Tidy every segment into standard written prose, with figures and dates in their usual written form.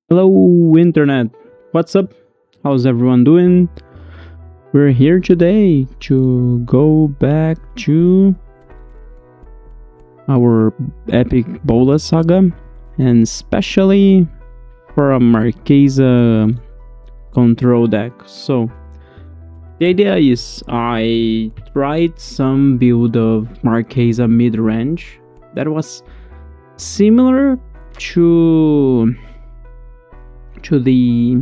Hello, Internet. What's up? How's everyone doing? We're here today to go back to our epic Bolas Saga, and especially for a Marchesa control deck. So, the idea is I tried some build of Marchesa mid-range that was similar to the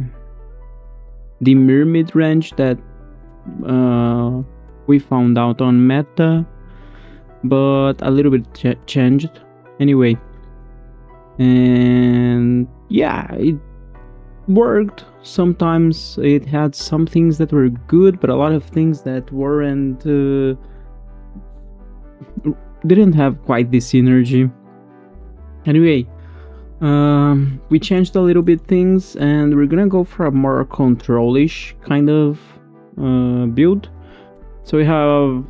mirror mid-range that we found out on meta, but a little bit changed anyway. And yeah, it worked. Sometimes it had some things that were good, but a lot of things that weren't didn't have quite the synergy. Anyway, we changed a little bit things, and we're gonna go for a more control-ish kind of build. So we have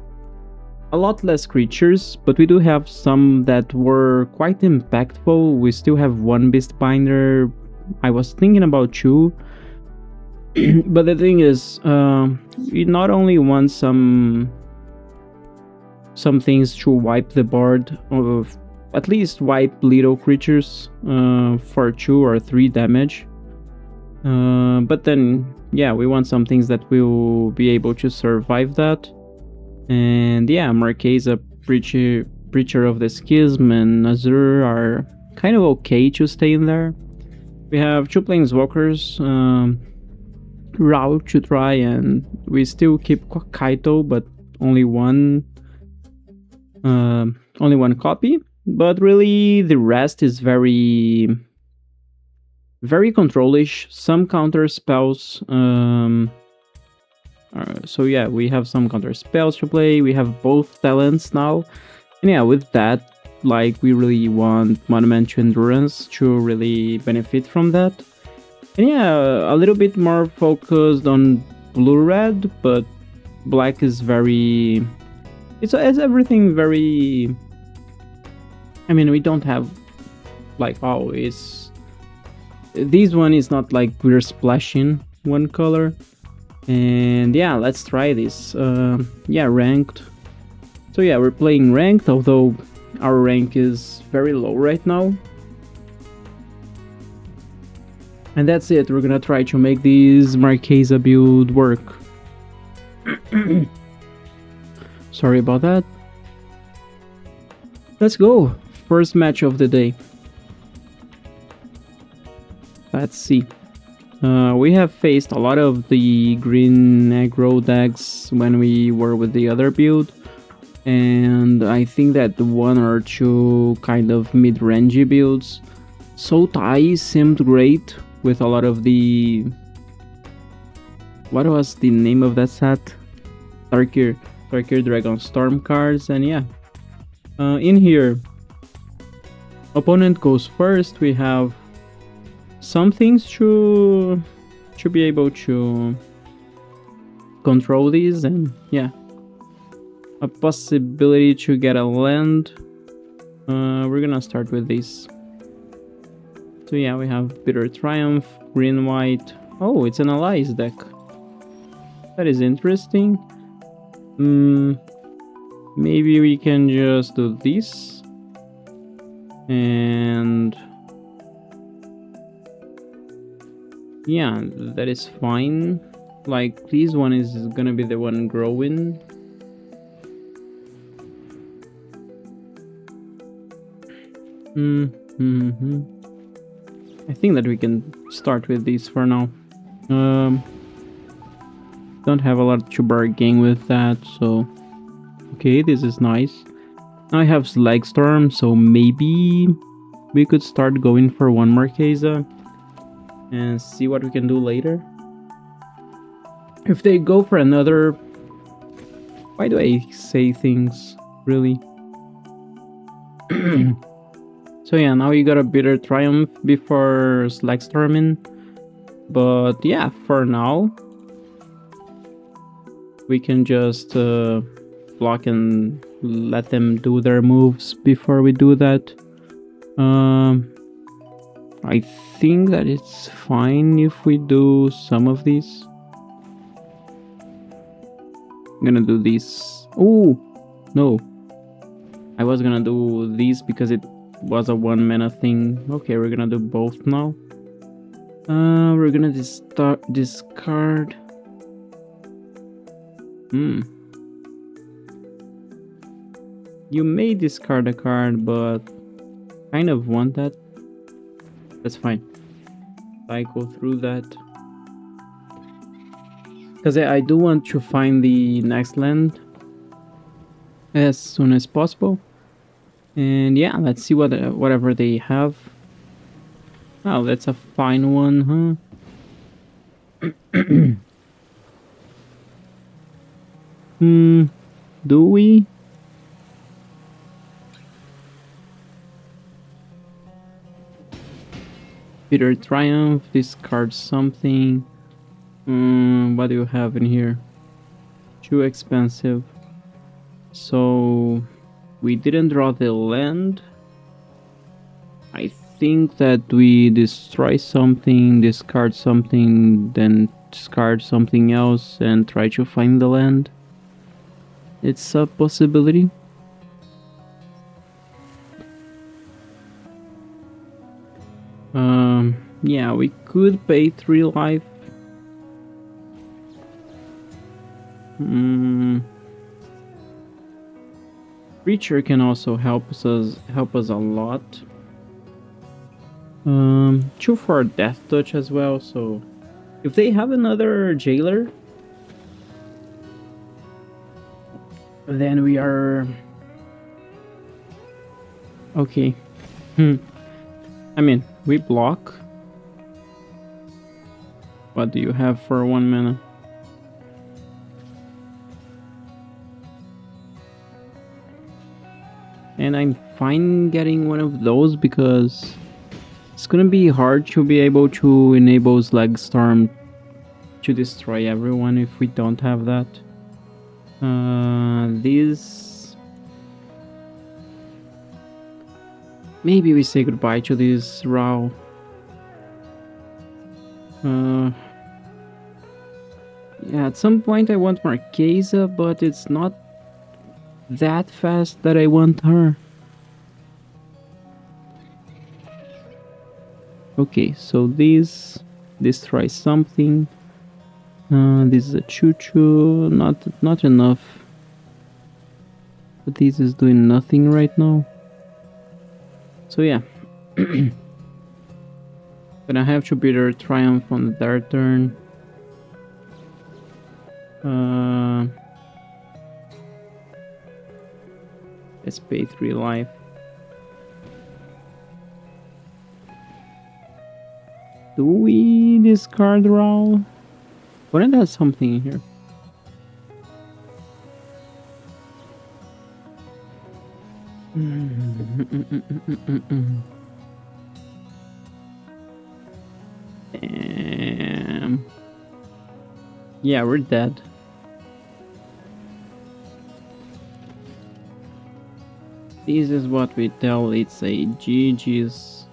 a lot less creatures, but we do have some that were quite impactful. We still have one Beast Binder. I was thinking about two, but the thing is, we not only want some things to wipe the board, of at least wipe little creatures for 2 or 3 damage, but then yeah, we want some things that will be able to survive that. And yeah, Marchesa, Preacher of the Schism, and Azure are kind of okay to stay in there. We have 2 Planeswalkers, Route to try, and we still keep Kaito, but only one copy. But really, the rest is very control-ish. Some counter spells. So yeah, we have some counter spells to play. We have both talents now, and yeah, with that, like, we really want Monument to Endurance to really benefit from that. And yeah, a little bit more focused on blue-red, but black is very... It's everything very... I mean, we don't have, like, oh, it's... This one is not like we're splashing one color. And yeah, let's try this. Yeah, ranked. So yeah, we're playing ranked, although our rank is very low right now. And that's it, we're gonna try to make this Marchesa build work. Sorry about that. Let's go. First match of the day. Let's see. We have faced a lot of the green aggro decks when we were with the other build, and I think that 1 or 2 kind of mid-rangey builds. Sultai seemed great with a lot of the... What was the name of that set? Tarkir Dragon Storm cards. And yeah, in here, opponent goes first. We have some things to be able to control these, and yeah, a possibility to get a land. We're gonna start with this. So yeah, we have Bitter Triumph, green white. Oh, it's an allies deck. That is interesting. Maybe we can just do this, and yeah, that is fine. Like, this one is gonna be the one growing. I think that we can start with this for now. Don't have a lot to bargain with that, so okay, this is nice. Now I have Slag Storm, so maybe we could start going for 1 Marchesa and see what we can do later. If they go for another... Why do I say things, really? So yeah, now you got a Bitter Triumph before Slag Storming. But yeah, for now, we can just block and let them do their moves before we do that. I think that it's fine if we do some of these. I'm gonna do this. Oh, no. I was gonna do this because it was a 1 mana thing. Okay, we're gonna do both now. We're gonna discard. You may discard a card, but kind of want that. That's fine. Cycle through that. Because I do want to find the next land as soon as possible. And yeah, let's see whatever they have. Oh, that's a fine one, huh? Do we? Bitter Triumph, discard something. What do you have in here? Too expensive. So we didn't draw the land. I think that we destroy something, discard something, then discard something else and try to find the land. It's a possibility. Yeah, we could pay 3 life. Creature can also help us a lot. 2 for Death Touch as well, so if they have another Jailer, then we are okay. I mean, we block. What do you have for 1 mana? And I'm fine getting one of those because it's gonna be hard to be able to enable Slag Storm to destroy everyone if we don't have that. This... Maybe we say goodbye to this Rao. Yeah, at some point I want Marchesa, but it's not that fast that I want her. Okay, so this tries something. This is a choo-choo, not enough. But this is doing nothing right now. So yeah. Gonna have to Bitter Triumph on their turn. Let's pay 3 life. Do we discard Raw? Wouldn't have something in here? Damn. Yeah, we're dead. This is what we tell it's a GG's.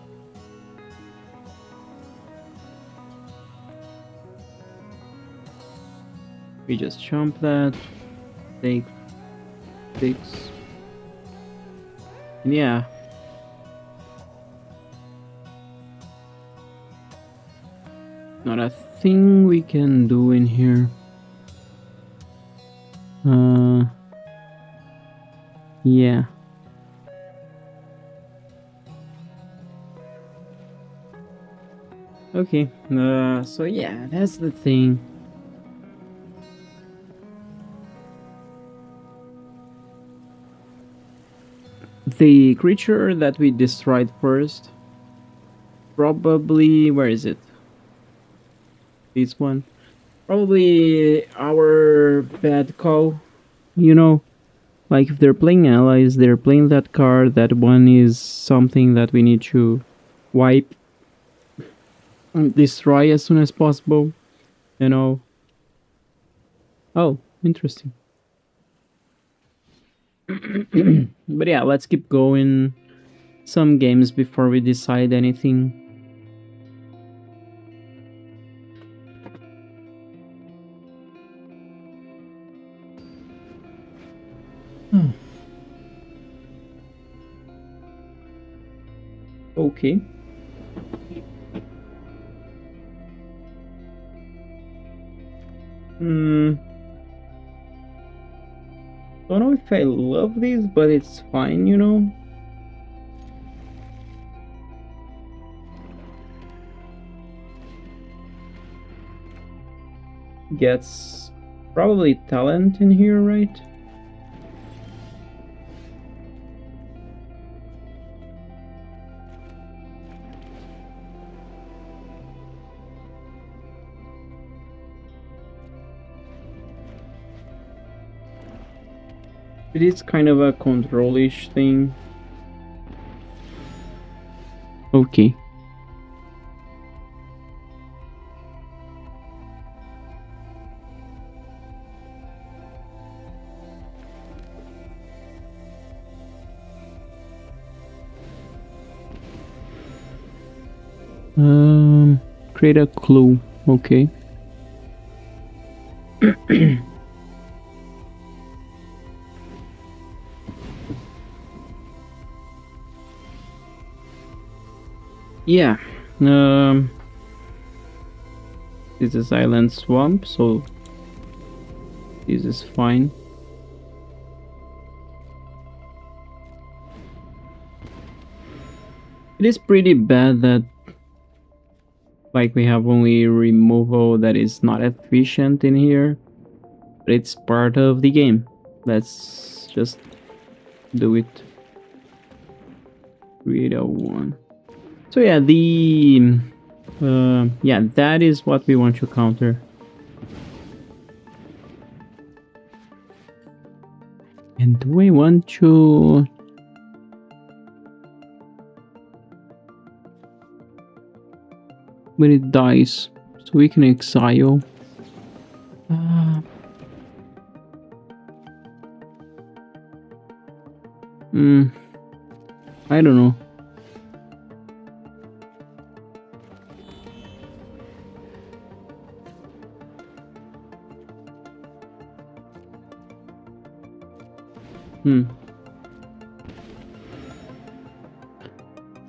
We just jump that. Take 6. Yeah. Not a thing we can do in here. Yeah. Okay, so yeah, that's the thing. The creature that we destroyed first, probably, where is it? This one. Probably our bad call, you know? Like if they're playing allies, they're playing that card, that one is something that we need to wipe and destroy as soon as possible, you know? Oh, interesting. But yeah, let's keep going some games before we decide anything. Okay. Hmm. Don't know if I love this, but it's fine, you know. Gets probably talent in here, right? It is kind of a control-ish thing. Okay. Create a clue. Okay. Yeah. Um. This is Island Swamp, so this is fine. It is pretty bad that like we have only removal that is not efficient in here, but it's part of the game. Let's just do it. 301. So yeah, yeah, that is what we want to counter. And do we want to? When it dies, so we can exile. I don't know.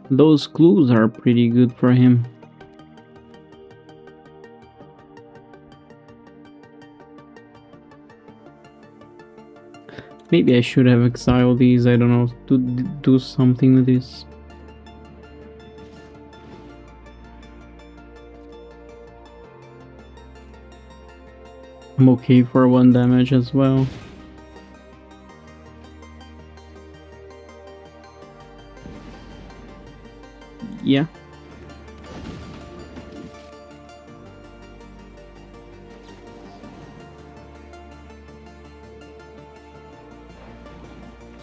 Those clues are pretty good for him. Maybe I should have exiled these, I don't know, to do something with this. I'm okay for 1 damage as well. Yeah.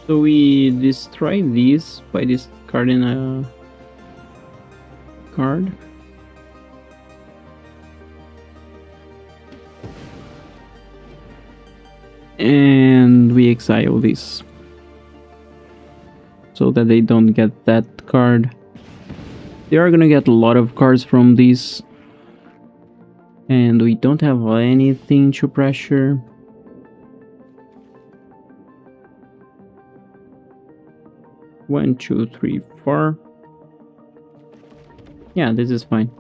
So we destroy these by discarding a card. And we exile this so that they don't get that card. They are gonna get a lot of cards from these, and we don't have anything to pressure. One, two, three, four. Yeah, this is fine.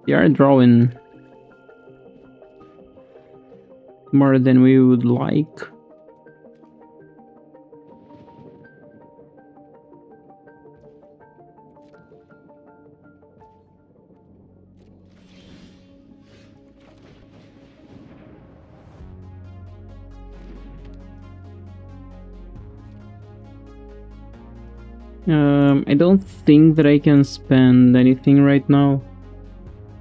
We are drawing more than we would like. I don't think that I can spend anything right now.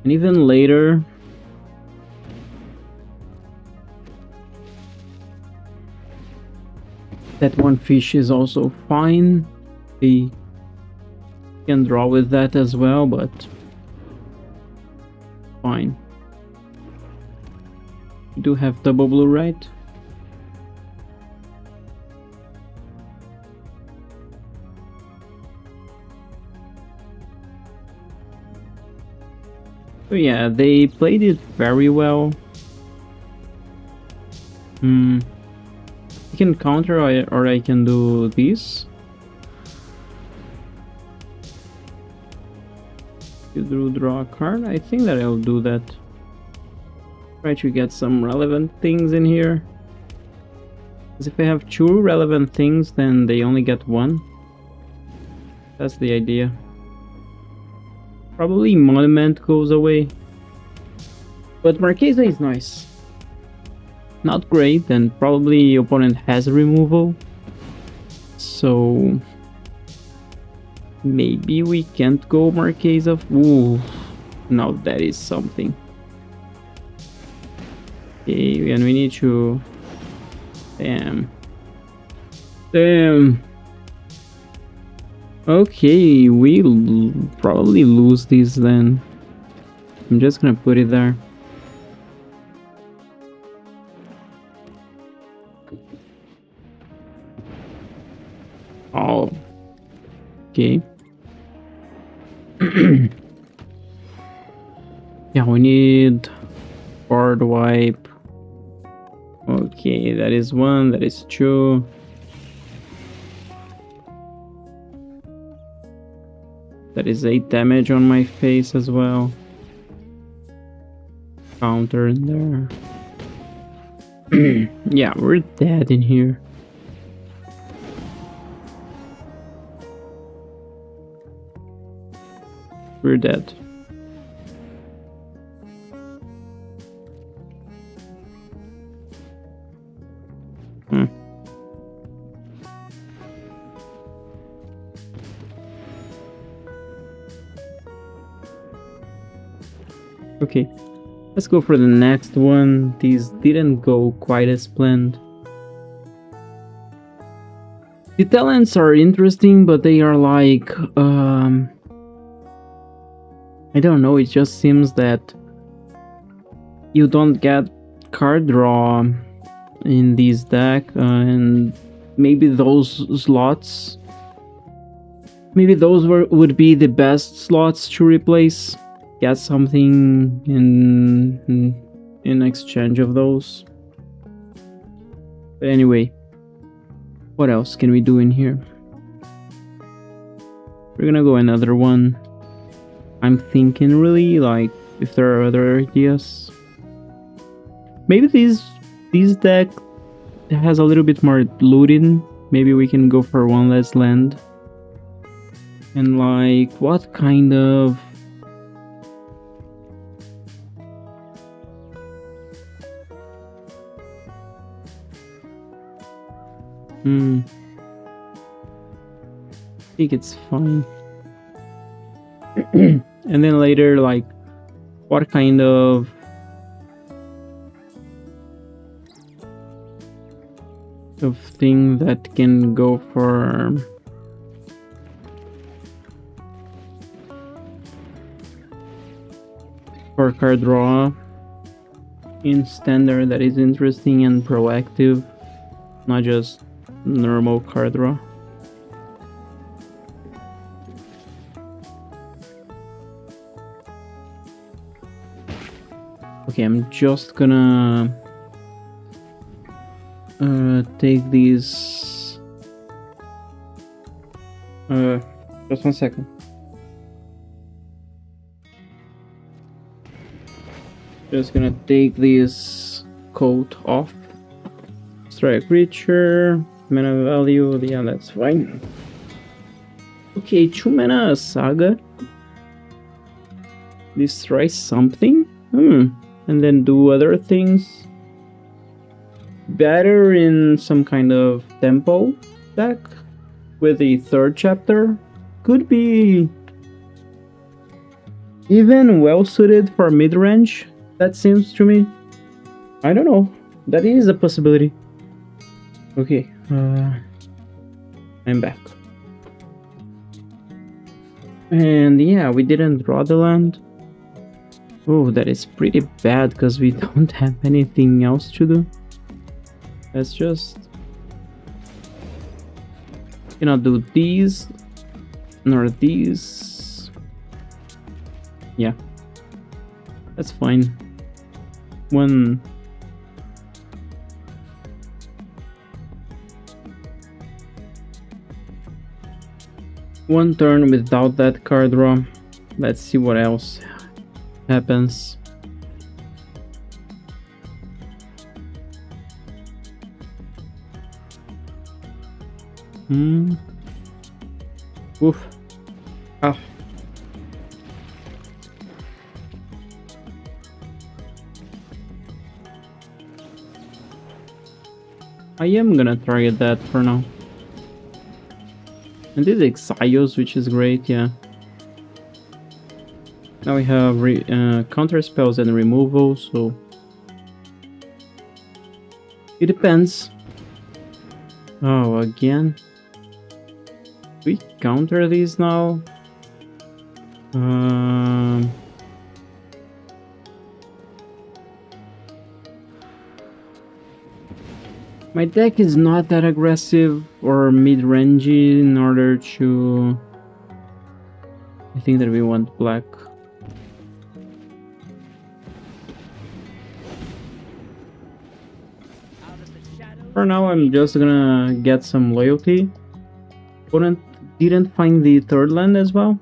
And even later, that one fish is also fine. We can draw with that as well, but fine. We do have double blue, right? So yeah, they played it very well. I can counter or I can do this. You draw a card. I think that I'll do that. Try to get some relevant things in here. Because if I have 2 relevant things, then they only get 1. That's the idea. Probably Monument goes away. But Marchesa is nice. Not great, and probably opponent has removal. So maybe we can't go Marchesa. Ooh, now that is something. Okay, and we need to... Damn. Okay, we'll probably lose this then. I'm just gonna put it there. Oh. Okay. Yeah, we need board wipe. Okay, that is 1, that is 2. That is 8 damage on my face as well. Counter in there. Yeah, we're dead in here. We're dead. Okay, let's go for the next one. These didn't go quite as planned. The talents are interesting, but they are like, I don't know, it just seems that you don't get card draw in this deck, and maybe those slots, maybe those would be the best slots to replace. Get something in exchange of those. But anyway, what else can we do in here? We're gonna go another one. I'm thinking really, like, if there are other ideas. Maybe this deck has a little bit more looting. Maybe we can go for 1 less land. And like, what kind of... I think it's fine. And then later, like, what kind of thing that can go for card draw in standard that is interesting and proactive, not just normal card draw. Okay, I'm just gonna take these. Just 1 second. Just gonna take this coat off. Strike creature, mana value, yeah, that's fine. Okay, 2 mana Saga. Destroy something? And then do other things. Better in some kind of tempo deck with the 3rd chapter. Could be even well suited for mid-range, that seems to me. I don't know, that is a possibility. Okay, I'm back. And yeah, we didn't draw the land. Oh, that is pretty bad because we don't have anything else to do. Let's just... cannot do these, nor these. Yeah. That's fine. One turn without that card draw. Let's see what else happens. Oof. Ah. I am gonna target that for now. And this is Exaios, which is great, yeah. Now we have counter spells and removal, so it depends. Oh, again? We counter these now? My deck is not that aggressive or mid-rangey in order to... I think that we want black. For now, I'm just gonna get some loyalty. Opponent didn't find the third land as well.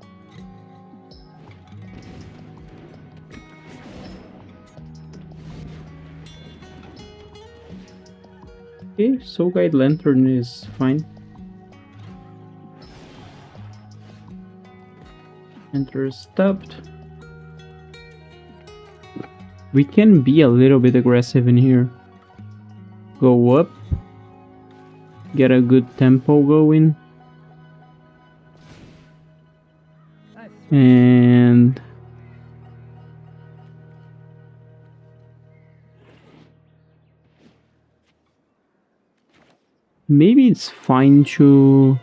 Okay, Soul Guide Lantern is fine. Enter stopped. We can be a little bit aggressive in here. Go up. Get a good tempo going. And... maybe it's fine to...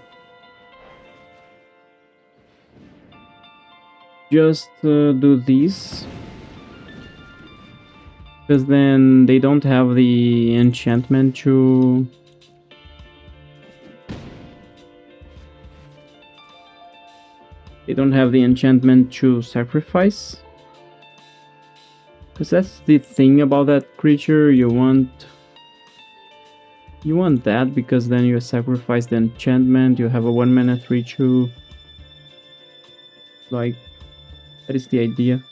just do this. Because then they don't have the enchantment to... they don't have the enchantment to sacrifice. Because that's the thing about that creature, you want that because then you sacrifice the enchantment, you have a 1-mana 3/2. Like, that is the idea.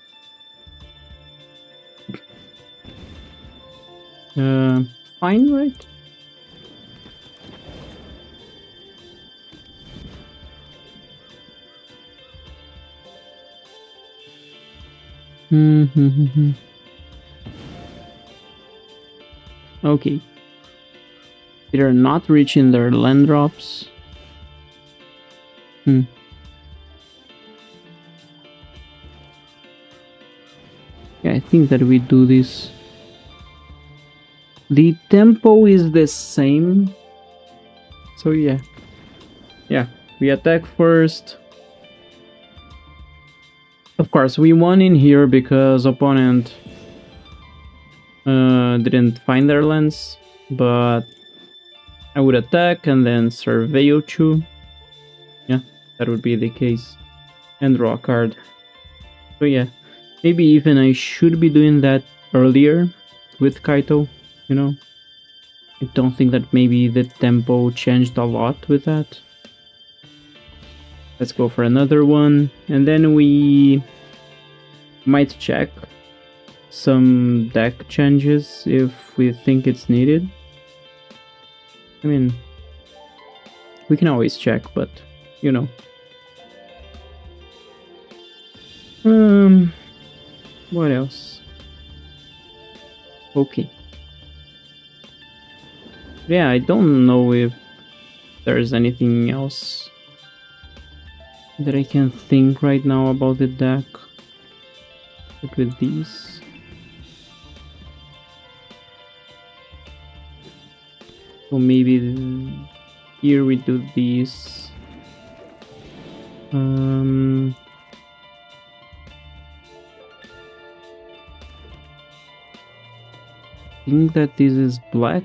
Fine, right? Okay. They're not reaching their land drops. Yeah, I think that we do this. The tempo is the same. So yeah. Yeah, we attack first. Of course, we won in here because opponent didn't find their lands, but I would attack and then Surveil 2. Yeah, that would be the case. And draw a card. So yeah, maybe even I should be doing that earlier with Kaito, you know? I don't think that maybe the tempo changed a lot with that. Let's go for another one, and then we might check some deck changes if we think it's needed. I mean, we can always check, but you know. What else? Okay. Yeah, I don't know if there's anything else that I can think right now about the deck. But with these, so maybe here we do these. I think that this is black.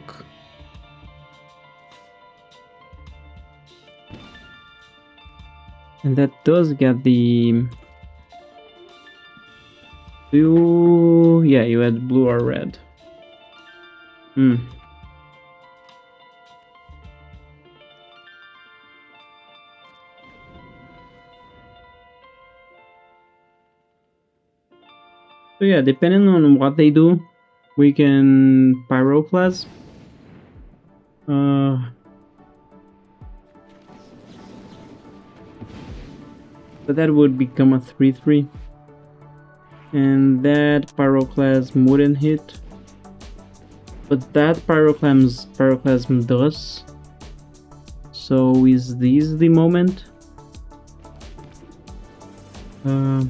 And that does get the Yeah, you had blue or red. Hmm. So yeah, depending on what they do, we can Pyroclasm. But that would become a 3/3. And that Pyroclasm wouldn't hit. But that Pyroclasm does. So is this the moment? Uh,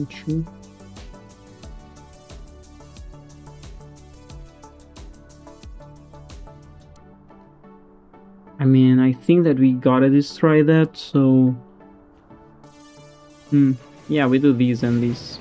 sure. I mean, I think that we gotta destroy that, so... Yeah, we do these and these.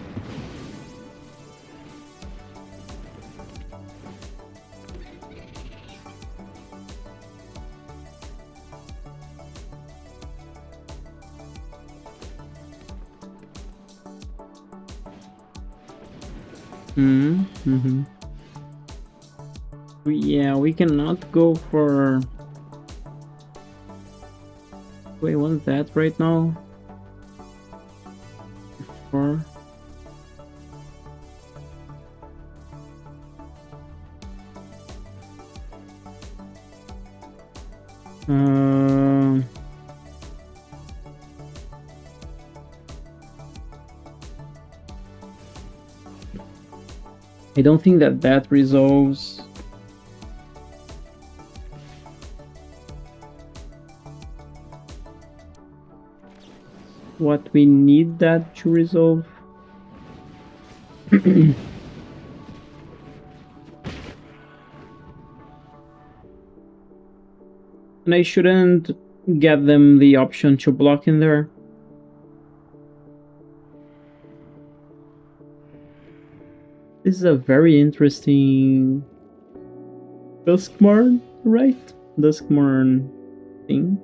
Yeah, we cannot go for... Do I want that right now? Or... I don't think that that resolves. What we need that to resolve. And I shouldn't get them the option to block in there. This is a very interesting Duskmarn, right? Duskmarn thing.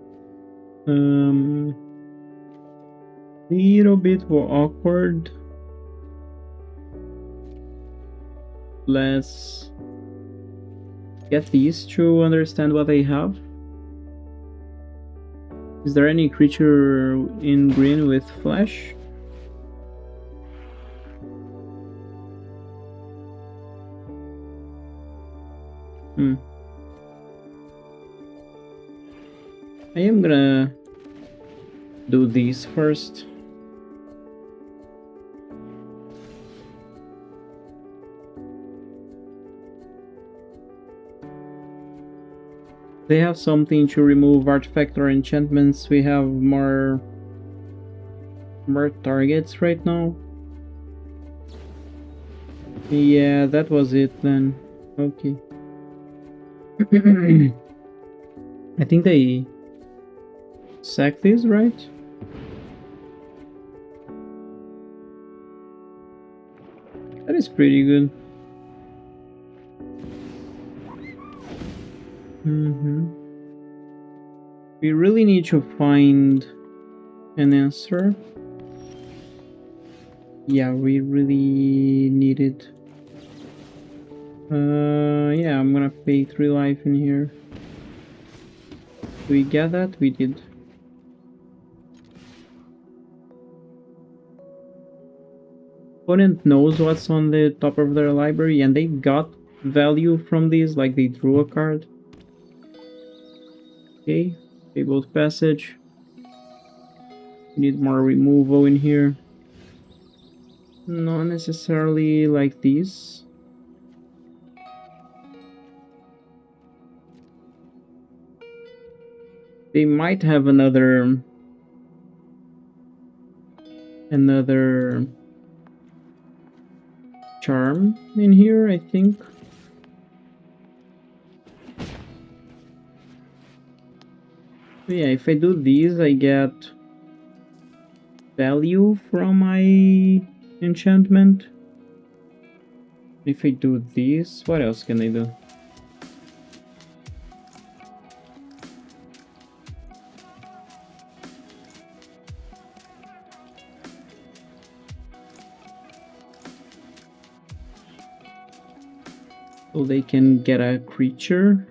Little bit awkward. Let's get these to understand what they have. Is there any creature in green with flash? I am gonna do these first. They have something to remove artifact or enchantments. We have more targets right now. Yeah, that was it then. Okay. I think they sack this, right? That is pretty good. We really need to find an answer. Yeah, we really need it. Yeah, I'm gonna pay 3 life in here. Do we get that? We did. Opponent knows what's on the top of their library and they got value from these, like they drew a card. Okay, Fabled Passage. We need more removal in here. Not necessarily like these. They might have another charm in here, I think. So yeah, if I do these, I get value from my enchantment. If I do these, what else can I do? So they can get a creature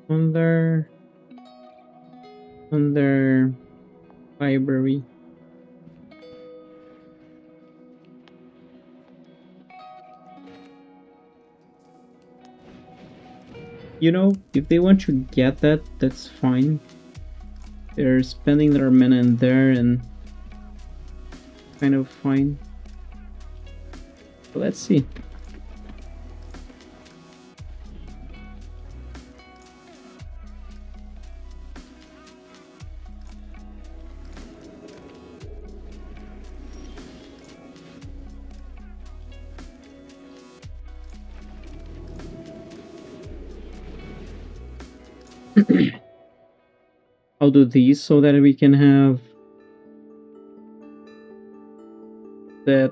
on their library. You know, if they want to get that, that's fine. They're spending their mana in there and kind of fine. But let's see. I'll do these so that we can have that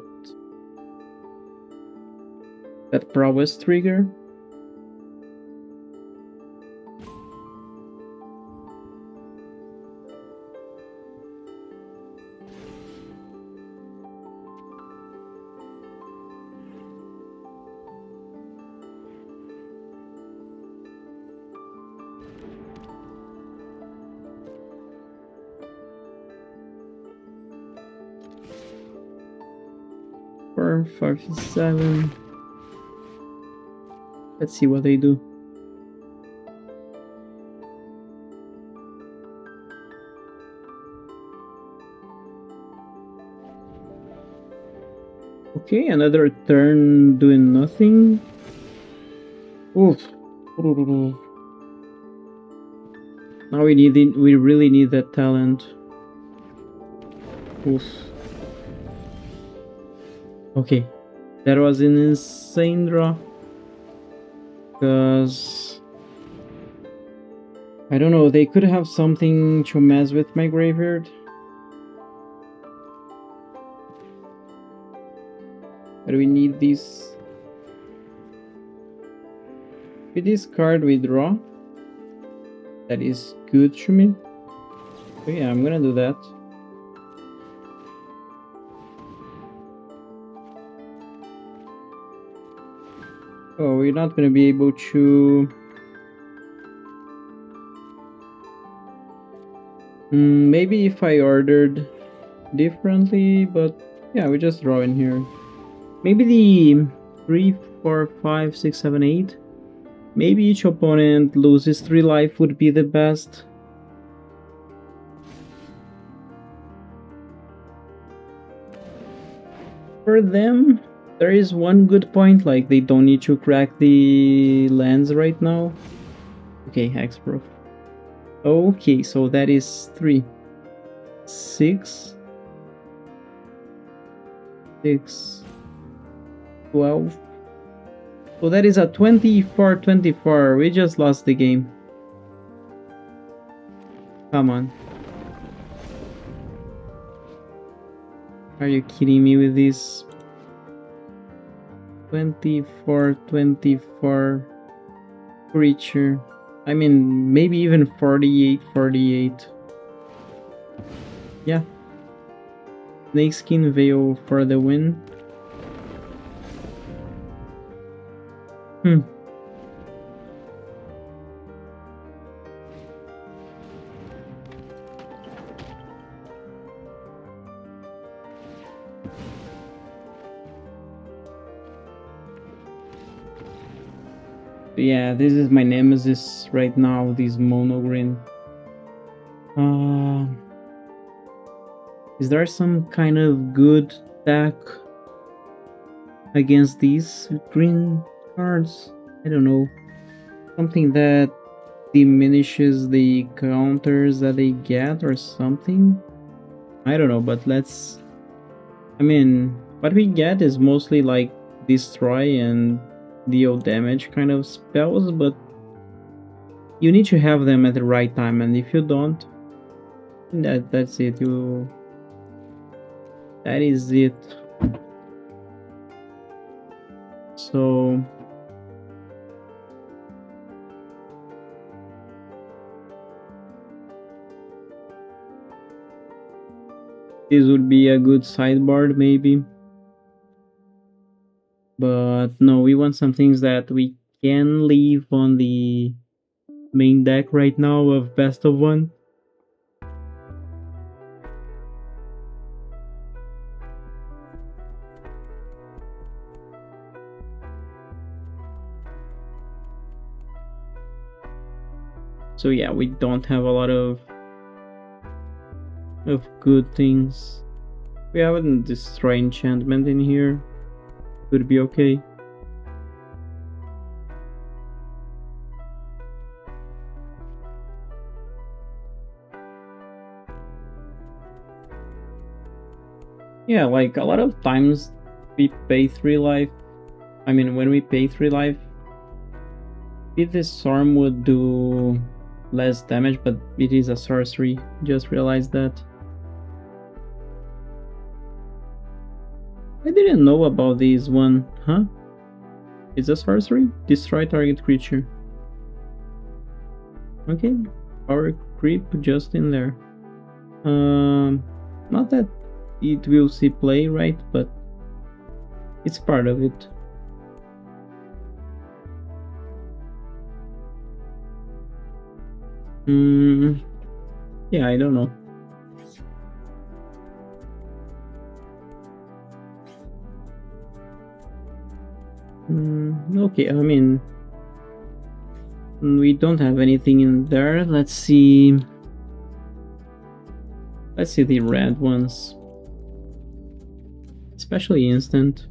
prowess trigger. Four, 5, 7. Let's see what they do. Okay, another turn doing nothing. Oof. Now we really need that talent. Oof. Okay, that was an insane draw. Because I don't know, they could have something to mess with my graveyard. But we need this. With this card we draw. That is good to me. So yeah, I'm gonna do that. Oh, we're not gonna be able to... maybe if I ordered differently, but yeah, we just draw in here. Maybe the 3, 4, 5, 6, 7, 8. Maybe each opponent loses 3 life would be the best. For them, there is one good point, like they don't need to crack the lands right now. Okay, hexproof. Okay, so that is 3, 6, 6, 12. So that is a 24-24. We just lost the game. Come on. Are you kidding me with this? 24-24 creature. I mean, maybe even 48-48. Yeah. Snakeskin Veil for the win. Yeah, this is my nemesis right now, this mono green. Is there some kind of good deck against these green cards? I don't know. Something that diminishes the counters that they get or something? I don't know, but let's... I mean, what we get is mostly like destroy and deal damage kind of spells, but you need to have them at the right time, and if you don't, that's it. That is it. So this would be a good sideboard maybe, but no, we want some things that we can leave on the main deck right now of best of one. So yeah, we don't have a lot of good things. We haven't destroy enchantment in here. Could be okay. Yeah, like a lot of times we pay 3 life. I mean, when we pay 3 life, if this storm would do less damage, but it is a sorcery. Just realized that. I didn't know about this one, huh? It's a sorcery? Destroy target creature. Okay, power creep just in there. Not that it will see play, right? But it's part of it. Yeah, I don't know. Okay, I mean, we don't have anything in there. Let's see. Let's see the red ones, especially instant.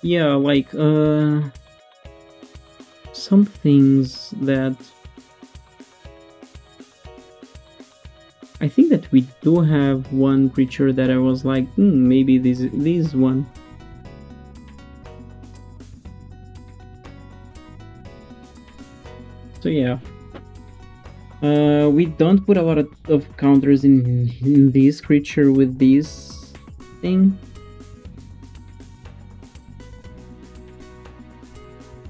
Yeah, like some things that I think that we do have one creature that I was like, maybe this one. So yeah, we don't put a lot of counters in this creature with this thing.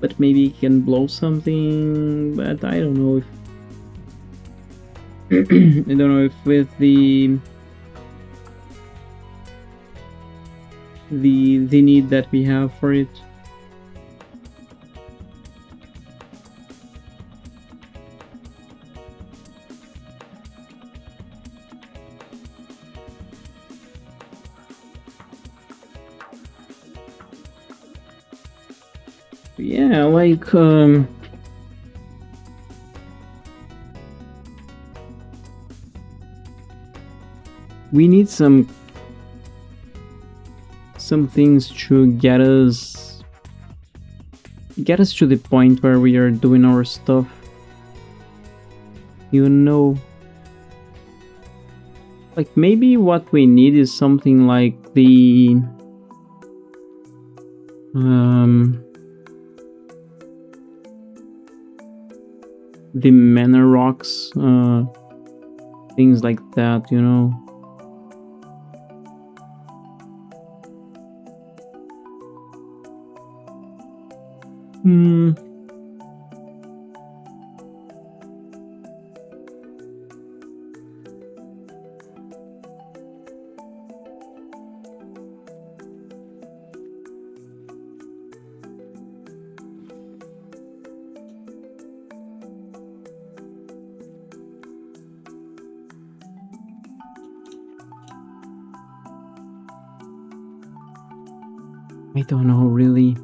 But maybe it can blow something, but I don't know if I don't know if with the need that we have for it. Yeah, like we need some things to get us to the point where we are doing our stuff. You know, like maybe what we need is something like the mana rocks, things like that, you know. I don't know really.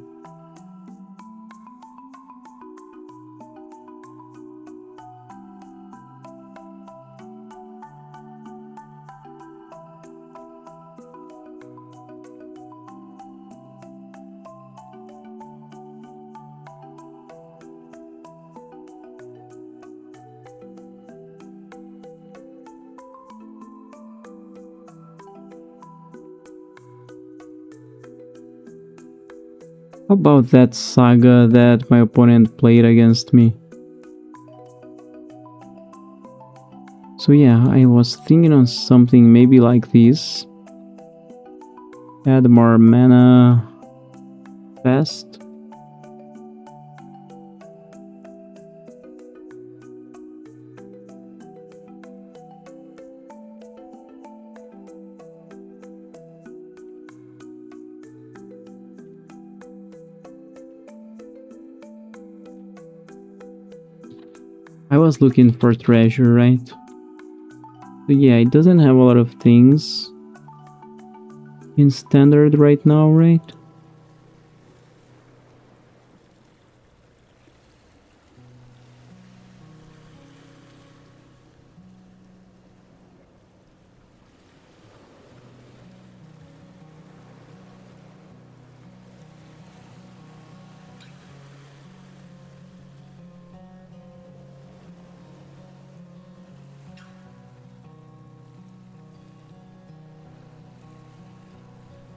How about that saga that my opponent played against me? So yeah, I was thinking on something maybe like this. Add more mana fast. I was looking for treasure, right? So yeah, it doesn't have a lot of things in standard right now, right?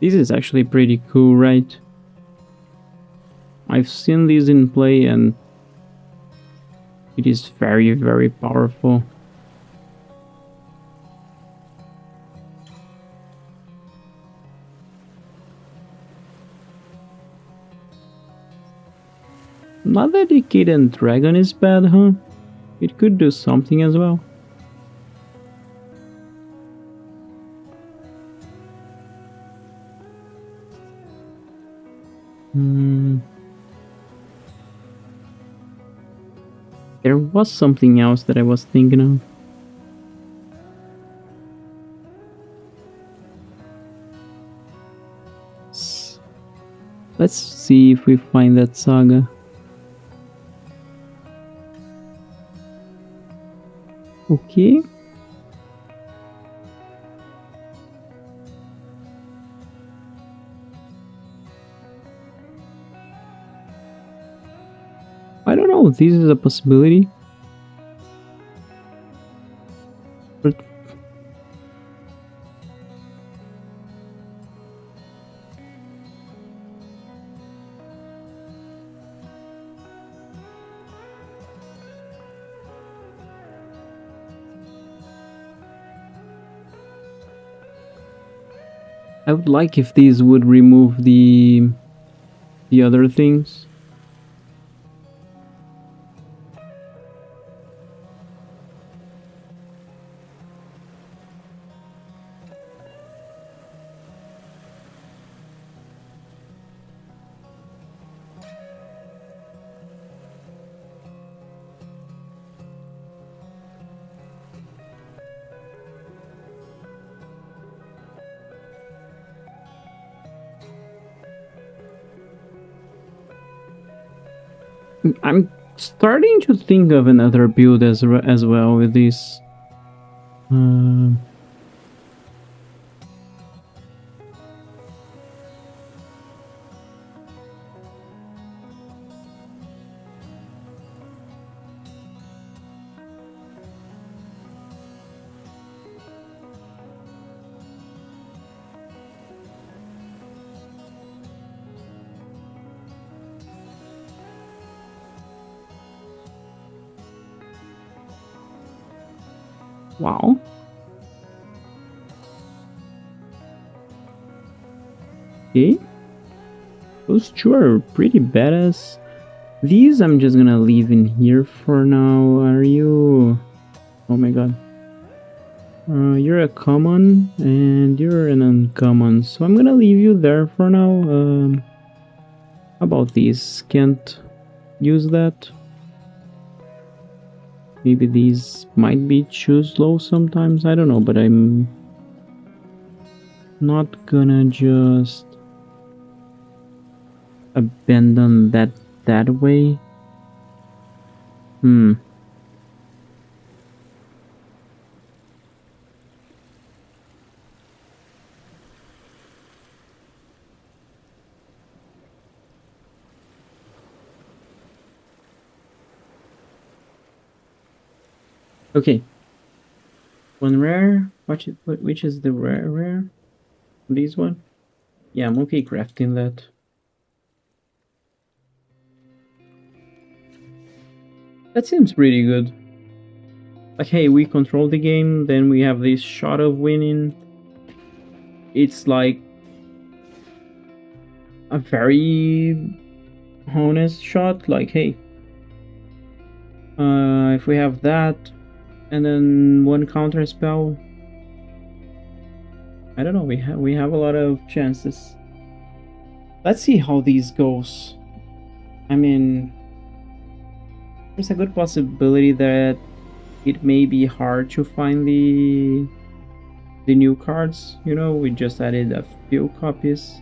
This is actually pretty cool, right? I've seen these in play and it is very, very powerful. Not that the Decadent Dragon is bad, huh? It could do something as well. There was something else that I was thinking of. Let's see if we find that saga. Okay. I don't know, this is a possibility. But I would like if these would remove the other things. I'm starting to think of another build as well with this. Wow. Okay. Those two are pretty badass. These I'm just gonna leave in here for now. Are you... Oh my god. You're a common and you're an uncommon. So I'm gonna leave you there for now. How about these? Can't use that. Maybe these might be too slow sometimes. I don't know, but I'm not gonna just abandon that way. Okay. One rare. Which is the rare? This one? Yeah, I'm okay crafting that. That seems pretty good. like, hey, we control the game, then we have this shot of winning. It's like a very honest shot. Like, hey, if we have that, and then one counter spell, I don't know. We have a lot of chances. Let's see how these goes. I mean, there's a good possibility that it may be hard to find the new cards. You know, we just added a few copies.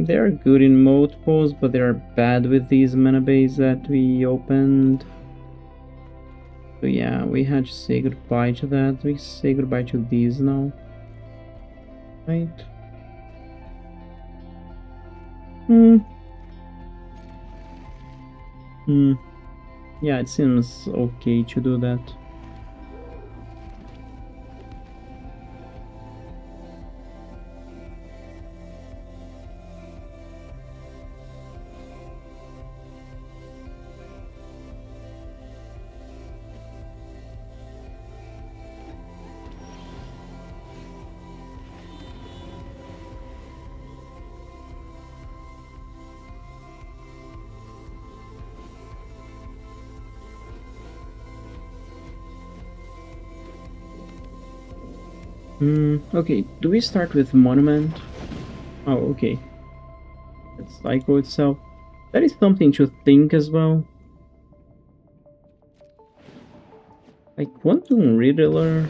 They're good in multiples, but they're bad with these mana base that we opened. So yeah, we had to say goodbye to that. We say goodbye to these now. Right? Yeah, it seems okay to do that. Okay, do we start with Monument? Oh, okay. It's Psycho itself. That is something to think as well. Like, Quantum Riddler.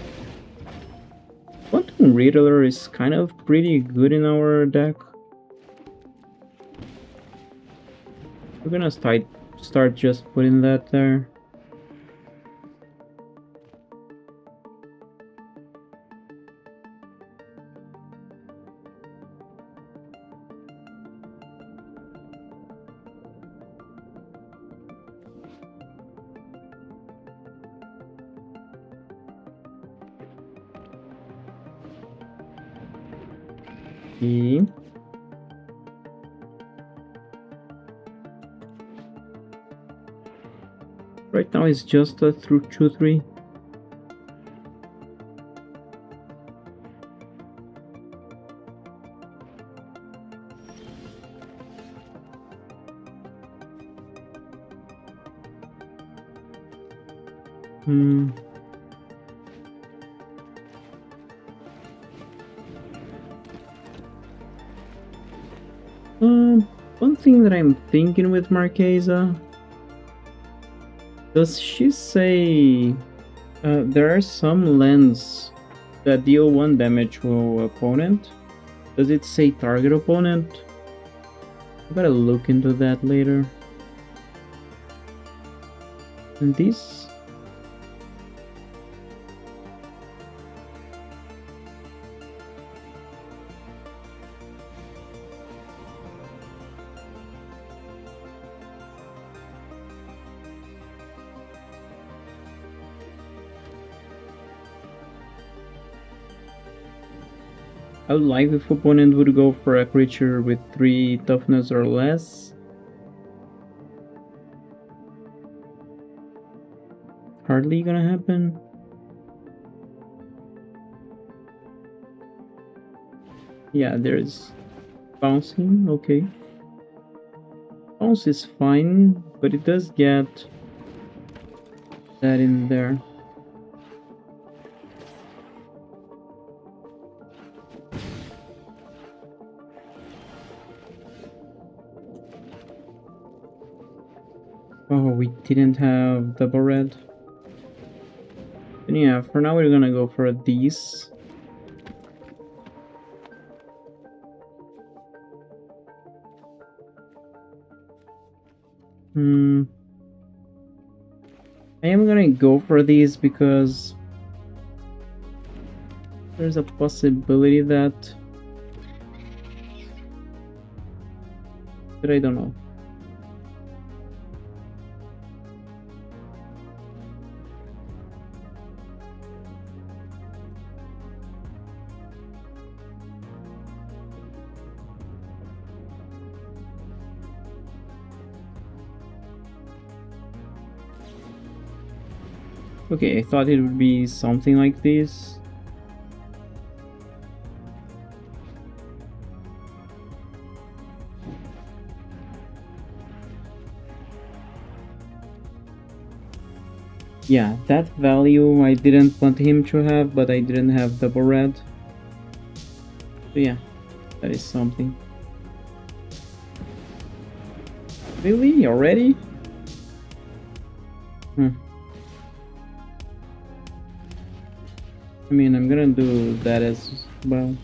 Quantum Riddler is kind of pretty good in our deck. We're gonna start just putting that there. Okay. Right now it's just a through 2-3. One thing that I'm thinking with Marchesa, does she say there are some lands that deal 1 damage to opponent? Does it say target opponent? I gotta look into that later. And this? I would like if opponent would go for a creature with 3 toughness or less. Hardly gonna happen. Yeah, there's bouncing, okay. Bounce is fine, but it does get that in there. Oh, we didn't have double red. And yeah, for now we're gonna go for these. I am gonna go for these because there's a possibility that I don't know. Okay, I thought it would be something like this. Yeah, that value I didn't want him to have, but I didn't have double red. So yeah, that is something. Really? Already? Hmm. I mean, I'm gonna do that as well.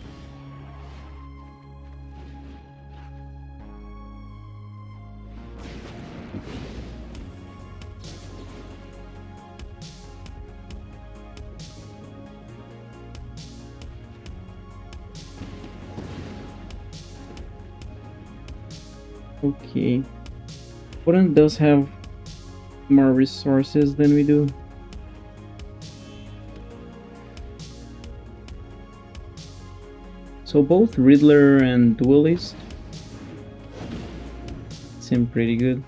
Okay. Opponent does have more resources than we do. So both Riddler and Duelist seem pretty good.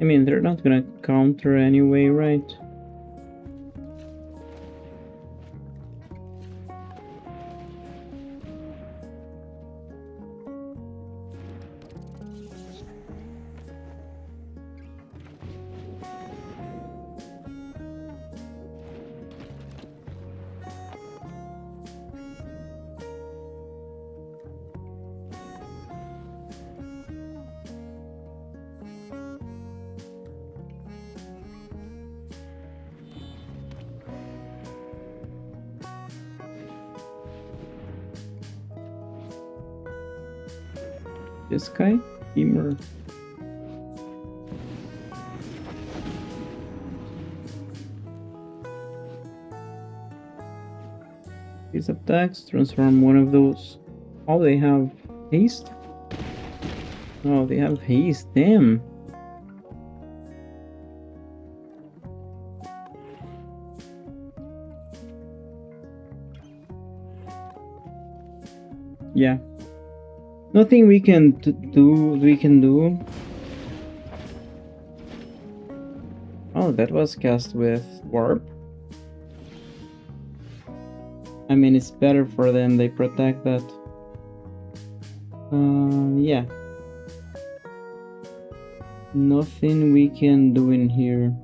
I mean, they're not gonna counter anyway, right? This guy? Beamer. These attacks transform one of those. Oh, they have haste? Oh, they have haste, damn. Yeah. Nothing we can do. Oh, that was cast with warp. I mean, it's better for them, they protect that. Yeah. Nothing we can do in here.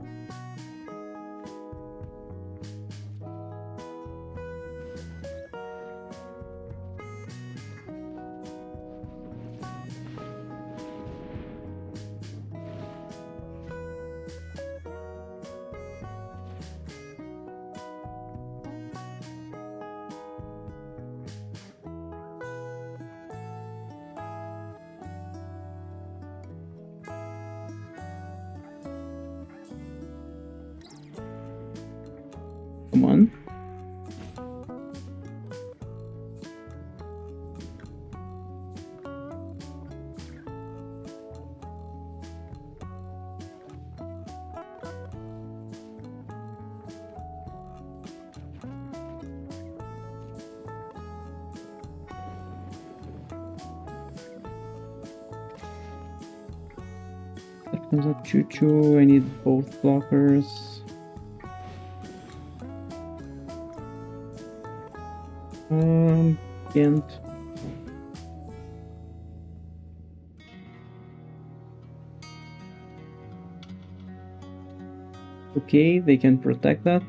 Come on. That comes up choo-choo. I need both blockers. Can't. Okay, they can protect that.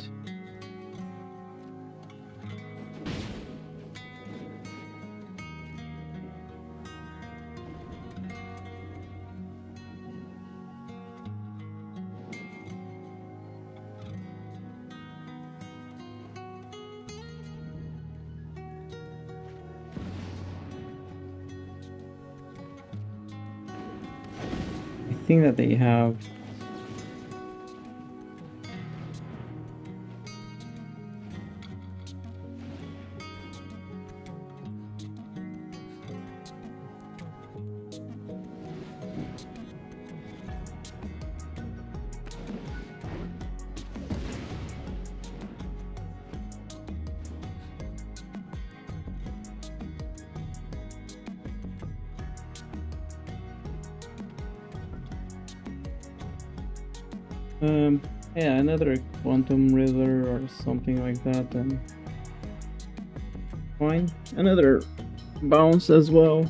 I think that they have. Um, yeah, another quantum riddler or something like that, and fine. Another bounce as well.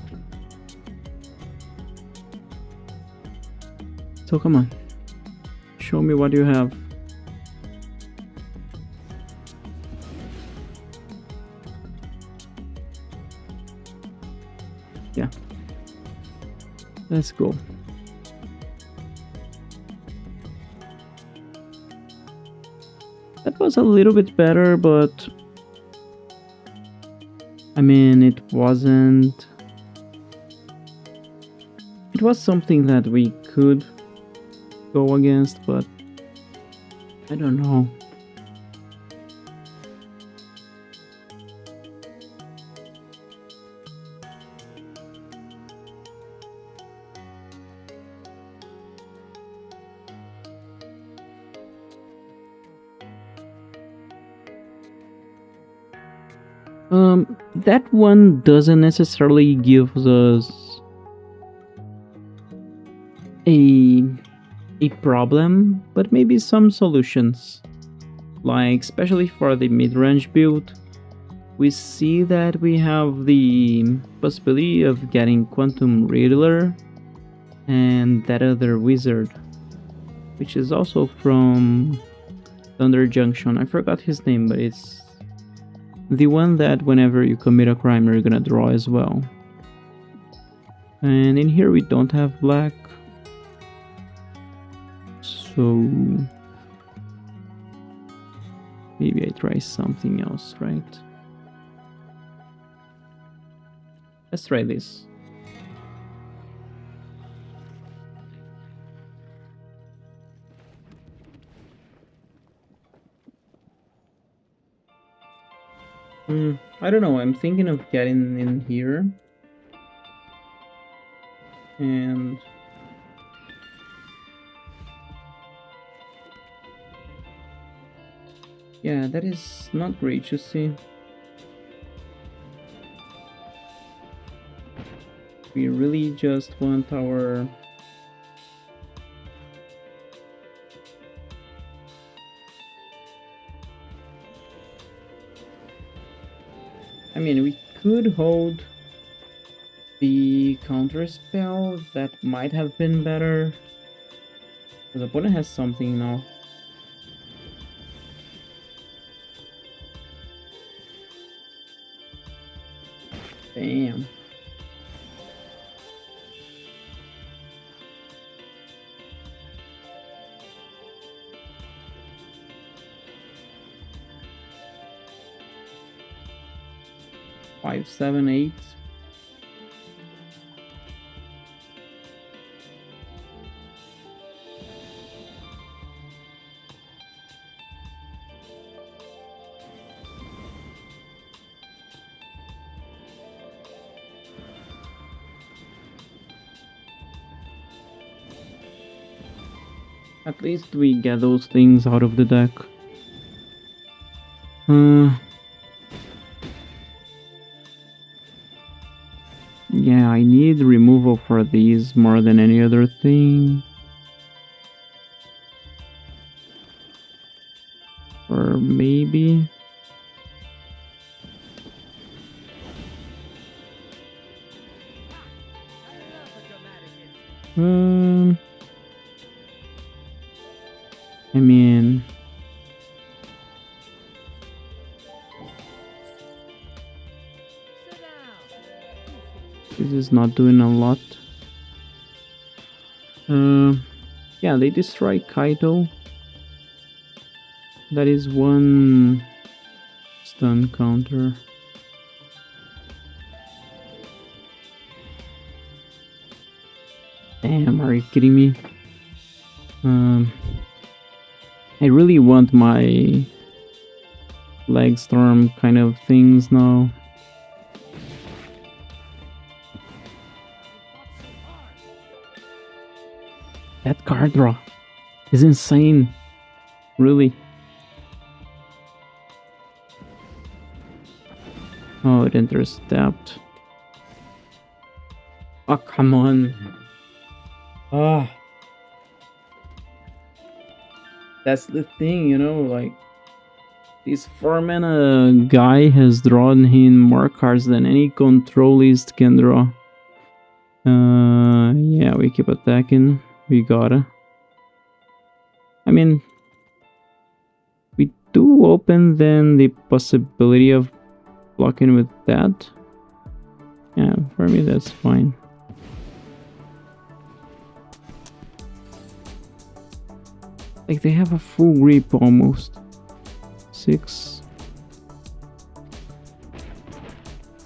So come on, show me what you have. Yeah, let's go. That was a little bit better, but I mean, it wasn't. It was something that we could go against, but I don't know. That one doesn't necessarily give us a problem, but maybe some solutions. Like, especially for the mid-range build, we see that we have the possibility of getting Quantum Riddler and that other wizard, which is also from Thunder Junction. I forgot his name, but it's the one that whenever you commit a crime, you're gonna draw as well. And in here we don't have black. So maybe I try something else, right? Let's try this. I don't know, I'm thinking of getting in here. And yeah, that is not great to see. We really just want our... I mean, we could hold the counter spell. That might have been better. The opponent has something now. Damn. Five, 7, 8. At least we get those things out of the deck. Yeah, I need removal for these more than any other thing. Or maybe... I mean... This is not doing a lot. Yeah, they destroy Kaito. That is one stun counter. Damn, are you kidding me? I really want my leg storm kind of things now. That card draw is insane. Really. Oh, it enters tapped. Oh, come on. Ah. That's the thing, you know, like this 4 mana guy has drawn in more cards than any controlist can draw. Yeah, we keep attacking. We gotta. I mean, we do open then the possibility of blocking with that. Yeah, for me that's fine. Like they have a full grip almost. 6.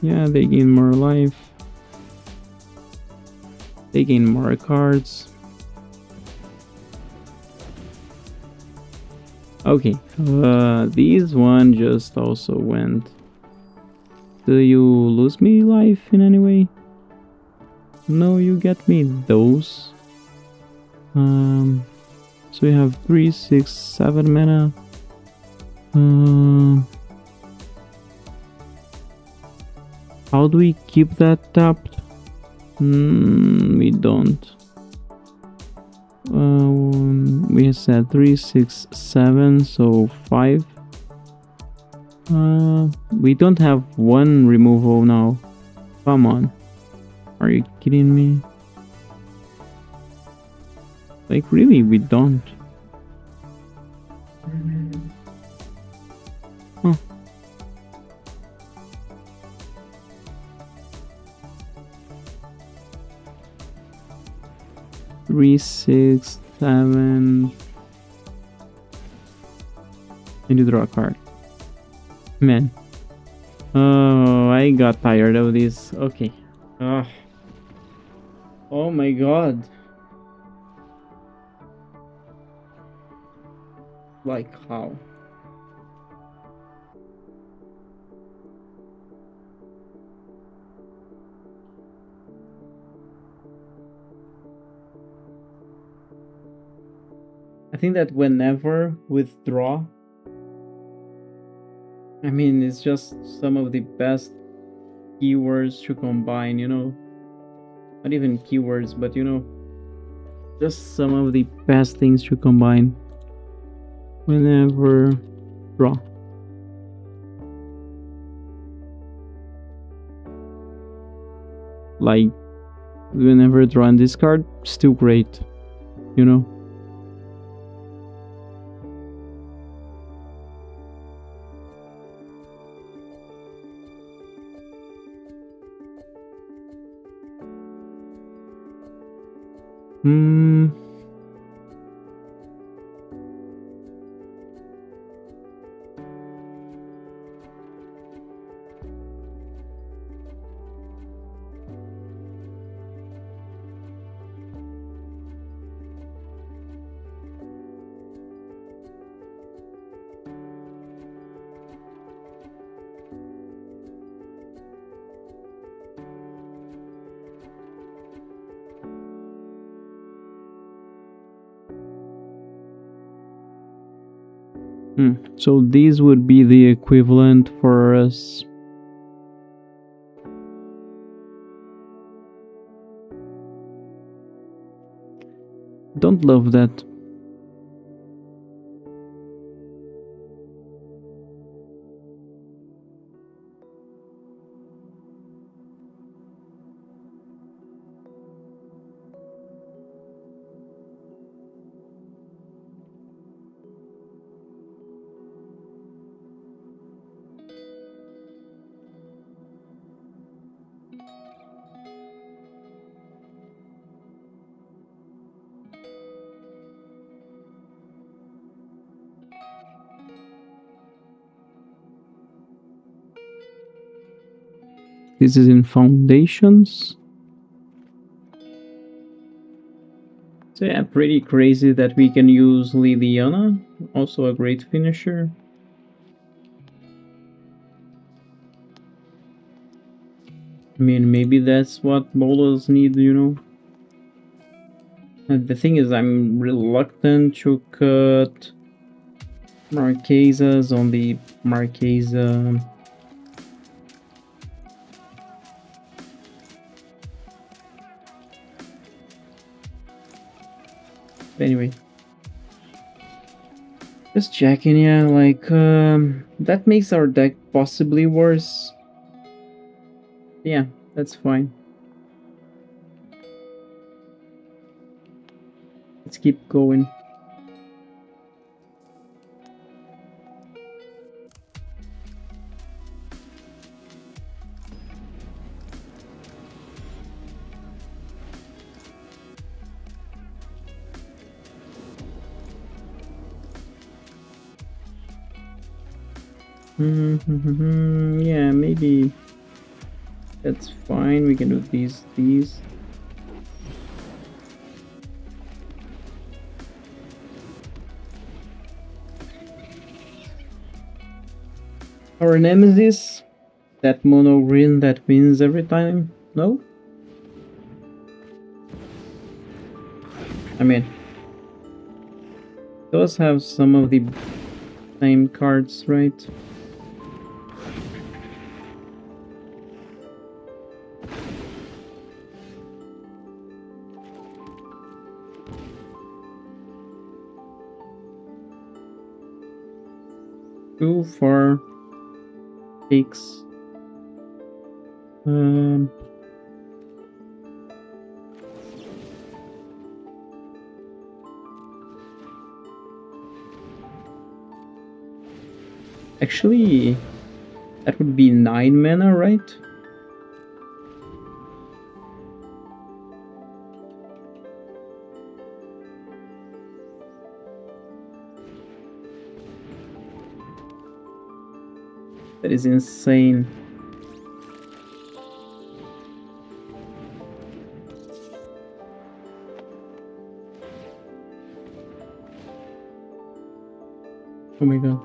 Yeah, they gain more life. They gain more cards. Okay, this one just also went. Do you lose me life in any way? No, you get me those. So we have 3, 6, 7 mana. How do we keep that tapped? We don't. We said 3, 6, 7, so 5. We don't have one removal now. Come on. Are you kidding me? Like, really, we don't. Huh. Three, 6, 7. And you draw a card. Man. Oh, I got tired of this. Okay. Oh my god. Like how? I think that whenever withdraw, I mean, it's just some of the best keywords to combine, you know? Not even keywords, but you know, just some of the best things to combine whenever draw. Like, whenever draw and discard, still great, you know? So these would be the equivalent for us. Don't love that. This is in foundations. So yeah, pretty crazy that we can use Liliana, also a great finisher. I mean, maybe that's what Bolas need, you know? And the thing is, I'm reluctant to cut Marchesas on the Marchesa. Anyway. Just checking, yeah, like, that makes our deck possibly worse. Yeah, that's fine. Let's keep going. Yeah, maybe that's fine. We can do these. Our nemesis, that mono green that wins every time. No? I mean, those have some of the same cards, right? Too far takes. Actually, that would be 9 mana, right? That is insane. Oh my god.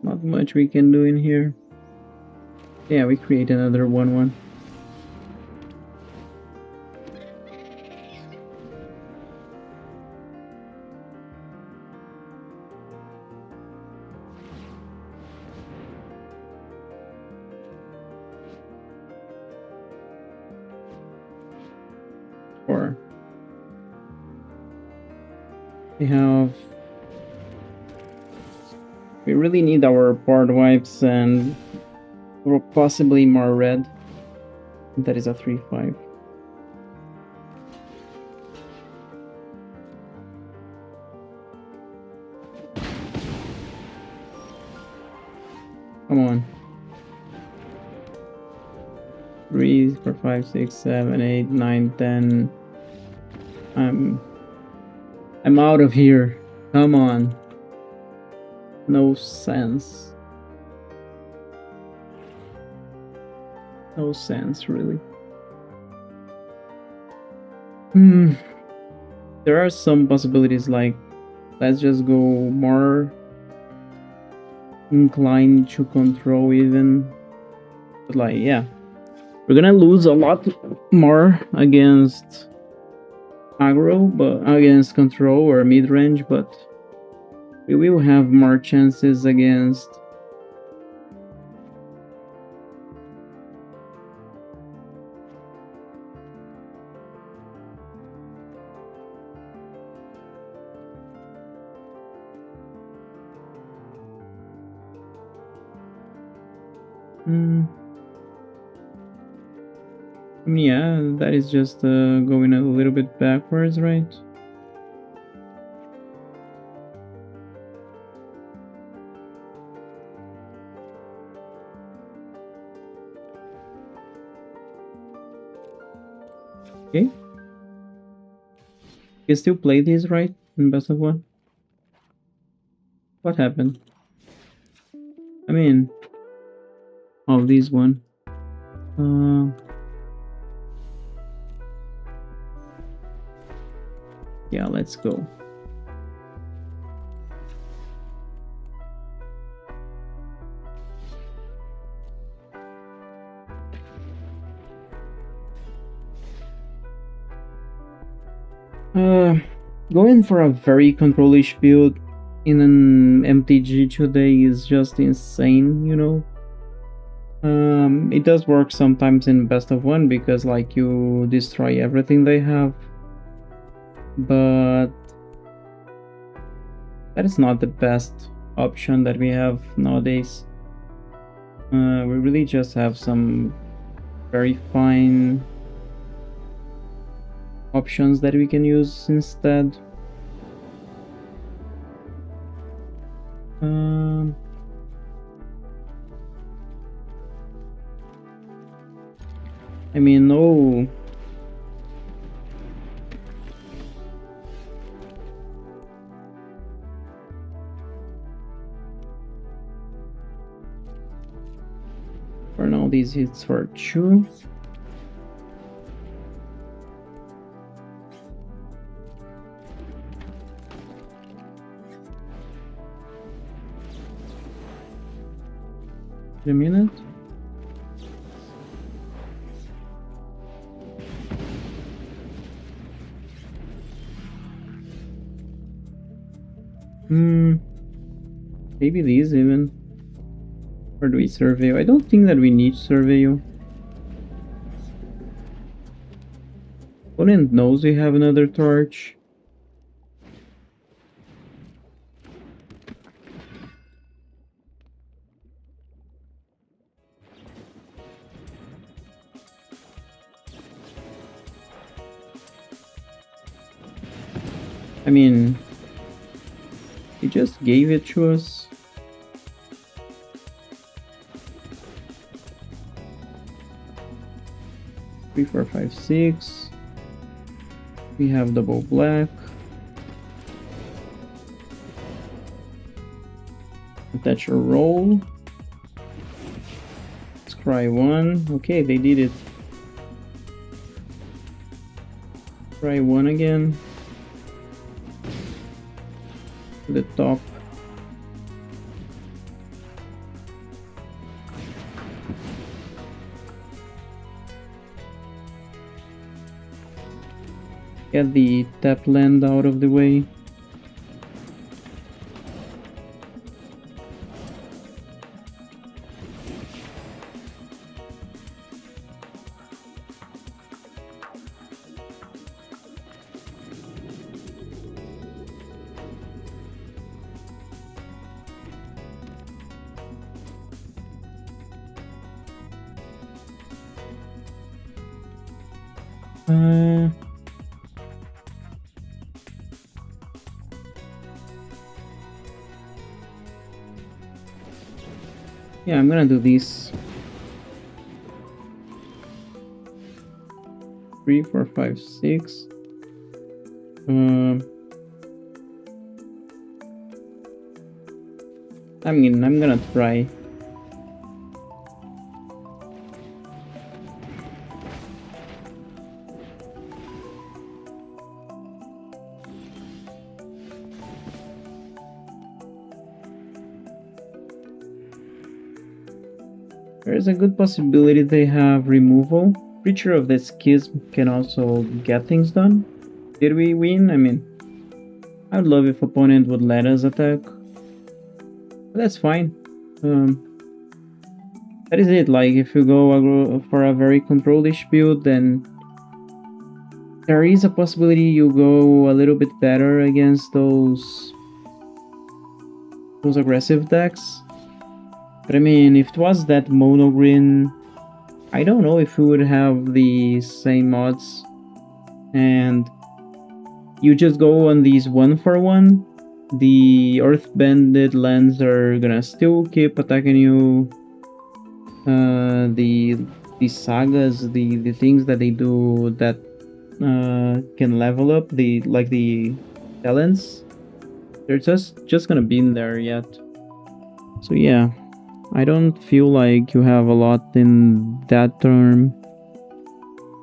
Not much we can do in here. Yeah, we create another 1/1. Or we really need our board wipes and possibly more red. That is a 3/5. Come on. 3, 4, 5, 6, 7, 8, 9, 10. I'm out of here. Come on. No sense. No sense, really. There are some possibilities, like, let's just go more inclined to control even. But like, yeah. We're gonna lose a lot more against aggro, but against control or mid-range, but we will have more chances against yeah, that is just going a little bit backwards, right? Okay. You still play this, right? In best of 1? What happened? I mean, oh, this one. Yeah, let's go. Going for a very controlish build in an MTG today is just insane, you know. It does work sometimes in best of one because like you destroy everything they have, but that is not the best option that we have nowadays. We really just have some very fine options that we can use instead. I mean, no. For now, these hits for 2. A minute. Maybe these even. Or do we survey you? I don't think that we need to survey you. Opponent knows we have another torch. I mean, he just gave it to us. Three, 4, 5, 6. We have double black. Attach a roll. Scry 1. Okay, they did it. Try 1 again. To the top. Get the tap land out of the way. Yeah, I'm gonna do these. 3, 4, 5, 6. I'm gonna try. There is a good possibility they have removal. Creature of the Schism can also get things done. Did we win? I mean, I would love if opponent would let us attack. But that's fine. That is it. Like, if you go for a very controlish build, then there is a possibility you go a little bit better against those aggressive decks. But I mean, if it was that mono green, I don't know if we would have the same odds. And you just go on these 1-for-1, the earth-banded lands are gonna still keep attacking you. The sagas, the things that they do that can level up, the talents, They're just gonna be in there yet. So yeah, I don't feel like you have a lot in that term.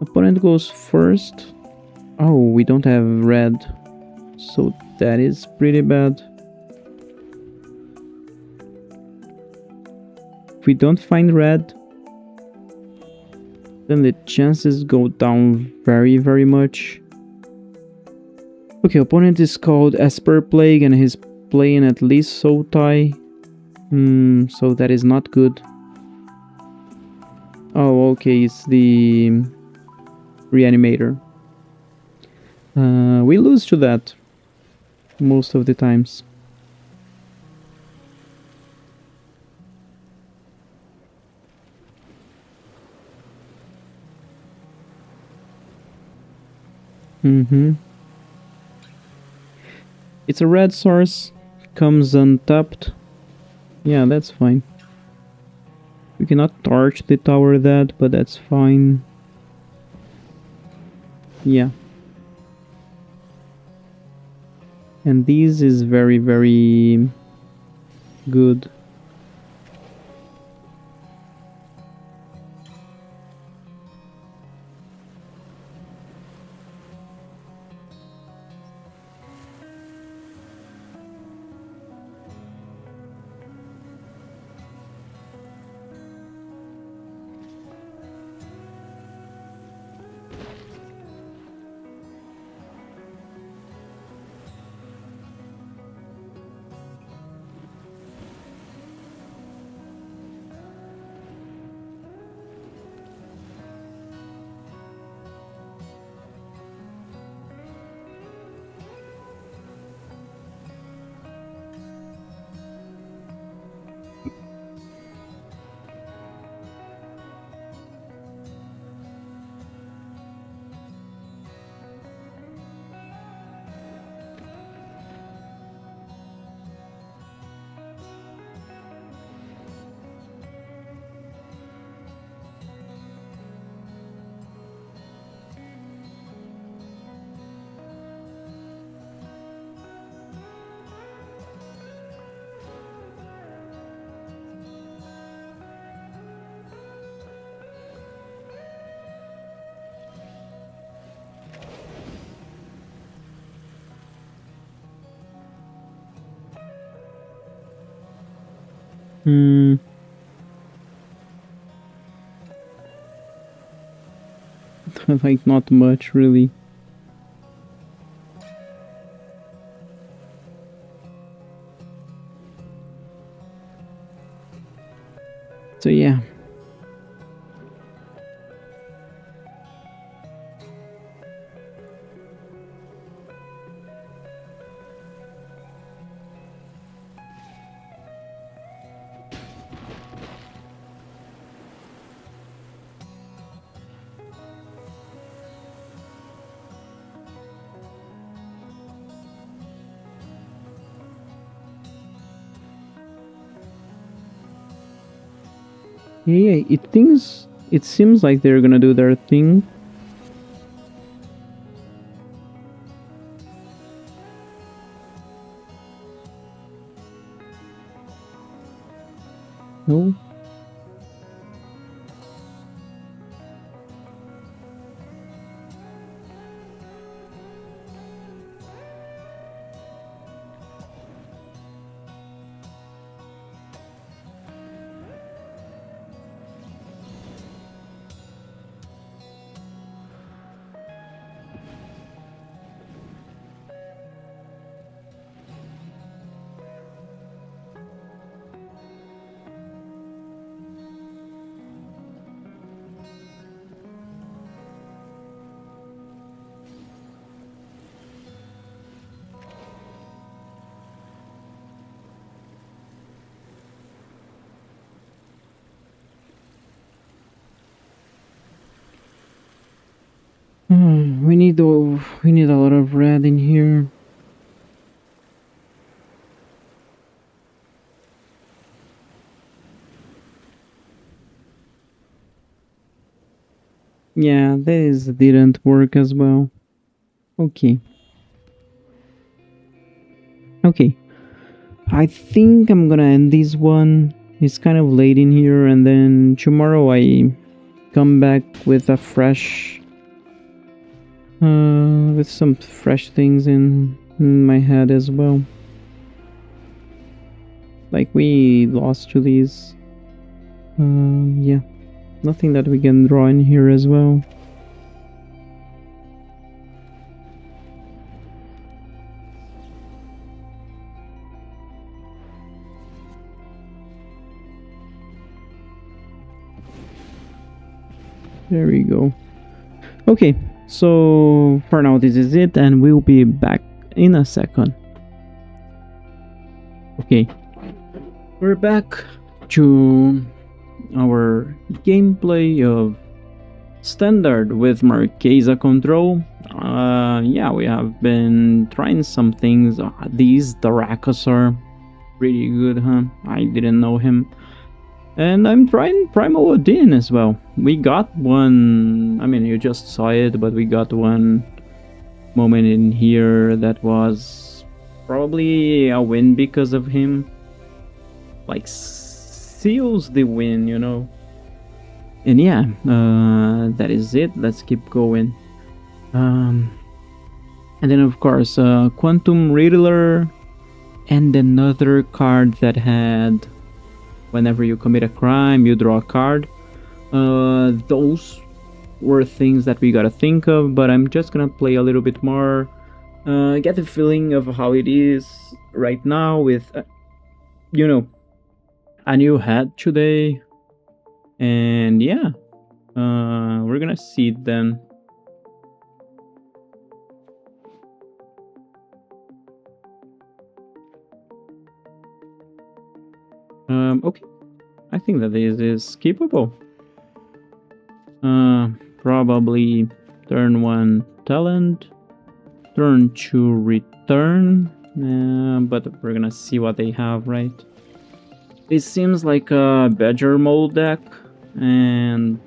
Opponent goes first. Oh, we don't have red. So that is pretty bad. If we don't find red, then the chances go down very, very much. Okay, opponent is called Esper Plague and he's playing at least Sotai. So that is not good. Oh, okay, it's the Reanimator. We lose to that most of the times. It's a red source, comes untapped. Yeah, that's fine. We cannot torch the tower that, but that's fine. Yeah. And this is very, very good. Hmm. Like, not much, really. So yeah. Yeah, it seems like they're gonna do their thing. No? We need a lot of red in here. Yeah, this didn't work as well. Okay. Okay, I think I'm gonna end this one. It's kind of late in here, and then tomorrow I come back with a fresh, with some fresh things in my head as well. Like we lost to these, yeah, nothing that we can draw in here as well. There we go. Okay, so for now this is it, and we'll be back in a second. Okay, we're back to our gameplay of Standard with Marchesa control. Yeah, we have been trying some things. These Dracos are pretty good, huh? I didn't know him. And I'm trying Primal Odin as well. We got one, I mean, you just saw it, but we got one moment in here that was probably a win because of him. Like, seals the win, you know? And yeah, that is it. Let's keep going. And then, of course, Quantum Riddler and another card that had whenever you commit a crime, you draw a card. Those were things that we gotta think of, but I'm just gonna play a little bit more, get the feeling of how it is right now with, you know, a new hat today. And yeah, we're gonna see it then. Okay, I think that this is skippable. Probably turn 1 talent, turn 2 return, but we're gonna see what they have, right? It seems like a Badger mold deck, and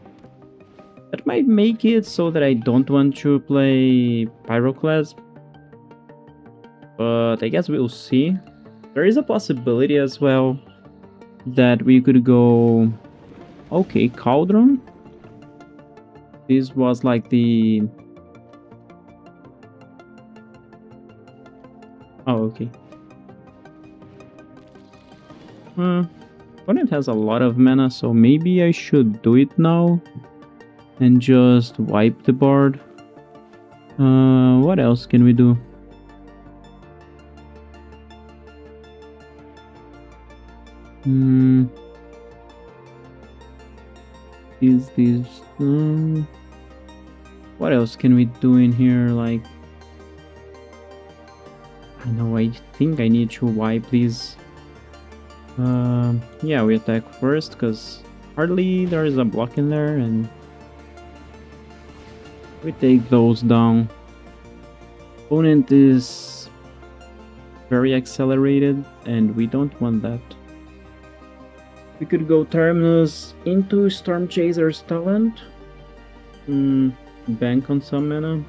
that might make it so that I don't want to play Pyroclasm, but I guess we'll see. There is a possibility as well that we could go... Okay, Cauldron. This was like the... Oh, okay. Opponent has a lot of mana, so maybe I should do it now and just wipe the board. What else can we do? What else can we do in here? Like, I don't know, I think I need to wipe these. Yeah, we attack first because hardly there is a block in there, and we take those down. Opponent is very accelerated, and we don't want that. We could go Terminus into Storm Chaser's talent. Bank on some mana.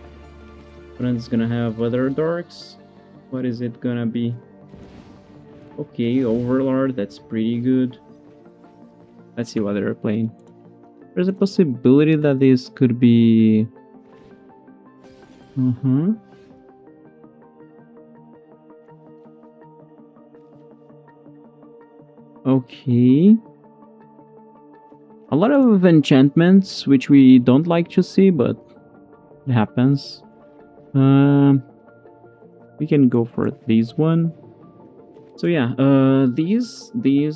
Opponent is gonna have other dorks. What is it gonna be? Okay, Overlord, that's pretty good. Let's see what they're playing. There's a possibility that this could be... Okay. A lot of enchantments, which we don't like to see, but it happens. We can go for this one. So yeah, these we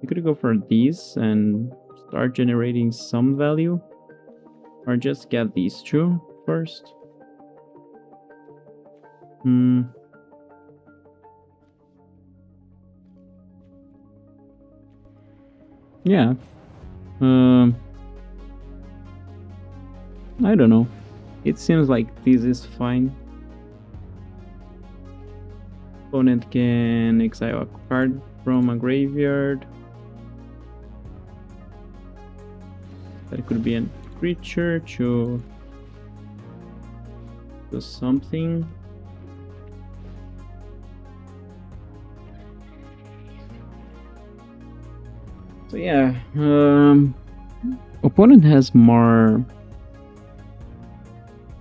could go for these and start generating some value, or just get these two first. Yeah. I don't know. It seems like this is fine. Opponent can exile a card from a graveyard. That could be a creature to do something. So yeah, opponent has more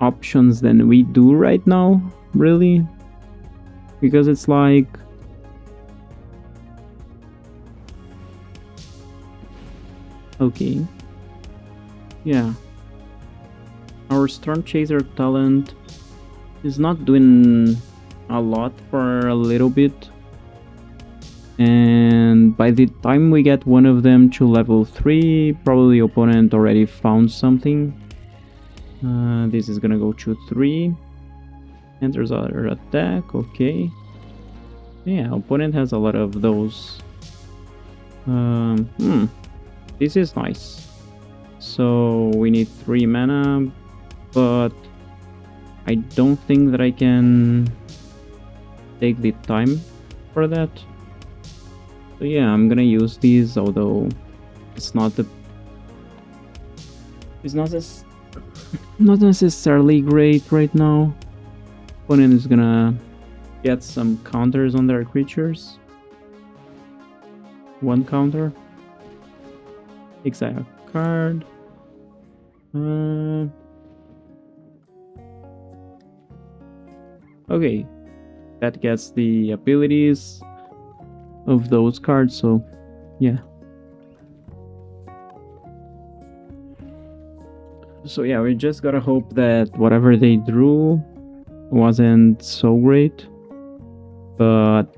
options than we do right now, really, because it's like okay, yeah, our Storm Chaser talent is not doing a lot for a little bit, and by the time we get one of them to level 3, probably opponent already found something. This is gonna go to 3. Enters other attack, okay. Yeah, opponent has a lot of those. This is nice. So we need 3 mana, but I don't think that I can take the time for that. So yeah, I'm gonna use these, although it's not not necessarily great right now. Opponent is gonna get some counters on their creatures. 1 counter. Exile card. Okay, that gets the abilities of those cards, so yeah. So yeah, we just gotta hope that whatever they drew wasn't so great, but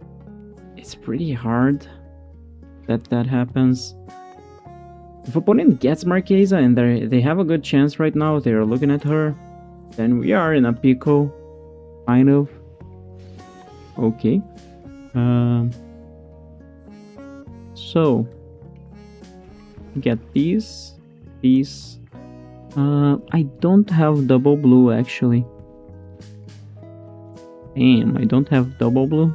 it's pretty hard that happens. If opponent gets Marchesa and they have a good chance right now, they're looking at her, then we are in a pickle, kind of. Okay. So get these. I don't have double blue actually. Damn, I don't have double blue.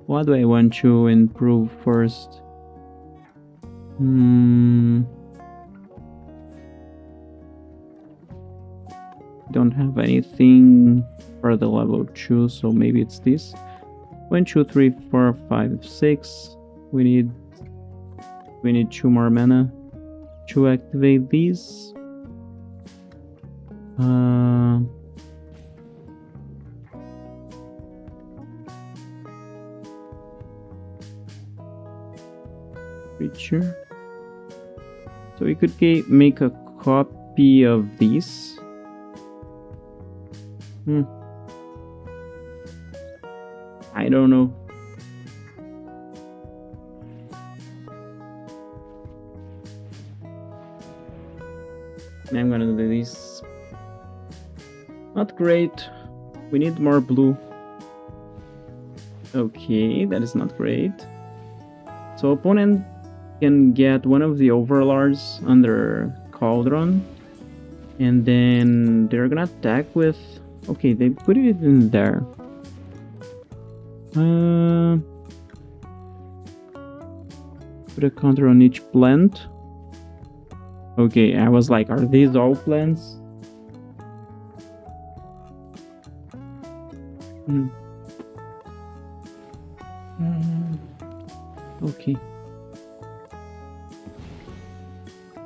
What do I want to improve first? Don't have anything for the level 2, so maybe it's this. 1, 2, 3, 4, 5, 6. We need 2 more mana to activate these. Creature. So we could make a copy of these. I don't know. I'm gonna do this. Not great. We need more blue. Okay, that is not great. So opponent can get one of the overlords under Cauldron, and then they're gonna attack with... Okay, they put it in there. Put a counter on each plant. Okay, I was like, are these all plants? Okay.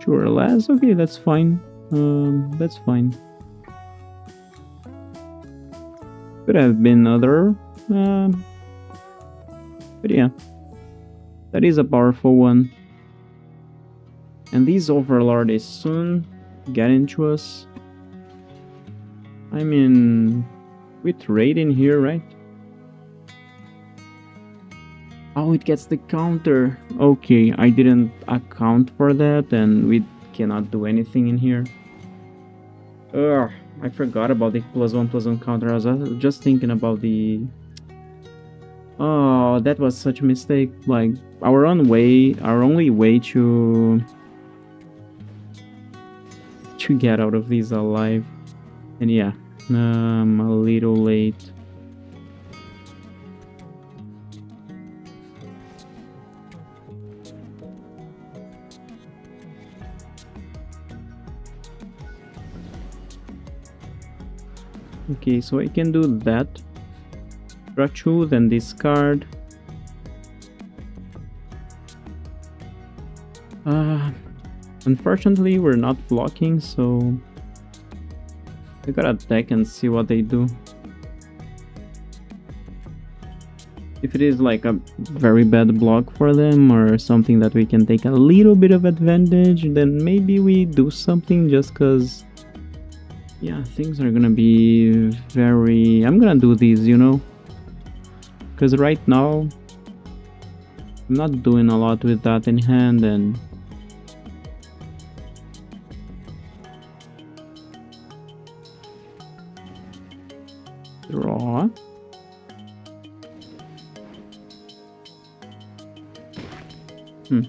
Sure, less. Okay, that's fine. That's fine. Could have been other. But yeah, that is a powerful one. And these overlord is soon getting to us. I mean, we trade in here, right? Oh, it gets the counter. Okay, I didn't account for that, and we cannot do anything in here. Ugh, I forgot about the +1/+1 counter. I was just thinking about the... Oh, that was such a mistake. Like, our only way to get out of these alive. And yeah, I'm a little late. Okay, so I can do that. Draw 2, then discard. Unfortunately, we're not blocking, so we gotta attack and see what they do. If it is like a very bad block for them or something that we can take a little bit of advantage, then maybe we do something just because, yeah, things are gonna be very... I'm gonna do these, you know? Because right now, I'm not doing a lot with that in hand, and draw. Hmm.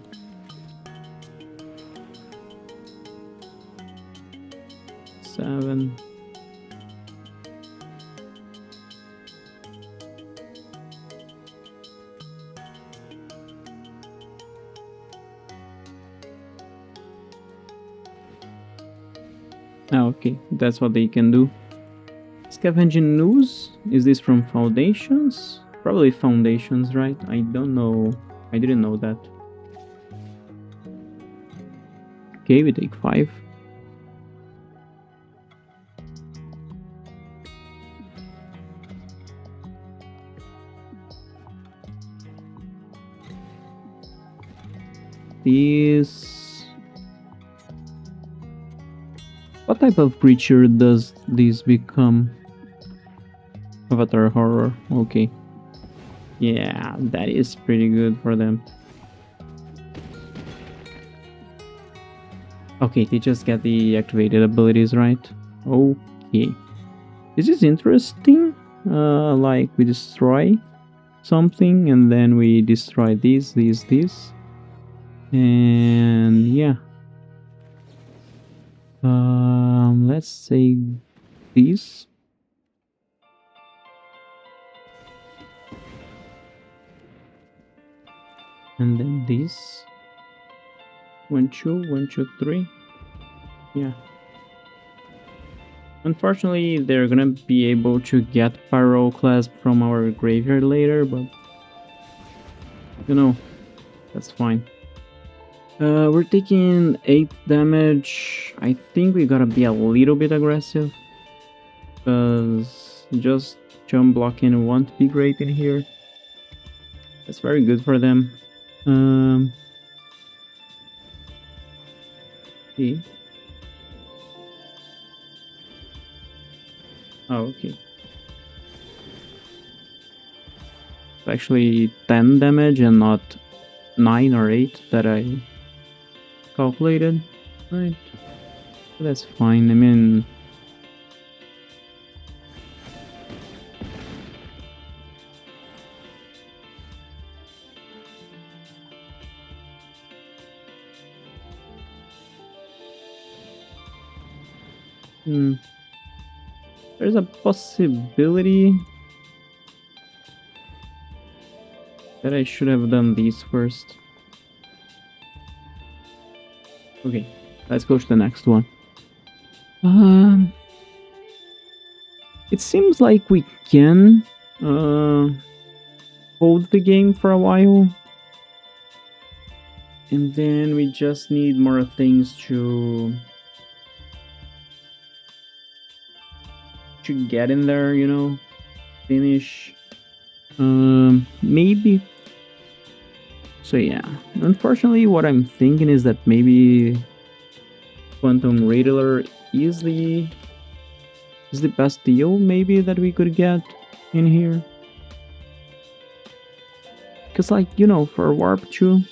Seven. Ah, okay, that's what they can do. Scavenging News? Is this from Foundations? Probably Foundations, right? I don't know. I didn't know that. Okay, we take 5. This... What type of creature does this become? Avatar Horror, okay. Yeah, that is pretty good for them. Okay, they just get the activated abilities, right? Okay. This is interesting. Like we destroy something and then we destroy this. And yeah. Let's say this. And then this. 1, 2, 1, 2, 3. Yeah. Unfortunately, they're gonna be able to get Pyroclasm from our graveyard later, but you know, that's fine. We're taking 8 damage. I think we gotta be a little bit aggressive, because just jump blocking won't be great in here. That's very good for them. Okay. Oh, okay. It's actually 10 damage and not 9 or 8 that I calculated. Right. That's fine. I mean... There's a possibility that I should have done these first. Okay, let's go to the next one. It seems like we can hold the game for a while. And then we just need more things to get in there, you know, finish. Maybe. So yeah, unfortunately, what I'm thinking is that maybe Quantum Radler is the best deal maybe that we could get in here. Cause like, you know, for Warp 2,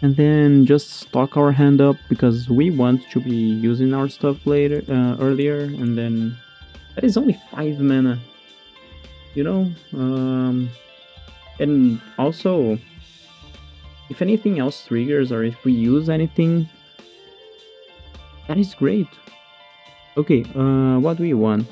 and then just stock our hand up because we want to be using our stuff later, earlier, and then that is only 5 mana, you know. And also, if anything else triggers or if we use anything, that is great. Okay, what do we want?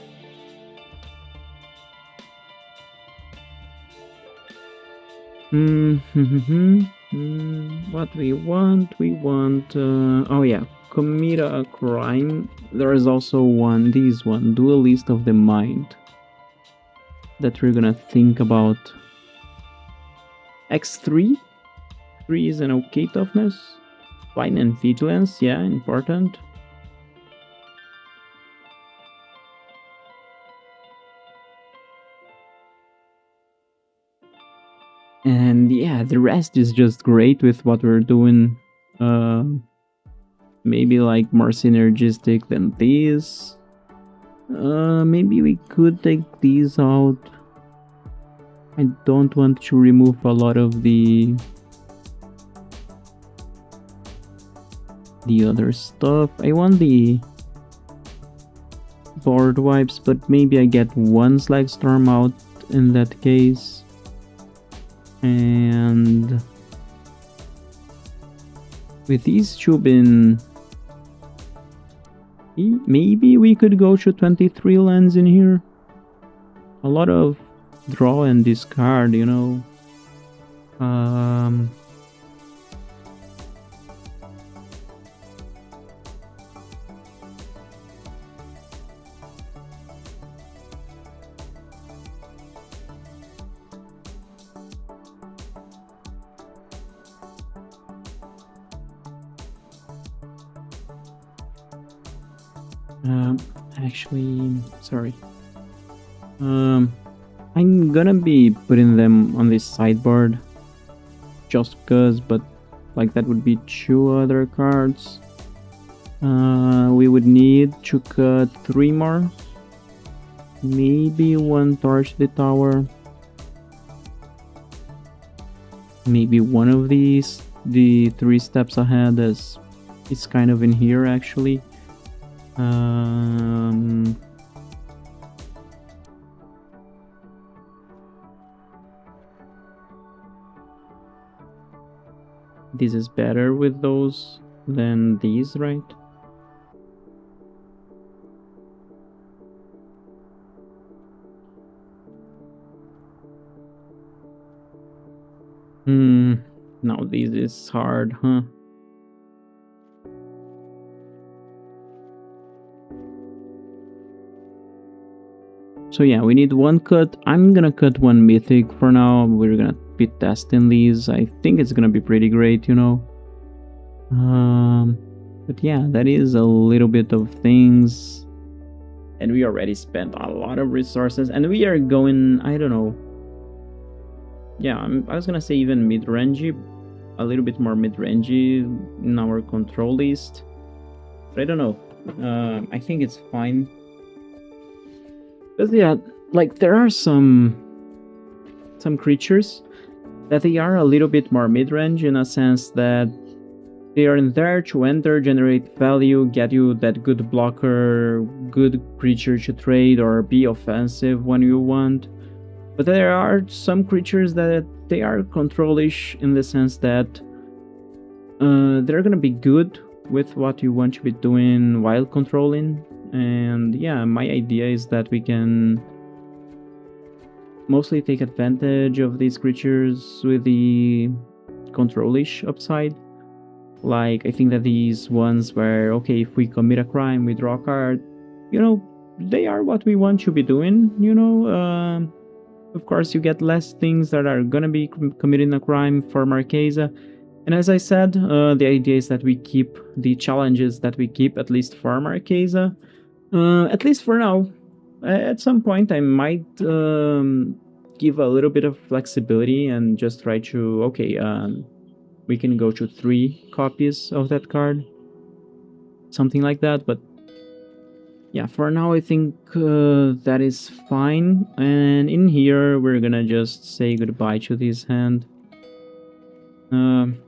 What we want? Oh yeah, commit a crime, there is also this one, Duelist of the Mind, that we're gonna think about. X3? 3 is an okay toughness. Fine and vigilance, yeah, important. And yeah, the rest is just great with what we're doing. Maybe like more synergistic than this. Maybe we could take these out. I don't want to remove a lot of the other stuff. I want the board wipes, but maybe I get one Slag Storm out in that case. And with these two bin, maybe we could go to 23 lands in here. A lot of draw and discard, you know. Actually, sorry. I'm gonna be putting them on this sideboard just because, but like that would be 2 other cards. We would need to cut 3 more. Maybe 1 Torch the Tower. Maybe one of these, the 3 steps ahead, as it's kind of in here actually. This is better with those than these, right? Now this is hard, huh? So yeah, we need 1 cut. I'm gonna cut 1 mythic for now. We're gonna be testing these. I think it's gonna be pretty great, you know. But yeah, that is a little bit of things. And we already spent a lot of resources, and we are going, I don't know. Yeah, I was gonna say even mid-rangey, a little bit more mid-rangey in our control list. But I don't know. I think it's fine. But yeah, like there are some creatures that they are a little bit more mid-range in a sense that they are in there to enter, generate value, get you that good blocker, good creature to trade, or be offensive when you want. But there are some creatures that they are control-ish in the sense that they're gonna be good with what you want to be doing while controlling. And yeah, my idea is that we can mostly take advantage of these creatures with the control-ish upside. Like, I think that these ones where, okay, if we commit a crime, we draw a card, you know, they are what we want to be doing, you know. Of course, you get less things that are gonna be committing a crime for Marchesa. And as I said, the idea is that we keep the challenges that we keep, at least for Marchesa. At least for now. At some point, I might give a little bit of flexibility and just try to, okay, we can go to 3 copies of that card. Something like that, but yeah, for now I think that is fine. And in here, we're gonna just say goodbye to this hand.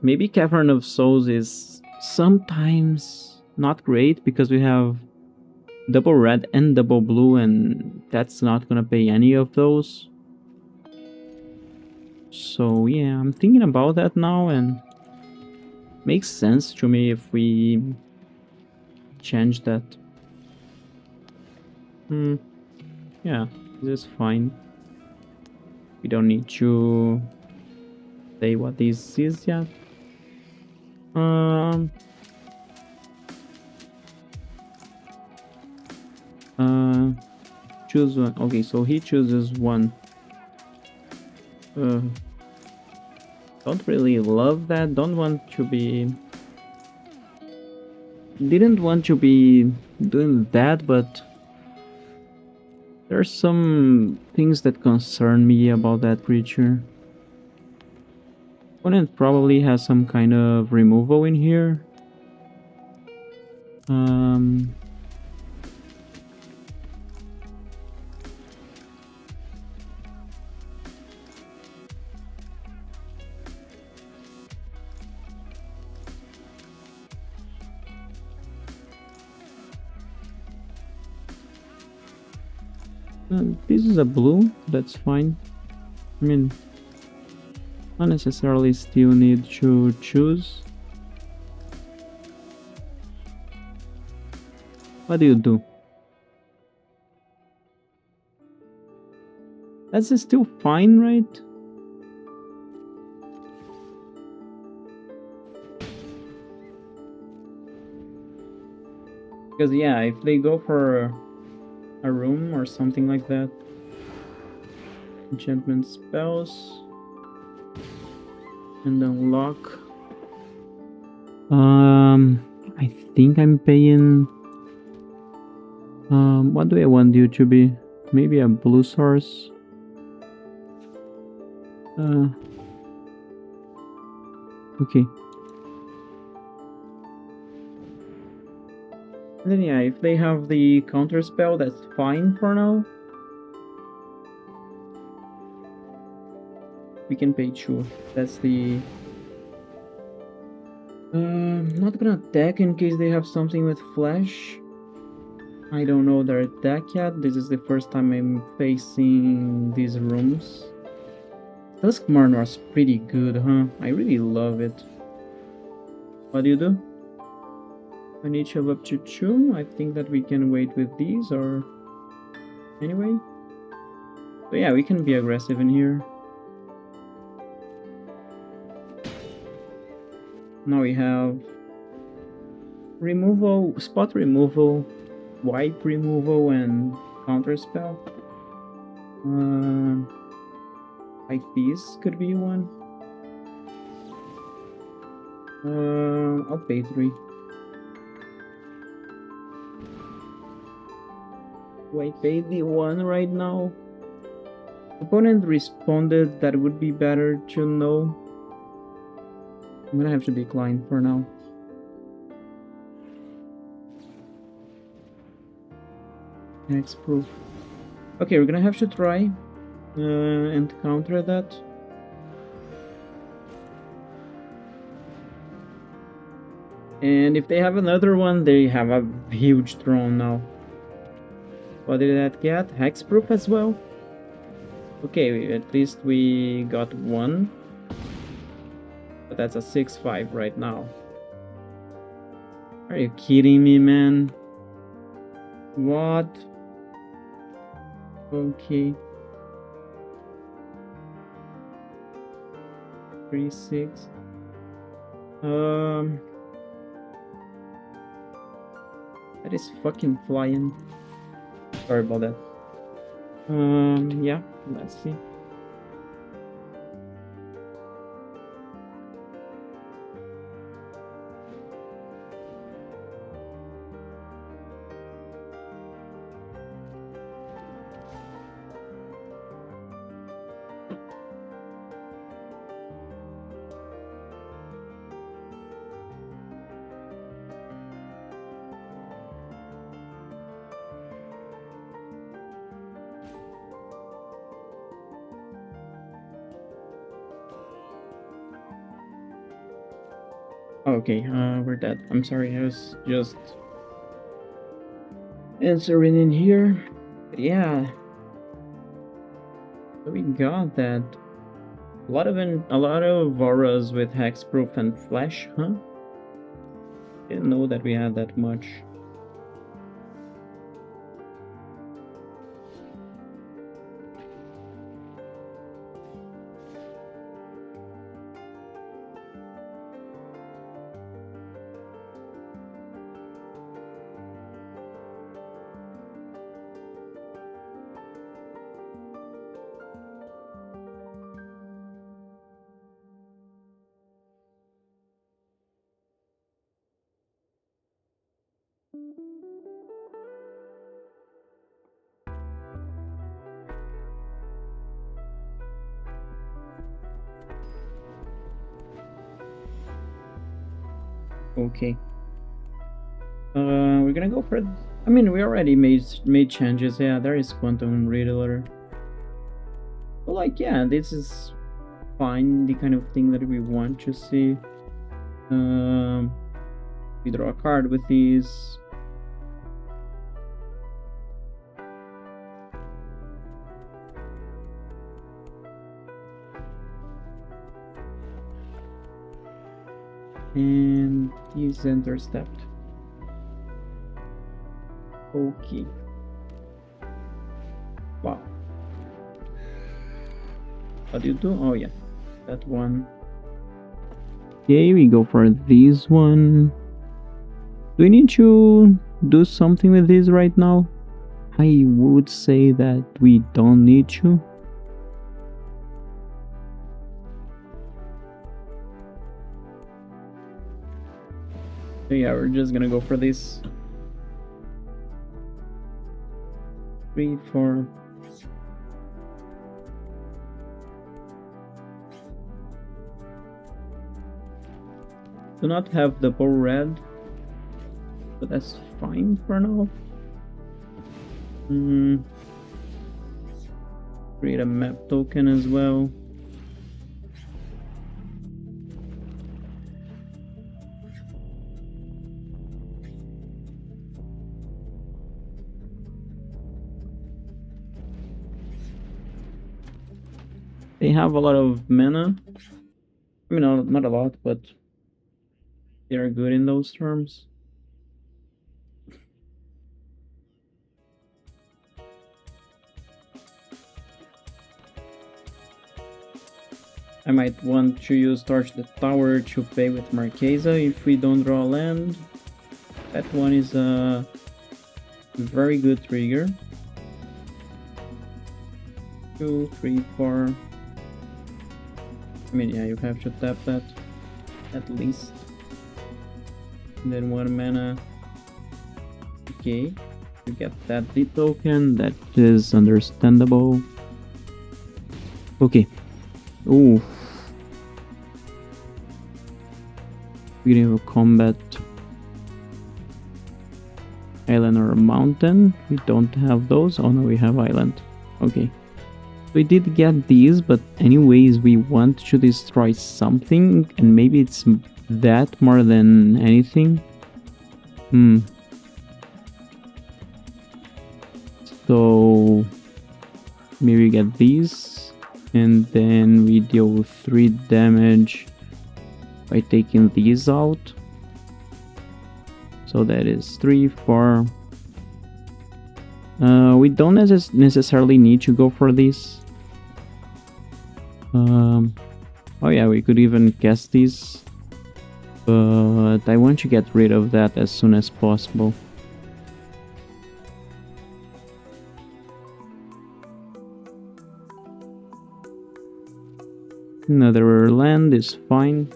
Maybe Cavern of Souls is sometimes not great because we have double red and double blue, and that's not gonna pay any of those. So yeah, I'm thinking about that now, and makes sense to me if we change that. Yeah, this is fine. We don't need to say what this is yet. Choose one. Okay, so he chooses one. Uh, don't really love that. Don't want to be. Didn't want to be doing that, but there's some things that concern me about that creature. Opponent probably has some kind of removal in here. Um, this is a blue, that's fine. I mean, not necessarily still need to choose. What do you do? That's still fine, right? Because yeah, if they go for a room or something like that. Enchantment spells. And unlock. I think I'm paying. What do I want you to be? Maybe a blue source. Okay. And then yeah, if they have the counter spell, that's fine for now. We can pay 2. That's the. Not gonna attack in case they have something with flash. I don't know their deck yet. This is the first time I'm facing these rooms. Duskmarn was pretty good, huh? I really love it. What do you do? I need shove up to 2. I think that we can wait with these, or... Anyway. So yeah, we can be aggressive in here. Now we have... Removal, spot removal, wipe removal, and counterspell. Like this could be one. I'll pay 3. Do I pay the 1 right now? Opponent responded that would be better to know. I'm gonna have to decline for now. Hexproof. Okay, we're gonna have to try and counter that. And if they have another one, they have a huge throne now. What did that get? Hexproof as well? Okay, at least we got 1. But that's a 6-5 right now. Are you kidding me, man? What? Okay. 3-6. That is fucking flying. Sorry about that. Yeah, let's see. Okay, we're dead. I'm sorry, I was just answering in here. But yeah, so we got that. A lot of auras with hexproof and flash, huh? Didn't know that we had that much. Okay. We're gonna go for... I mean, we already made changes. Yeah, there is Quantum Riddler. But like, yeah, this is fine. The kind of thing that we want to see. We draw a card with these. And he's intercept. Okay. Wow. What do you do? Oh yeah, that one. Okay, we go for this one. Do we need to do something with this right now? I would say that we don't need to. So yeah, we're just gonna go for this. 3, 4. Do not have double red, but that's fine for now. Create a map token as well. They have a lot of mana. I mean, not a lot, but they are good in those terms. I might want to use Torch the Tower to play with Marchesa if we don't draw land. That one is a very good trigger. 2, 3, 4. I mean, yeah, you have to tap that at least. And then 1 mana. Okay, you get that D token, that is understandable. Okay. Ooh. Beginning of combat. Island or mountain. We don't have those. Oh no, we have island. Okay. We did get these, but anyways, we want to destroy something, and maybe it's that more than anything. So maybe we get these, and then we deal 3 damage by taking these out. So that is 3, 4. We don't necessarily need to go for this. Oh yeah, we could even cast these, but I want to get rid of that as soon as possible. Another land is fine.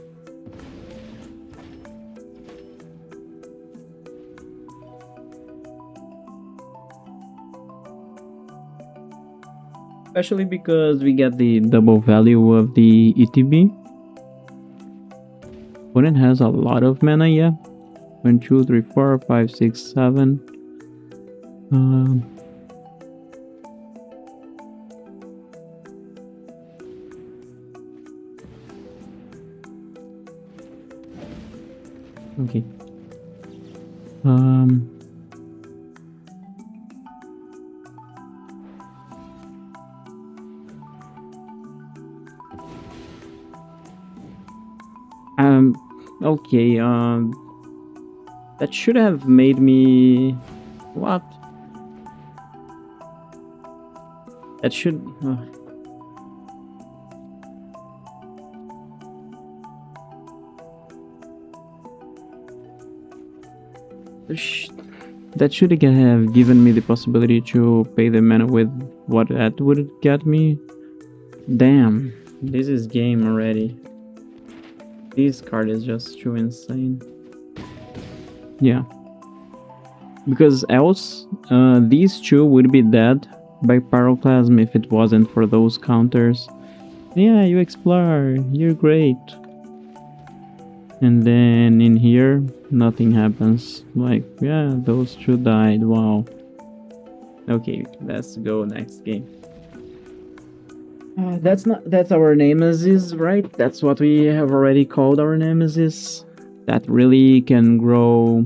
Especially because we get the double value of the ETB. Opponent has a lot of mana, yeah. 1, 2, 3, 4, 5, 6, 7. Okay. Okay, that should have made me... What? That should... That should have given me the possibility to pay the mana with what that would get me. Damn, this is game already. This card is just too insane. Yeah. Because else, these two would be dead by Pyroclasm if it wasn't for those counters. Yeah, you explore, you're great. And then in here, nothing happens. Like, yeah, those two died. Wow. Okay, let's go next game. That's our nemesis, right? That's what we have already called our nemesis. That really can grow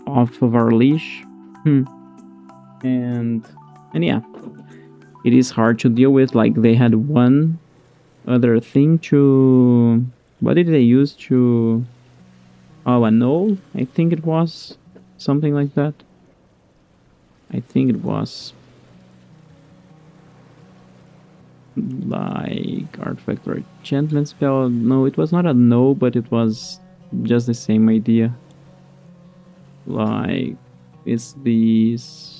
off of our leash. And yeah, it is hard to deal with. Like, they had one other thing to... What did they use to... Oh, a null? I think it was. Something like that. I think it was. Like artifact or enchantment spell. No, it was not a no, but it was just the same idea. Like, it's these...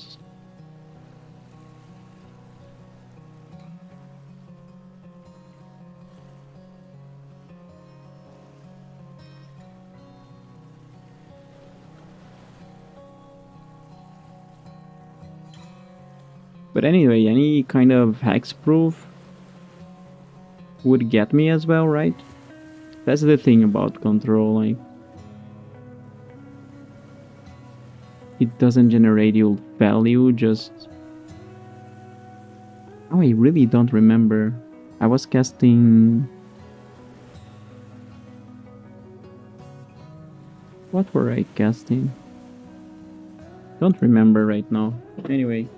But anyway, any kind of hexproof would get me as well, right? That's the thing about controlling. It doesn't generate yield value, just... Oh, I really don't remember. I was casting... What were I casting? Don't remember right now. Anyway.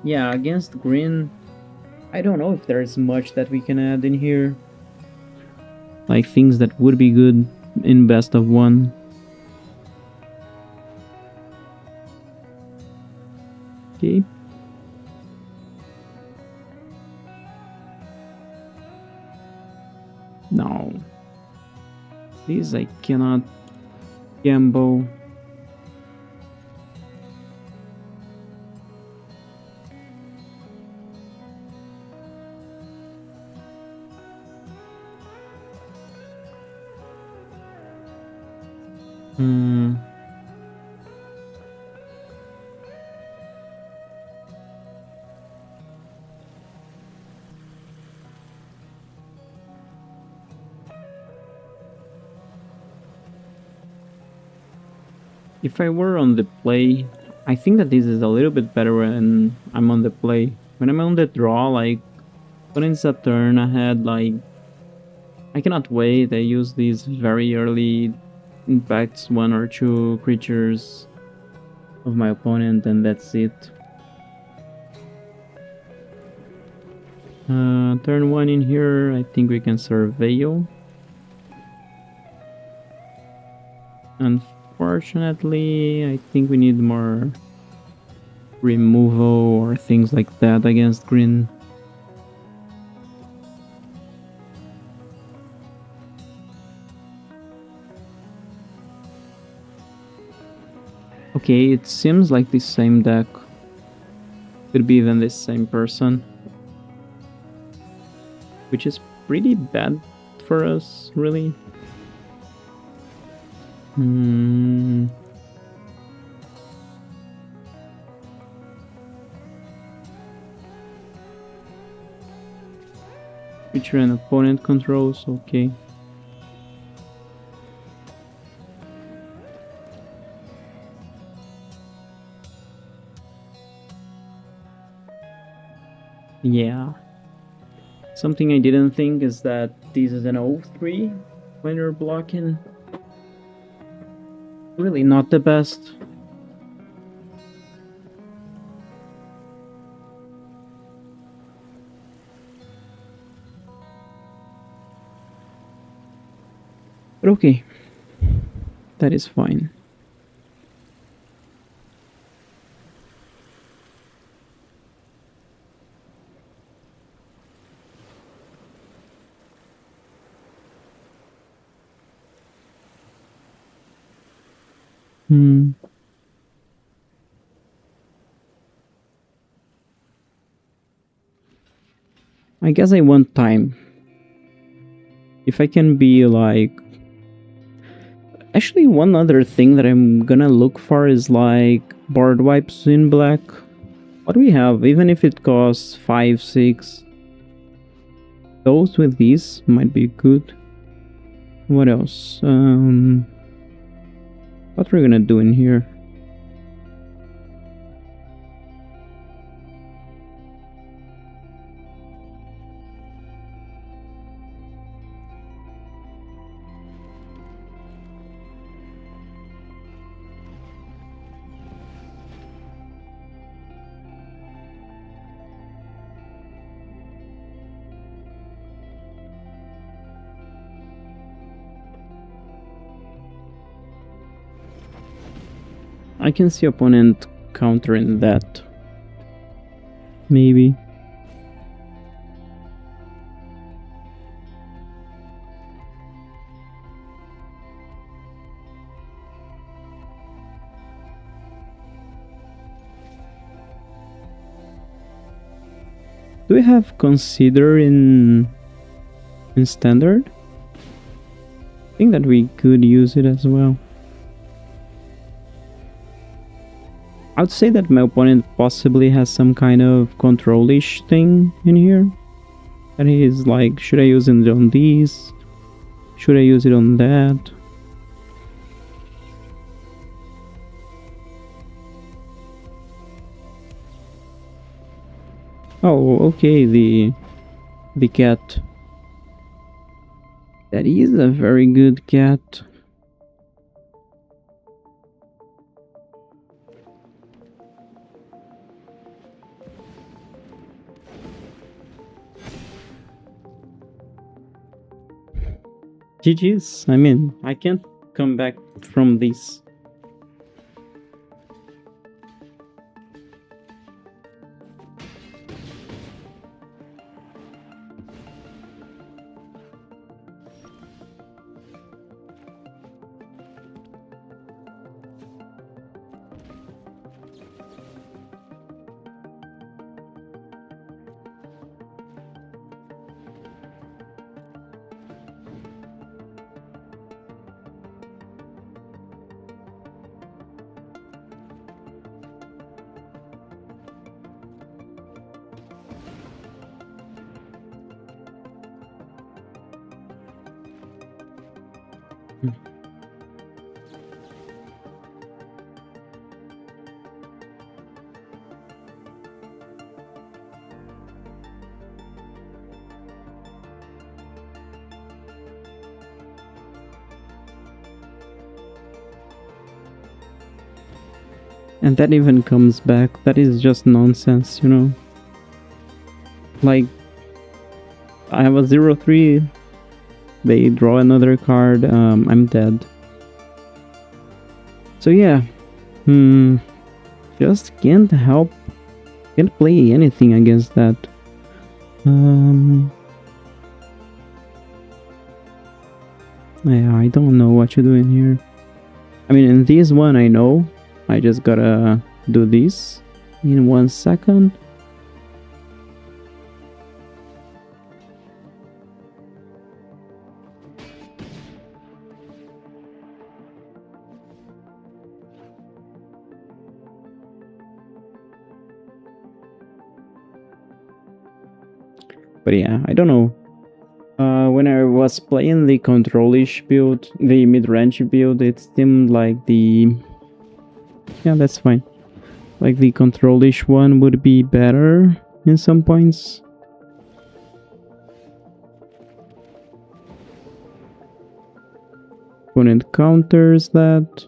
Yeah, against green, I don't know if there's much that we can add in here. Like things that would be good in best of one. Okay. No. These I cannot gamble. If I were on the play, I think that this is a little bit better when I'm on the play. When I'm on the draw, like, when it's a turn ahead, like, I cannot wait. I use these very early impacts, 1 or 2 creatures of my opponent, and that's it. Turn 1 in here, I think we can Surveil. Unfortunately, I think we need more removal or things like that against green. Okay, it seems like the same deck. Could be even the same person. Which is pretty bad for us, really. Creature and opponent controls, okay. Yeah. Something I didn't think is that this is an 0-3 when you're blocking. Really not the best. But okay. That is fine. I guess I want time. If I can be like... Actually, one other thing that I'm gonna look for is like board wipes in black. What do we have? Even if it costs 5, 6. Those with these might be good. What else? What we're gonna do in here? I can see opponent countering that. Maybe. Do we have consider in standard? I think that we could use it as well. I would say that my opponent possibly has some kind of control-ish thing in here. And he's like, should I use it on these? Should I use it on that? Oh, okay, the cat. That is a very good cat. GG's. I mean, I can't come back from this. And that even comes back. That is just nonsense, you know? Like, I have a 0-3. They draw another card. I'm dead. So yeah. Just can't help. Can't play anything against that. Yeah, I don't know what you're doing here. I mean, in this one, I know. I just gotta do this in 1 second. But yeah, I don't know. When I was playing the control-ish build, the mid-range build, it seemed like the... Yeah, that's fine. Like the control-ish one would be better in some points. Opponent counters that.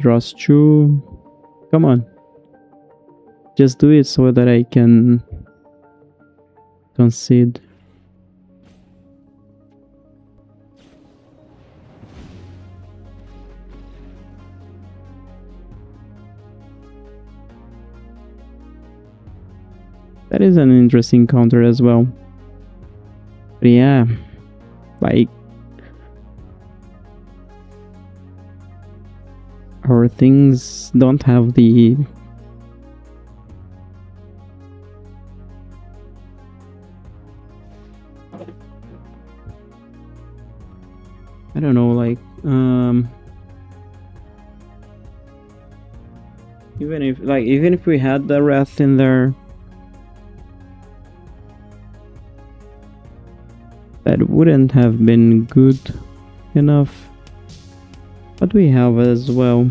Draws 2. Come on. Just do it so that I can concede. That is an interesting counter as well. But yeah, like our things don't have the I don't know, like even if we had the Wrath in there, wouldn't have been good enough, but we have as well.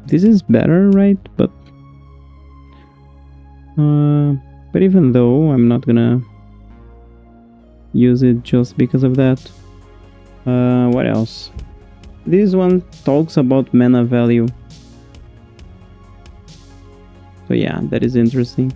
This is better, right? But even though I'm not gonna use it just because of that. What else? This one talks about mana value. So yeah, that is interesting.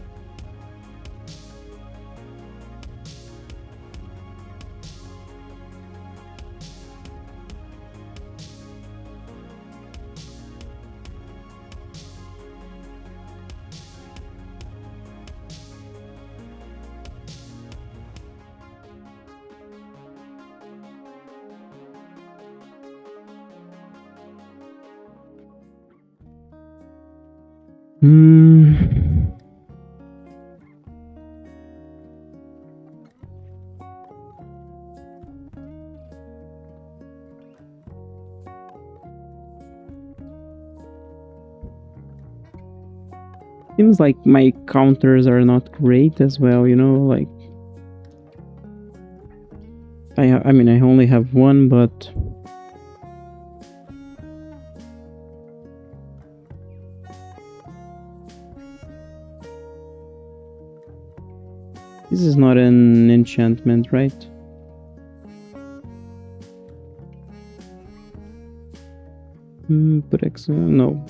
Seems like my counters are not great as well, you know, like I mean I only have one, but this is not an enchantment, right? Put X, no.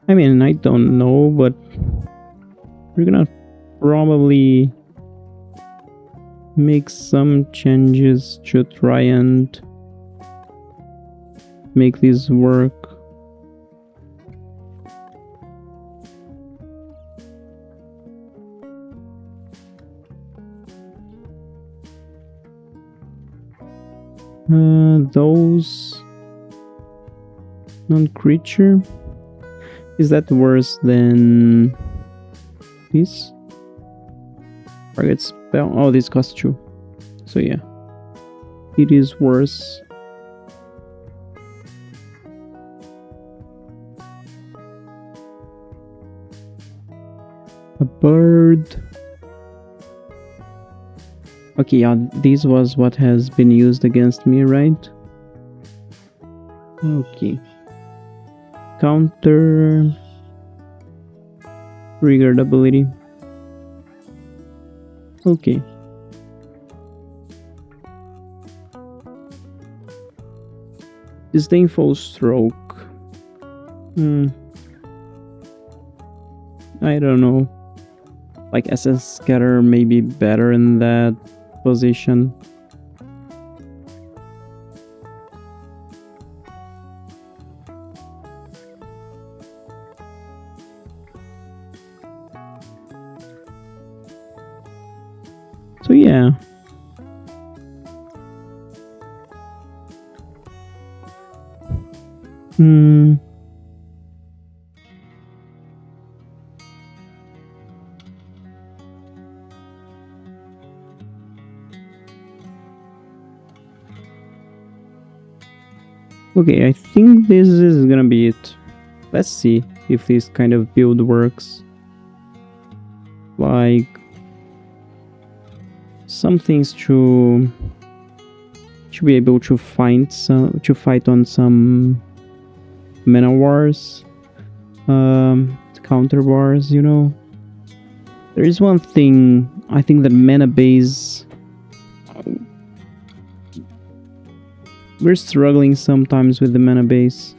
I mean, I don't know, but we're gonna probably make some changes to try and make this work. Those non-creature. Is that worse than this? Target spell. Oh, this costs 2. So yeah, it is worse. A bird. Okay, yeah, this was what has been used against me, right? Okay. Counter. Triggered ability. Okay. Disdainful Stroke. I don't know. Like SS Scatter may be better in that position. So yeah. Okay, I think this is gonna be it. Let's see if this kind of build works. Like some things to be able to fight on some mana wars, counter wars, you know. There is one thing I think that mana base, we're struggling sometimes with the mana base.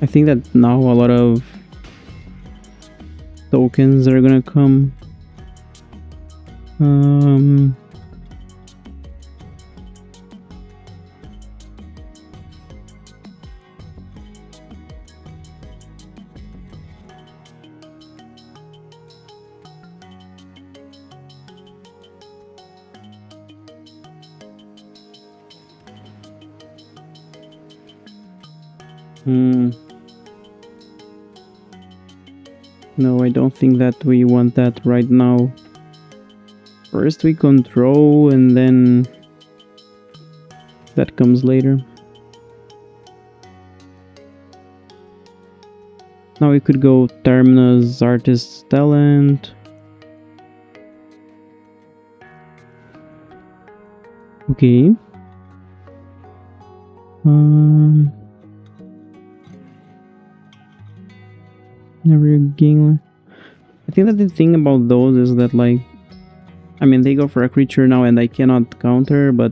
I think that now a lot of tokens are gonna come. No, I don't think that we want that right now. First we control and then that comes later. Now we could go Terminus Artist's Talent. Okay. Never gain. I think that the thing about those is that, like, I mean, they go for a creature now and I cannot counter, but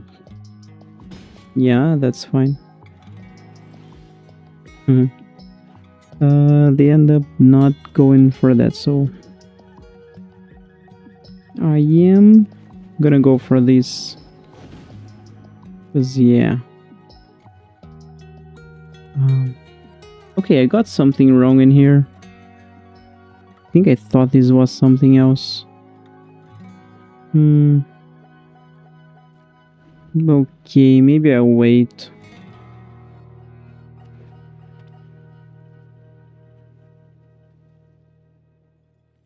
yeah, that's fine. They end up not going for that, so I am gonna go for this. Cause yeah. Okay, I got something wrong in here. I think I thought this was something else. Okay, maybe I'll wait.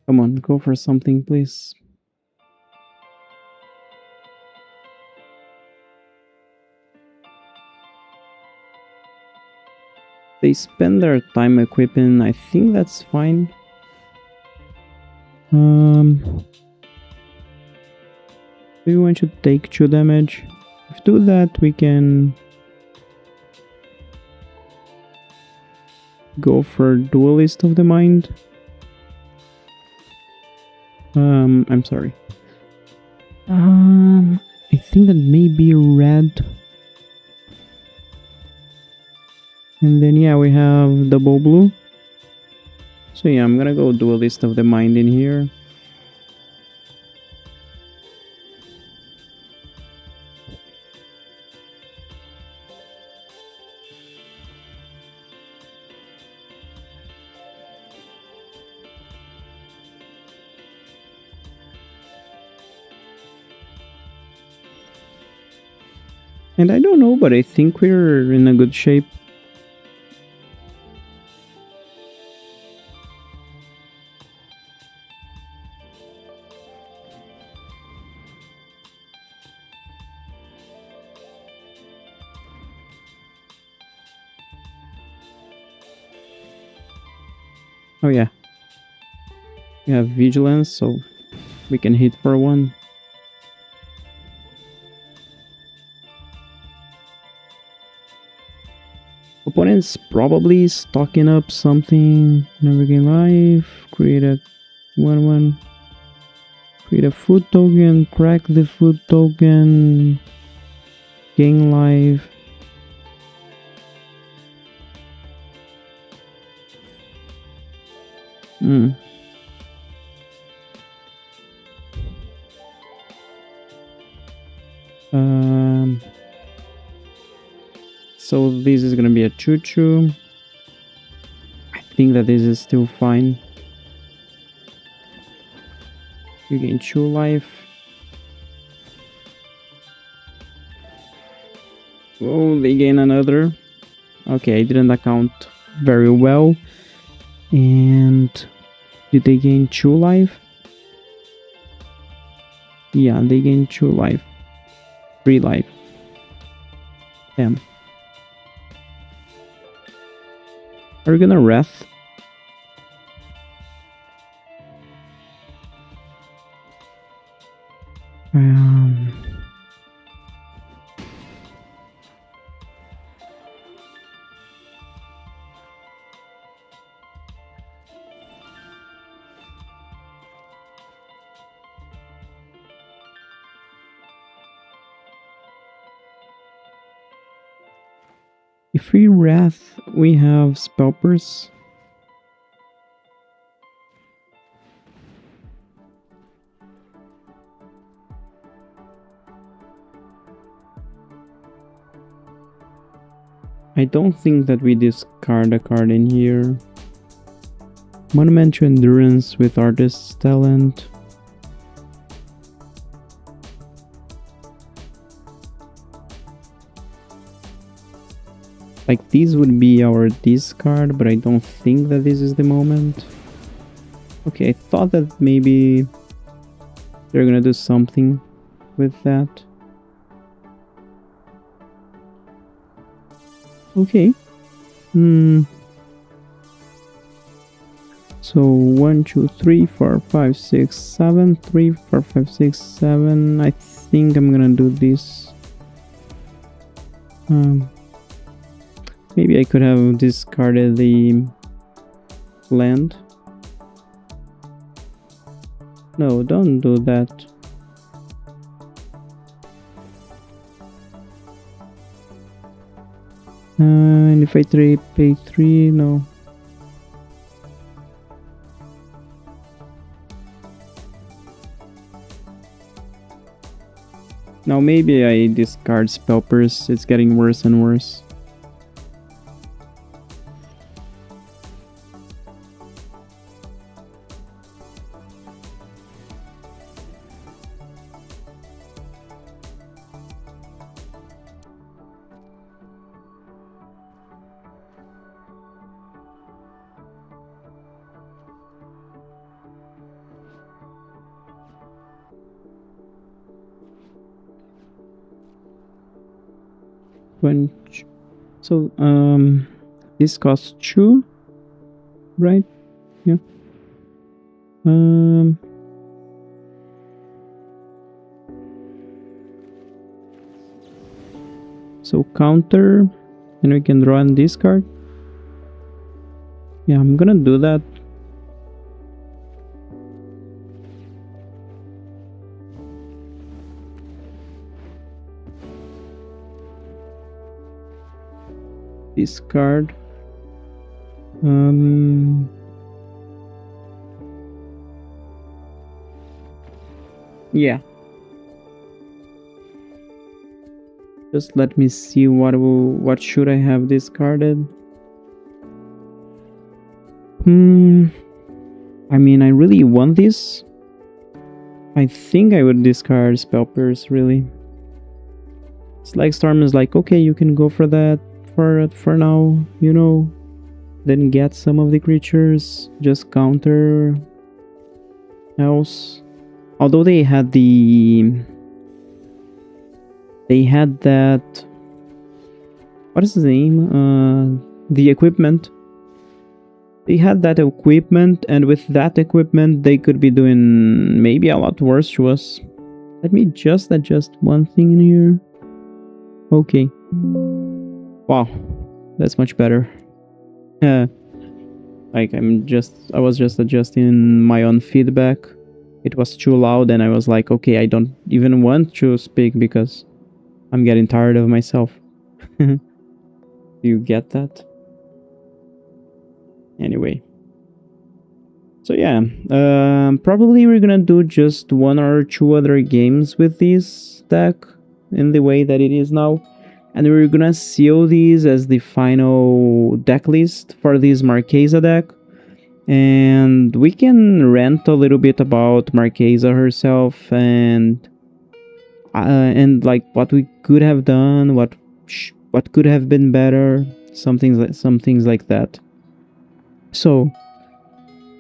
Come on, go for something, please. They spend their time equipping, I think that's fine. Do you want to take 2 damage? If we do that, we can go for Duelist of the Mind. I'm sorry. I think that may be red. And then yeah, we have double blue. So yeah, I'm gonna go Duelist of the Mind in here. And I don't know, but I think we're in a good shape. Oh yeah. We have Vigilance, so we can hit for 1. Opponent's probably stocking up something. Never gain life. Create a 1/1. Create a food token. Crack the food token. Gain life. So this is gonna be a choo-choo. I think that this is still fine. You gain 2 life. Oh, they gain another. Okay, I didn't account very well. And did they gain 2 life? Yeah, they gain 2 life. 3 life. Damn. Are we gonna Wrath? If we Wrath, we have Spellpers. I don't think that we discard a card in here. Monument to Endurance with Artist's Talent. Like, these would be our discard, but I don't think that this is the moment. Okay, I thought that maybe they're gonna do something with that. Okay. So 1, 2, 3, 4, 5, 6, 7, 3, 4, 5, 6, 7. I think I'm gonna do this. Maybe I could have discarded the land. No, don't do that. And if I pay 3, no. Now maybe I discard Spellpers, it's getting worse and worse. So this costs 2, right? Yeah. So counter, and we can draw on this card. Yeah, I'm gonna do that. Discard. Yeah. Just let me see what should I have discarded. I mean, I really want this. I think I would discard Spellpers, really. It's like Storm is like, okay, you can go for that for now, you know. Then get some of the creatures, just counter else. Although they had that, what is the name? The equipment. They had that equipment, and with that equipment, they could be doing maybe a lot worse to us. Let me just adjust one thing in here. Okay. Wow, that's much better. Like I was just adjusting my own feedback. It was too loud, and I was like, okay, I don't even want to speak because I'm getting tired of myself. Do you get that? Anyway. So yeah, probably we're gonna do just 1 or 2 other games with this deck in the way that it is now. And we're gonna seal these as the final deck list for this Marchesa deck. And we can rant a little bit about Marchesa herself and like what we could have done, what could have been better, some things like that. So,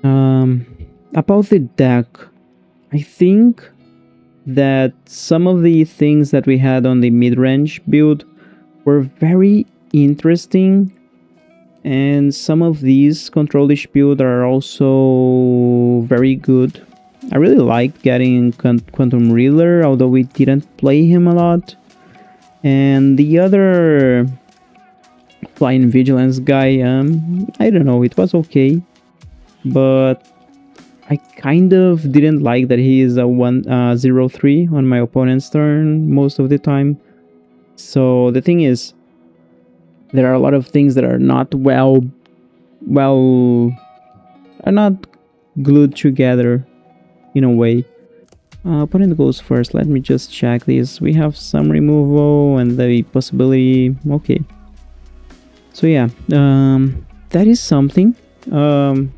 about the deck, I think that some of the things that we had on the mid-range build were very interesting, and some of these control-ish build are also very good. I really liked getting Quantum Reeler, although we didn't play him a lot. And the other Flying Vigilance guy, I don't know, it was okay. But I kind of didn't like that he is a 1-0-3 on my opponent's turn most of the time. So the thing is, there are a lot of things that are not are not glued together in a way. Opponent goes first. Let me just check this. We have some removal and the possibility. Okay. So yeah, that is something. That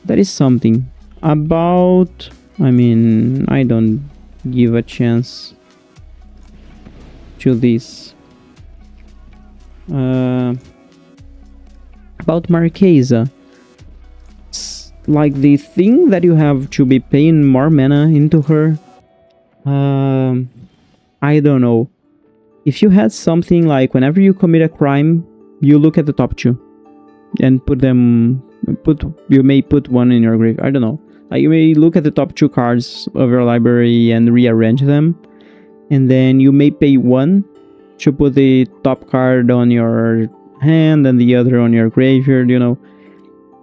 is something. About, I mean, I don't give a chance to this. About Marchesa. Like the thing that you have to be paying more mana into her. I don't know. If you had something like whenever you commit a crime, you look at the top two and you may put one in your grave. I don't know. Like you may look at the top two cards of your library and rearrange them, and then you may pay one to put the top card on your hand and the other on your graveyard. You know,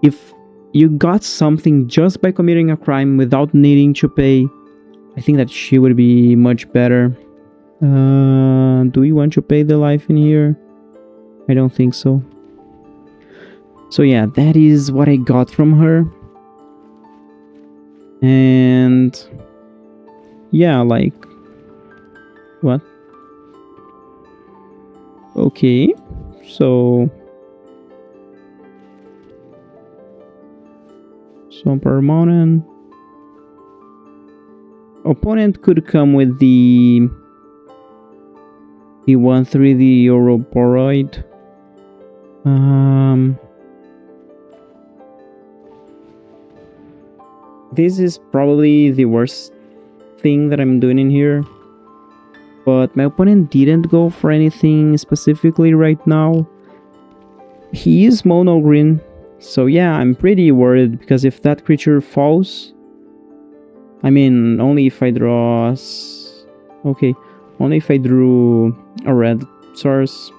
if you got something just by committing a crime without needing to pay, I think that she would be much better. Do we want to pay the life in here? I don't think so. So yeah, that is what I got from her. And yeah, like, what? Okay, so permanent. Opponent could come with the 1/3, the Ouroporoid. This is probably the worst thing that I'm doing in here. But my opponent didn't go for anything specifically right now. He is mono green. So yeah, I'm pretty worried because if that creature falls... I mean, only if I draw... Okay, only if I drew a red source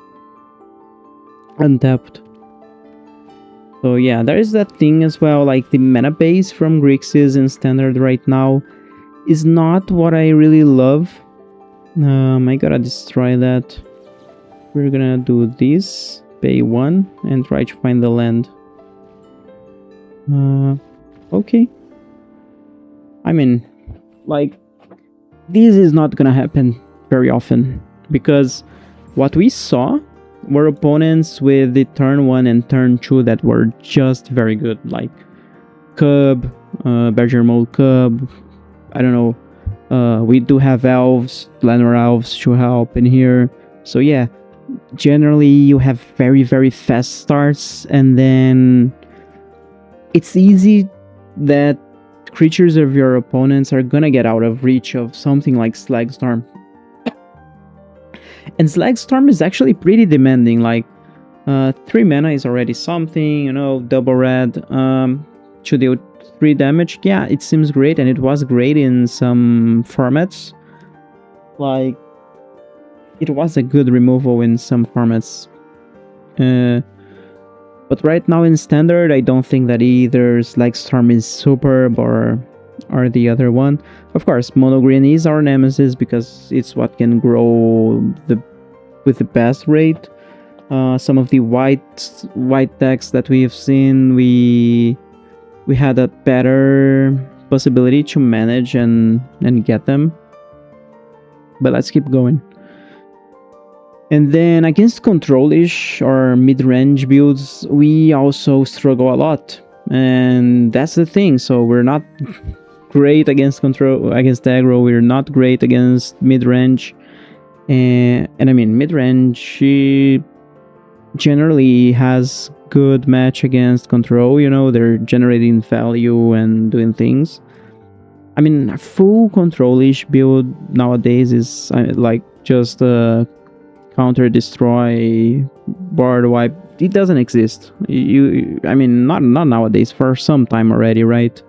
untapped. So yeah, there is that thing as well, like the mana base from Grixis in Standard right now is not what I really love. I gotta destroy that. We're gonna do this, pay 1, and try to find the land. Okay. I mean, like, this is not gonna happen very often, because what we saw were opponents with the turn 1 and turn 2 that were just very good, like Cub, Badger Mode Cub, I don't know, we do have elves, Llanowar elves to help in here, so yeah, generally you have very, very fast starts, and then it's easy that creatures of your opponents are gonna get out of reach of something like Slagstorm. And Slagstorm is actually pretty demanding, like 3 mana is already something, you know, double red, to deal 3 damage. Yeah, it seems great, and it was great in some formats. Like, it was a good removal in some formats. But right now in Standard, I don't think that either Slagstorm is superb or the other one. Of course, Mono Green is our nemesis because it's what can grow with the best rate. Some of the white decks that we have seen, we had a better possibility to manage and get them. But let's keep going. And then against control-ish or mid-range builds, we also struggle a lot. And that's the thing, so we're not great against aggro, we're not great against mid-range. And I mean, mid-range generally has good match against control, you know, they're generating value and doing things. I mean, a full control-ish build nowadays is like just counter destroy, board wipe. It doesn't exist. I mean, not nowadays, for some time already, right?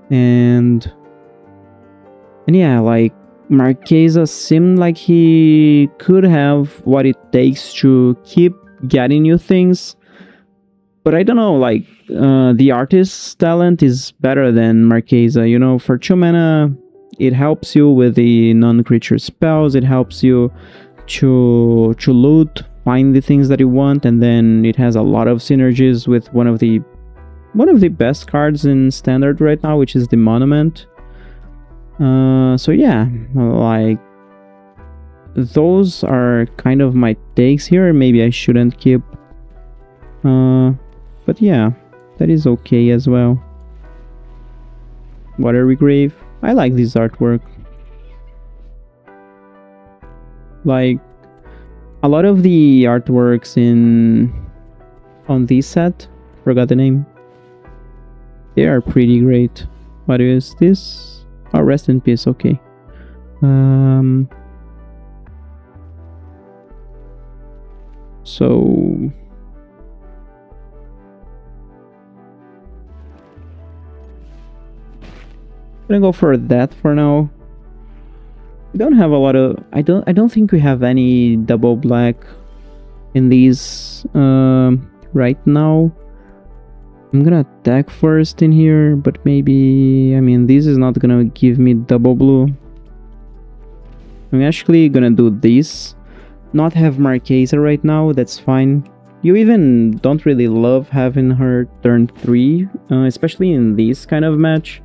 And yeah, like Marchesa seemed like he could have what it takes to keep getting new things, but I don't know, like the artist's talent is better than Marchesa, you know. For 2 mana it helps you with the non-creature spells, it helps you to loot find the things that you want, and then it has a lot of synergies with one of the best cards in Standard right now, which is the Monument. So yeah, like, those are kind of my takes here. Maybe I shouldn't keep, but yeah, that is okay as well. Watery Grave, I like this artwork. Like, a lot of the artworks on this set, forgot the name, they are pretty great. What is this? Oh, Rest in Peace, okay. So I'm gonna go for that for now. We don't have a lot of, I don't think we have any double black in these right now. I'm gonna attack first in here, but maybe, I mean, this is not gonna give me double blue. I'm actually gonna do this. Not have Marchesa right now, that's fine. You even don't really love having her turn 3, especially in this kind of match.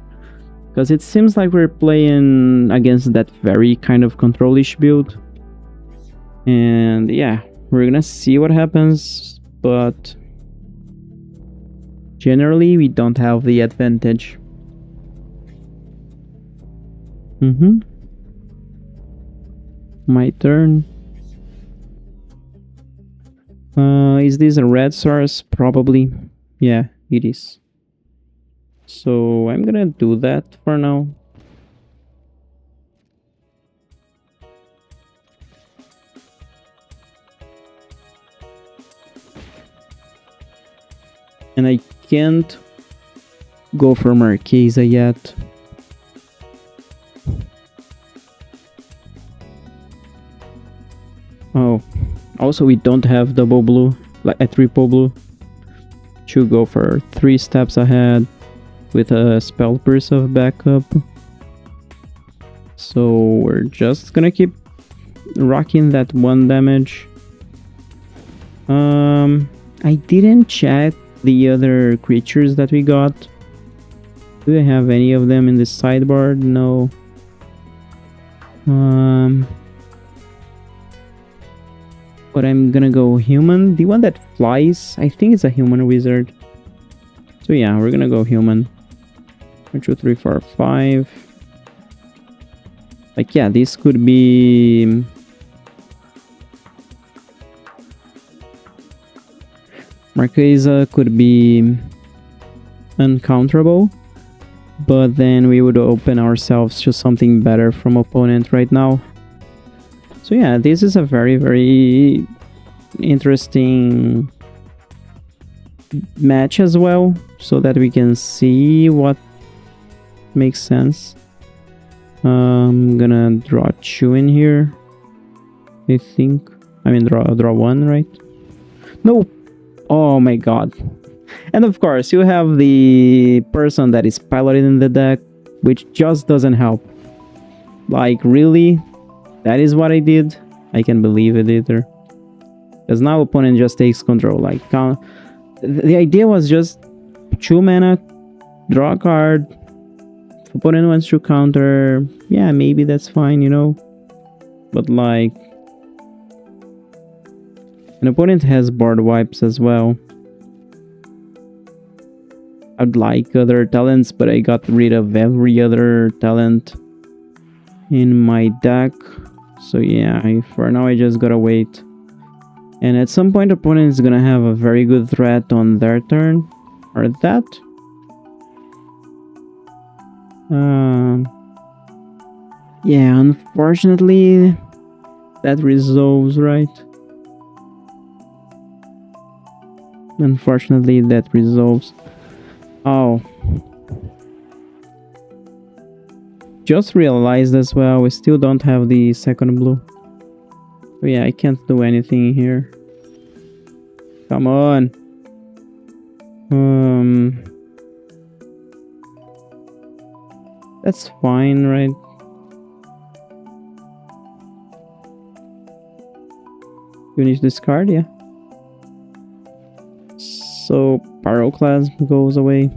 Because it seems like we're playing against that very kind of control-ish build. And yeah, we're gonna see what happens, but generally we don't have the advantage. My turn. Is this a red source? Probably. Yeah, it is. So I'm gonna do that for now. And I can't go for Marchesa yet. Oh, also we don't have double blue, like a triple blue. Should go for 3 steps ahead with a spell burst of backup. So we're just gonna keep rocking that 1 damage. I didn't check the other creatures that we got. Do I have any of them in the sidebar? No. But I'm gonna go human. The one that flies, I think it's a human wizard. So yeah, we're gonna go human. 1, 2, 3, 4, 5. Like, yeah, this could be... Marchesa could be uncounterable, but then we would open ourselves to something better from opponent right now. So yeah, this is a very, very interesting match as well, so that we can see what makes sense. I'm gonna draw 2 in here, I think. I mean, draw 1, right? No! Oh my god. And of course, you have the person that is piloted in the deck, which just doesn't help. Like, really? That is what I did? I can't believe it either. Because now opponent just takes control. Like, the idea was just 2 mana, draw a card. If opponent wants to counter, yeah, maybe that's fine, you know. But like, an opponent has board wipes as well. I'd like other talents, but I got rid of every other talent in my deck. So yeah, for now I just gotta wait. And at some point opponent is gonna have a very good threat on their turn. Or that. Yeah, unfortunately that resolves, right? Unfortunately that resolves. Oh. Just realized as well, we still don't have the second blue. So yeah, I can't do anything here. Come on. That's fine, right? Finish this card, yeah. So Pyroclasm goes away.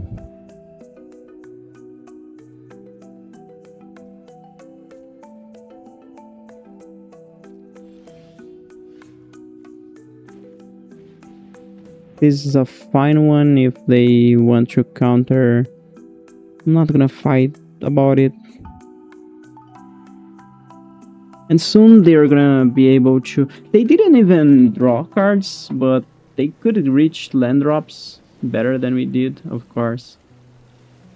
This is a fine one if they want to counter. I'm not gonna fight about it. And soon they're gonna be able to... They didn't even draw cards, but they could reach land drops better than we did, of course.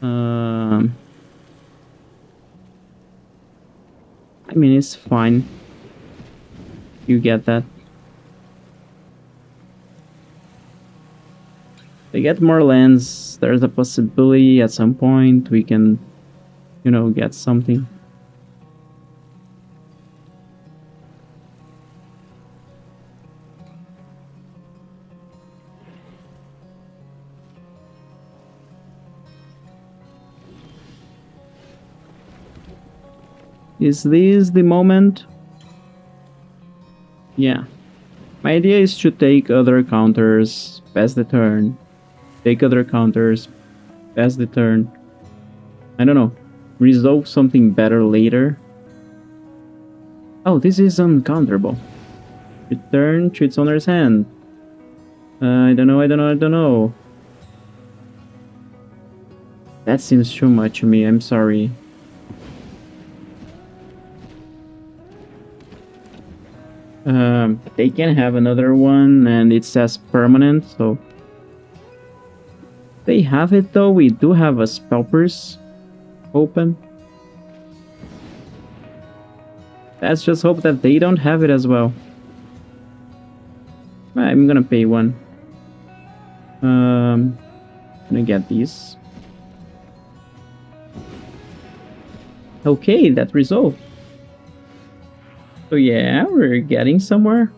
I mean, it's fine. You get that. They get more lands. There's a possibility at some point we can, you know, get something. Is this the moment? Yeah. My idea is to take other counters, pass the turn. Take other counters, pass the turn. I don't know. Resolve something better later. Oh, this is uncounterable. Return to its owner's hand. I don't know. That seems too much to me, I'm sorry. They can have another one, and it says permanent, so... They have it though, we do have a Spell Pierce open. Let's just hope that they don't have it as well. I'm gonna pay one. Gonna get these. Okay, that resolved. So yeah, we're getting somewhere.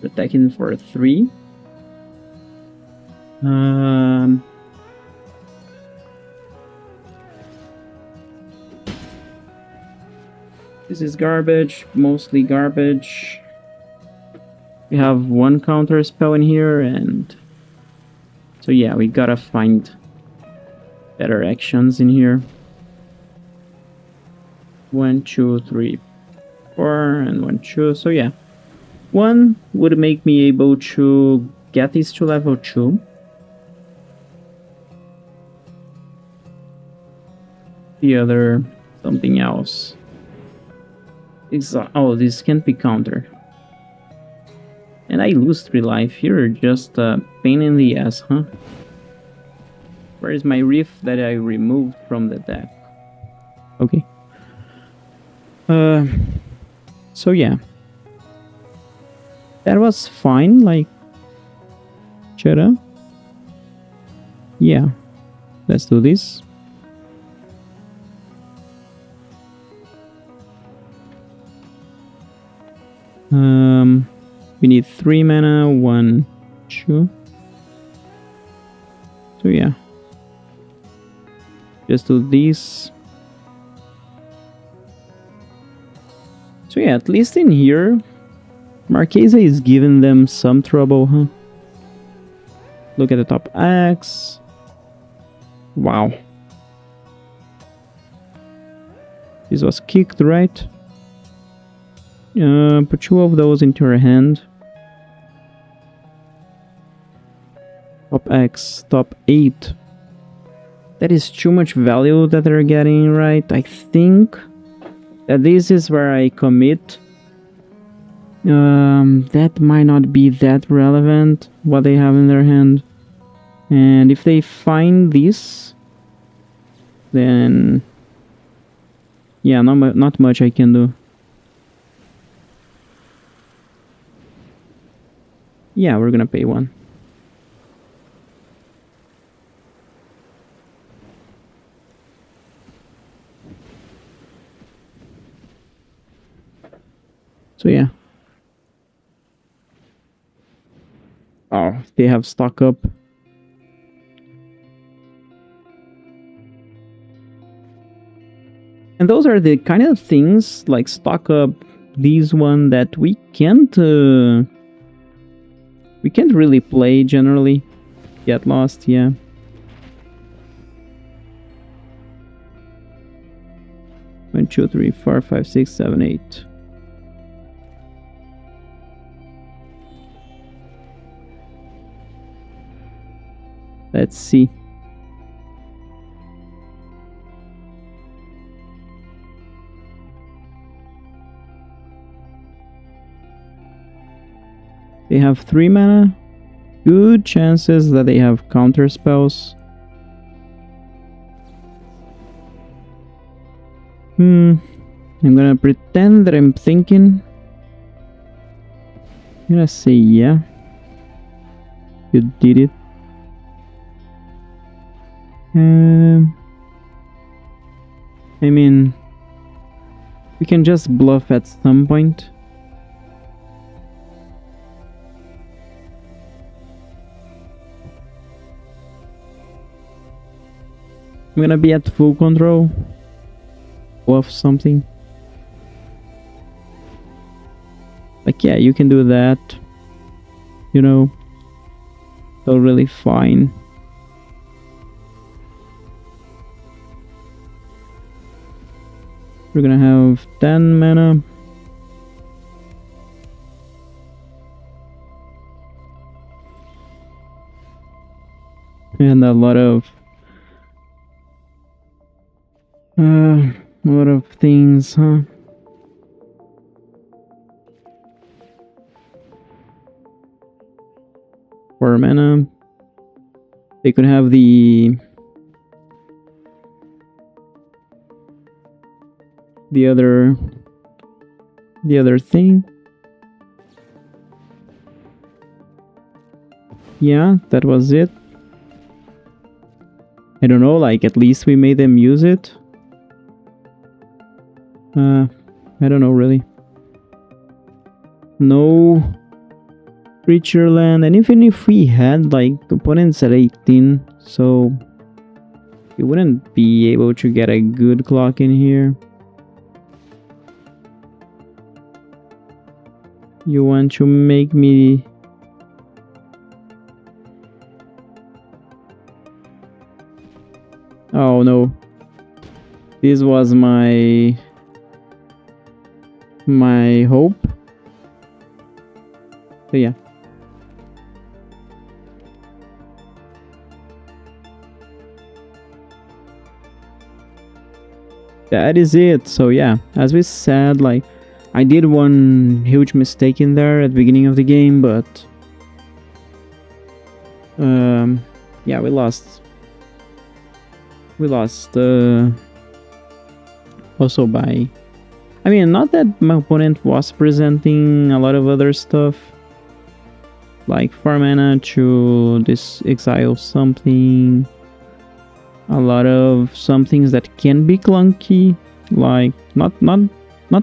Attacking for 3. This is garbage, mostly garbage. We have one counter spell in here, and so yeah, we gotta find better actions in here. 1, 2, 3, 4, and 1, 2. So yeah, 1 would make me able to get these to level 2. The other, something else. Oh, this can't be countered. And I lose 3 life. You're just a pain in the ass, huh? Where is my reef that I removed from the deck? Okay. So yeah. That was fine, like... Shut up. Yeah. Let's do this. We need 3 mana, 1, 2. So yeah. Just do this. So yeah, at least in here, Marchesa is giving them some trouble, huh? Look at the top X. Wow. This was kicked, right? Put 2 of those into your hand. Top X, top 8. That is too much value that they're getting, right? I think that this is where I commit. That might not be that relevant, what they have in their hand. And if they find this, then... yeah, not much I can do. Yeah, we're gonna pay 1. So yeah. Oh, they have stock up. And those are the kind of things like stock up this one that we can't really play generally. Get lost, yeah. One, two, three, four, five, six, seven, eight. Let's see. They have 3 mana. Good chances that they have counter spells. I'm gonna pretend that I'm thinking. I'm gonna say yeah. You did it. I mean, we can just bluff at some point. I'm gonna be at full control. Bluff something. Like, yeah, you can do that. You know, totally fine. We're gonna have 10 mana. And a lot of things, huh? For mana, they could have the other thing. Yeah, that was it. I don't know, like, at least we made them use it. I don't know, really. No creature land, and even if we had, like, opponents at 18, so you wouldn't be able to get a good clock in here. You want to make me... Oh no. This was my hope. So yeah. That is it. So yeah, as we said, like, I did one huge mistake in there at the beginning of the game, but yeah, we lost also by, I mean, not that my opponent was presenting a lot of other stuff, like 4 mana to this exile something, a lot of some things that can be clunky, like not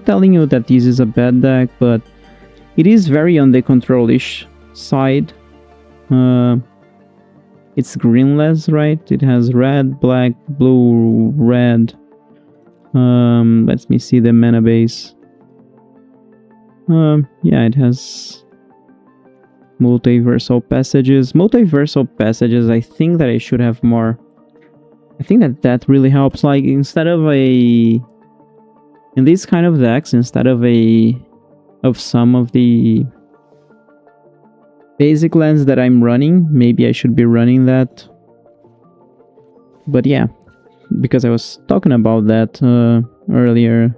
telling you that this is a bad deck, but it is very on the control-ish side. It's greenless, right? It has red, black, blue, red. Let me see the mana base. Yeah, it has multiversal passages. Multiversal passages, I think that I should have more. I think that really helps. Like, instead of in these kind of decks, instead of some of the basic lands that I'm running, maybe I should be running that. But yeah, because I was talking about that earlier,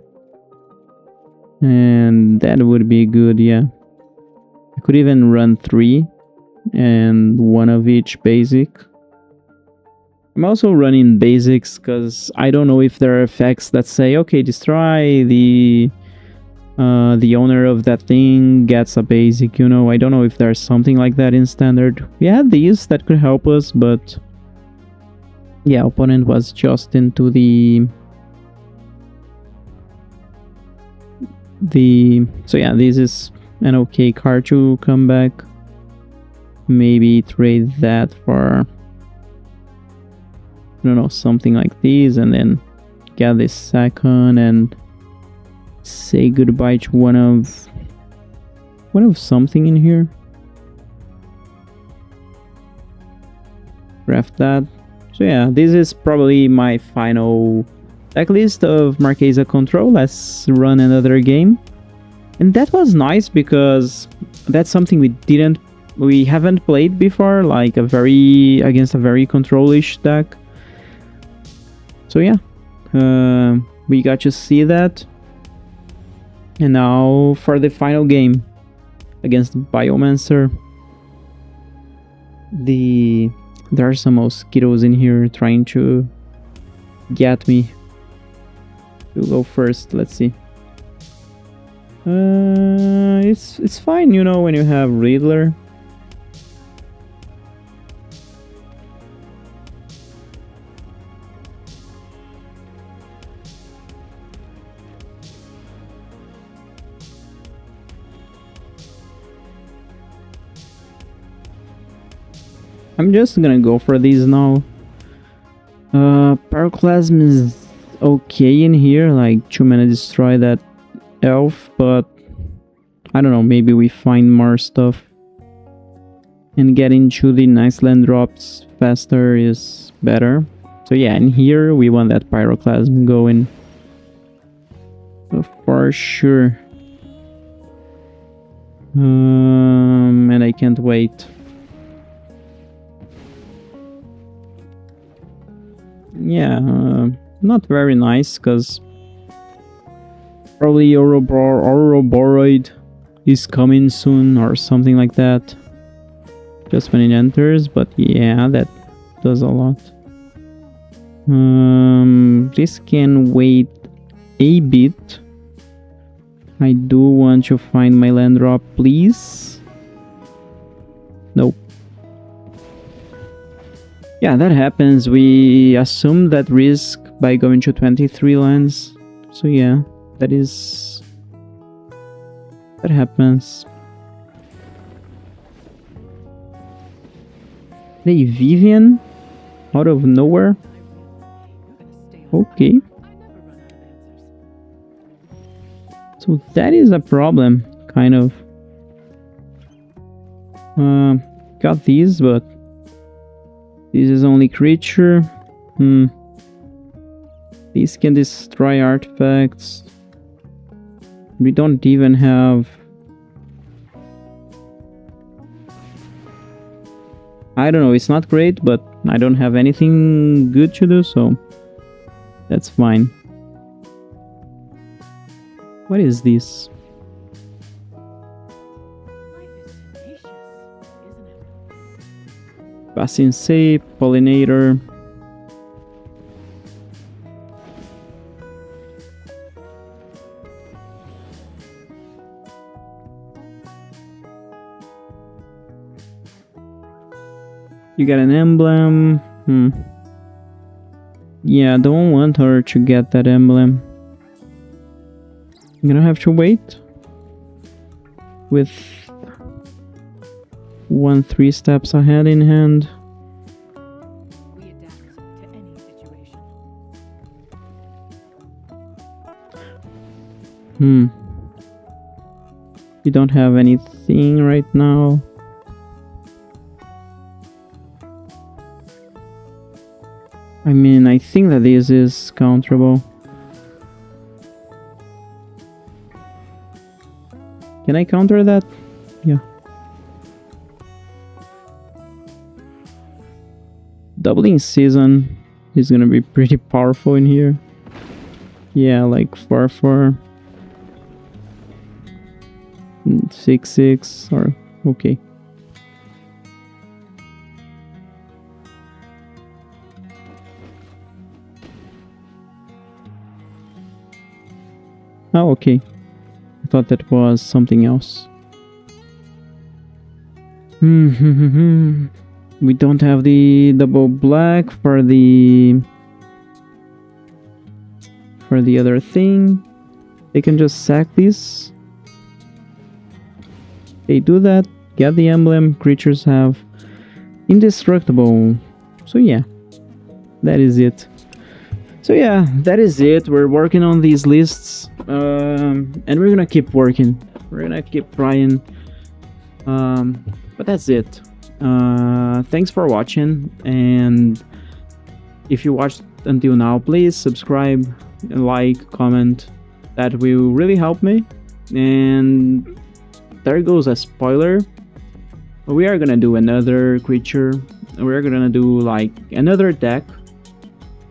and that would be good. Yeah, I could even run 3 and 1 of each basic. I'm also running basics because I don't know if there are effects that say, okay, destroy the owner of that thing gets a basic, you know. I don't know if there's something like that in standard. We had these that could help us, but yeah, opponent was just into the so yeah, this is an okay card to come back. Maybe trade that for, I don't know, something like this, and then get this second, and say goodbye to one of something in here. Craft that. So yeah, this is probably my final deck list of Marchesa Control. Let's run another game. And that was nice because that's something we haven't played before, like against a very control-ish deck. So yeah, we got to see that. And now for the final game against Biomancer. There are some mosquitoes in here trying to get me. We'll go first, let's see. It's fine, you know, when you have Riddler. I'm just gonna go for these now. Pyroclasm is okay in here, like 2 mana destroy that elf, but I don't know, maybe we find more stuff and get into the nice land drops faster is better. So yeah, in here we want that Pyroclasm going for sure. And I can't wait. Yeah, not very nice, because probably Ouroboros is coming soon or something like that. Just when it enters, but yeah, that does a lot. This can wait a bit. I do want to find my land drop, please. Nope. Yeah, that happens. We assume that risk by going to 23 lands. So yeah, that happens. Hey, Vivian? Out of nowhere? Okay. So that is a problem, kind of. Got these, but this is only creature. These can destroy artifacts. We don't even have... I don't know, it's not great, but I don't have anything good to do, so that's fine. What is this? Passing Safe, Pollinator. You got an emblem. Yeah, I don't want her to get that emblem. I'm gonna have to wait with 3 steps ahead in hand. We adapt to any situation. We don't have anything right now. I mean, I think that this is counterable. Can I counter that? Yeah. Doubling Season is gonna be pretty powerful in here. Yeah, like 4/4, 6/6, or okay. Oh, okay. I thought that was something else. We don't have the double black for the other thing. They can just sack this. They do that, get the emblem. Creatures have indestructible. So yeah, that is it. So yeah, that is it. We're working on these lists, and we're gonna keep working. We're gonna keep trying. But that's it. Thanks for watching, and if you watched until now, please subscribe, like, comment. That will really help me. And there goes a spoiler. We are gonna do another creature. We're gonna do like another deck.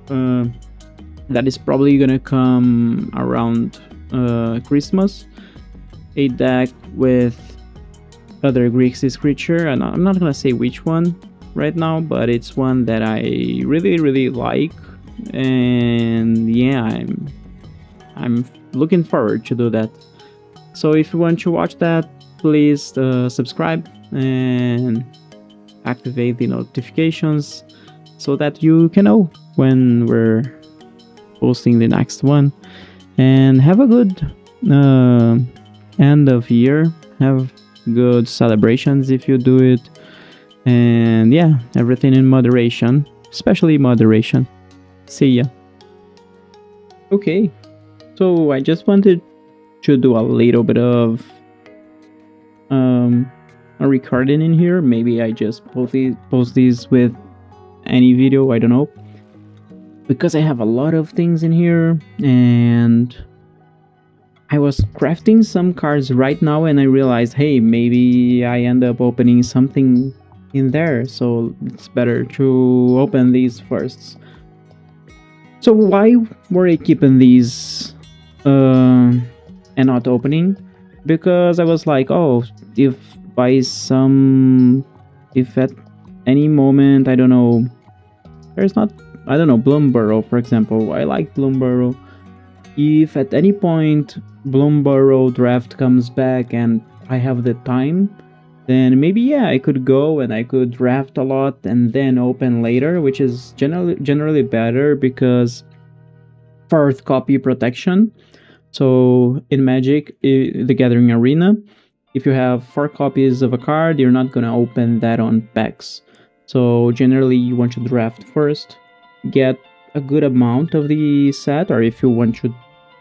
That is probably gonna come around Christmas. A deck with other Grixis creature, and I'm not gonna say which one right now, but it's one that I really like, and yeah, I'm looking forward to do that. So if you want to watch that, please subscribe and activate the notifications so that you can know when we're posting the next one. And have a good end of year. Have good celebrations if you do it. And yeah, everything in moderation, especially moderation. See ya. Okay, so I just wanted to do a little bit of a recording in here. Maybe I just post these with any video, I don't know, because I have a lot of things in here, and I was crafting some cards right now and I realized, hey, maybe I end up opening something in there, so it's better to open these first. So why were I keeping these and not opening? Because I was like, oh, if at any moment, I don't know, there's not, I don't know, Bloomburrow, for example. I like Bloomburrow. If at any point Bloomburrow draft comes back and I have the time, then maybe, yeah, I could go and I could draft a lot and then open later, which is generally better because fourth copy protection. So in Magic, the Gathering Arena, if you have 4 copies of a card, you're not gonna open that on packs. So generally you want to draft first, get a good amount of the set, or if you want to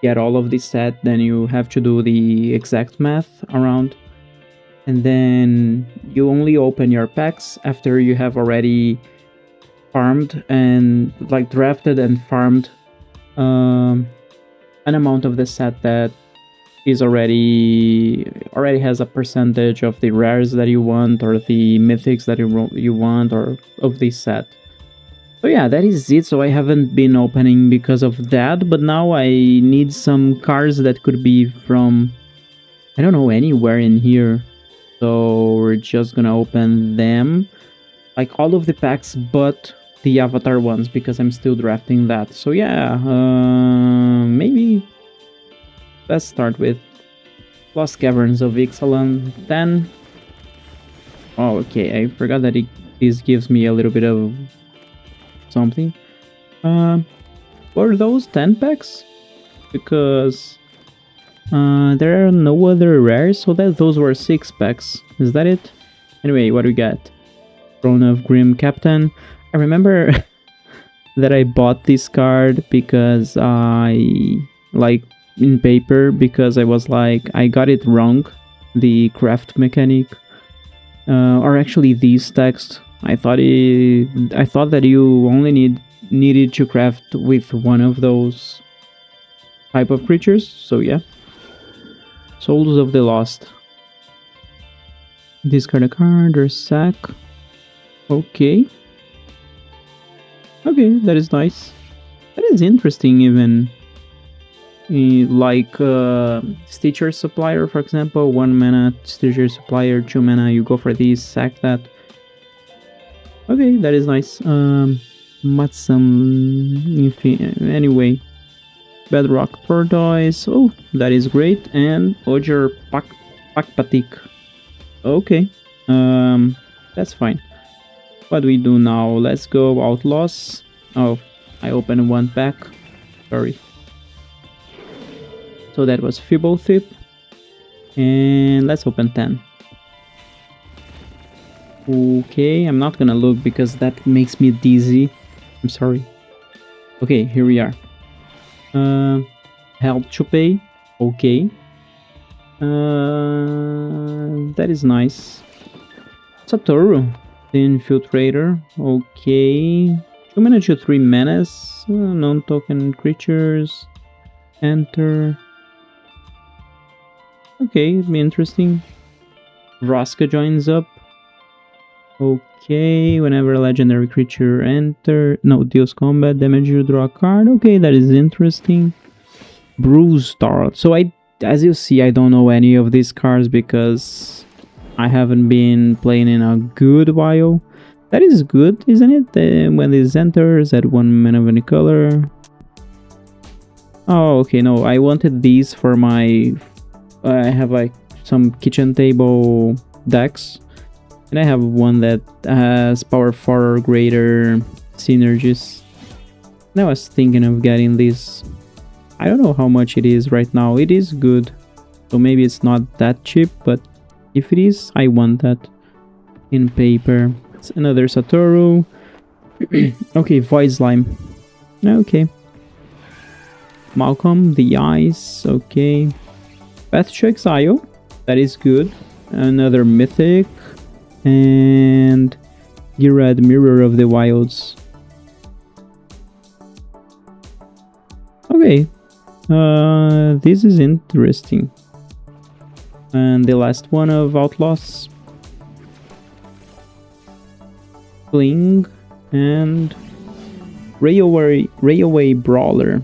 get all of the set, then you have to do the exact math around. And then you only open your packs after you have already farmed and like drafted and farmed an amount of the set that is already has a percentage of the rares that you want, or the mythics that you want, or of the set. So yeah, that is it. So I haven't been opening because of that, but now I need some cards that could be from, I don't know, anywhere in here. So we're just gonna open them, like all of the packs but the avatar ones, because I'm still drafting that. So yeah, maybe let's start with Lost Caverns of Ixalan 10. Oh, okay, I forgot that this gives me a little bit of something. Were those 10 packs? Because there are no other rares, so those were 6 packs. Is that it? Anyway, what do we got? Throne of Grim Captain. I remember that I bought this card because I, like, in paper, because I was like, I got it wrong, the craft mechanic, or actually these text. I thought that you only needed to craft with one of those type of creatures. So yeah, Souls of the Lost. Discard a card or sack. Okay, that is nice. That is interesting. Even like Stitcher Supplier, for example, 1 mana Stitcher Supplier, 2 mana, you go for these, sack that. Okay, that is nice. Anyway, Bedrock Tortoise. Oh, that is great. And Oger Pakpatik. Okay, that's fine. What do we do now? Let's go Outlaws. Oh, I opened 1 pack. Sorry. So that was Fibblethip. And let's open 10. Okay, I'm not gonna look because that makes me dizzy. I'm sorry. Okay, here we are. Help to pay. Okay. That is nice. Satoru, the Infiltrator. Okay. 2 mana to 3 menace. Non-token creatures. Enter. Okay, be interesting. Vraska joins up. Okay, whenever a legendary creature deals combat damage, you draw a card. Okay, that is interesting. Bruise Star. So as you see, I don't know any of these cards because I haven't been playing in a good while. That is good, isn't it? When this enters at 1 mana of any color. Oh, okay, no, I wanted these for my... I have like some kitchen table decks. And I have one that has power 4 or greater synergies. And I was thinking of getting this. I don't know how much it is right now. It is good. So maybe it's not that cheap, but if it is, I want that in paper. It's another Satoru. Okay, Void Slime. Okay. Malcolm, the Ice. Okay. Path to Exile. That is good. Another Mythic. And Girad, Mirror of the Wilds. Okay. This is interesting. And the last one of Outlaws. Fling and Railway Brawler.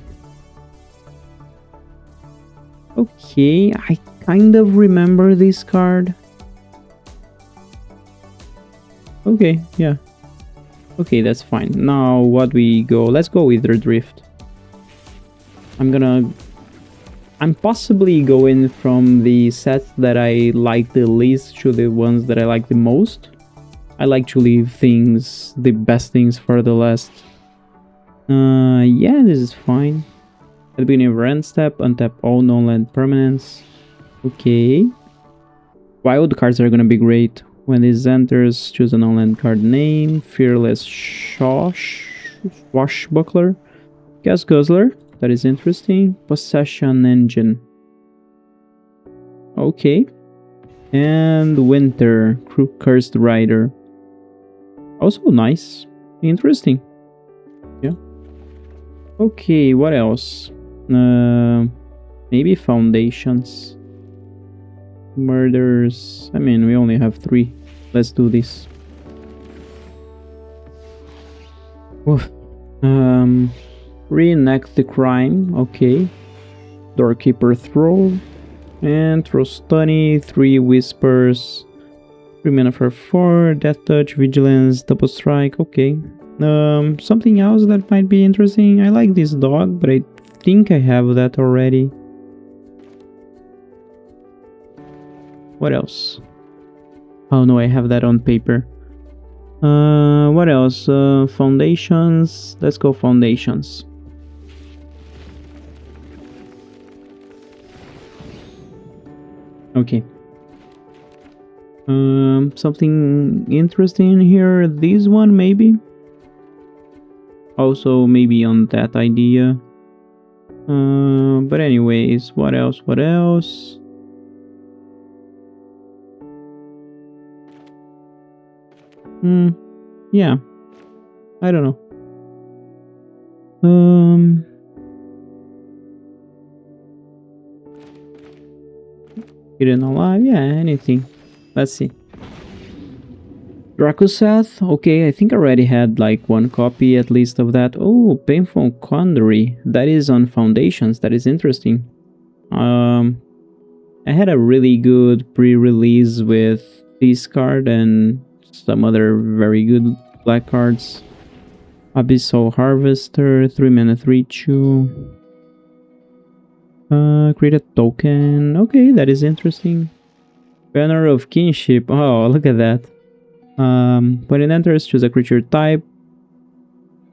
Okay, I kind of remember this card. Okay, yeah. Okay, that's fine. Now what we go? Let's go with the Drift. I'm possibly going from the sets that I like the least to the ones that I like the most. I like to leave the best things for the last. Yeah, this is fine. At the beginning of end step, untap all non-land permanents. Okay. Wild cards are gonna be great. When this enters, choose a non-land card name. Fearless Swashbuckler. Gas Guzzler. That is interesting. Possession Engine. Okay. And Winter. Cursed Rider. Also nice. Interesting. Yeah. Okay, what else? Maybe Foundations. Murders. I mean, we only have 3. Let's do this. Oof. Reenact the crime. Okay. Doorkeeper Throw. And throw Stunny. 3 Whispers. 3 mana for 4. Death Touch. Vigilance. Double Strike. Okay. Something else that might be interesting. I like this dog, but I think I have that already. What else? Oh no, I have that on paper. What else? Foundations. Let's go Foundations. Okay. Something interesting here. This one maybe. Also maybe on that idea. But anyways, what else? What else? Yeah. I don't know. Hidden Alive? Yeah, anything. Let's see. Drakuseth? Okay, I think I already had like 1 copy at least of that. Oh, Painful Quandary. That is on Foundations. That is interesting. I had a really good pre-release with this card and some other very good black cards. Abyssal Harvester, 3 mana 3/2. Create a token. Okay, that is interesting. Banner of Kinship. Oh, look at that. When it enters, choose a creature type.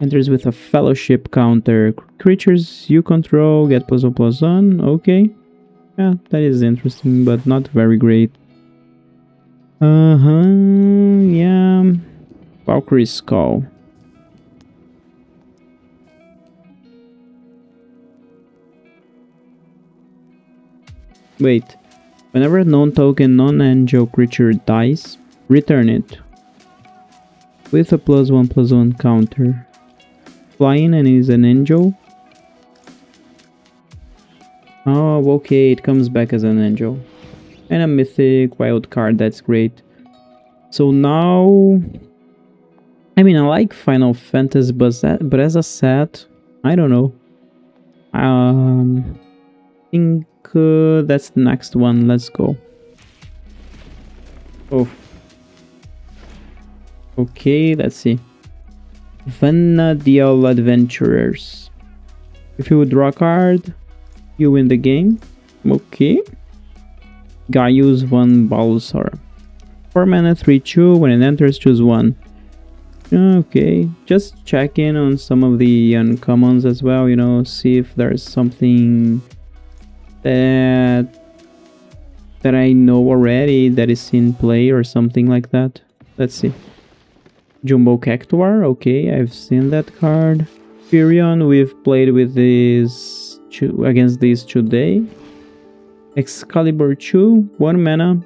Enters with a Fellowship counter. Creatures you control get +1/+1. Okay. Yeah, that is interesting, but not very great. Yeah. Valkyrie Skull. Wait. Whenever a non-token, non-angel creature dies, return it. With a +1/+1 counter. Flying and is an angel. Oh, okay, it comes back as an angel. And a mythic wild card, that's great. So now... I mean, I like Final Fantasy, but as a set, I don't know. I think that's the next one. Let's go. Oh. Okay, let's see. Vanadial Adventurers. If you draw a card, you win the game. Okay. Gaius von Balsar. 4 mana, 3/2. When it enters, choose 1. Okay, just check in on some of the uncommons as well, you know, see if there's something that I know already that is in play or something like that. Let's see. Jumbo Cactuar, okay, I've seen that card. Furion, we've played with this against this today. Excalibur 2, 1 mana.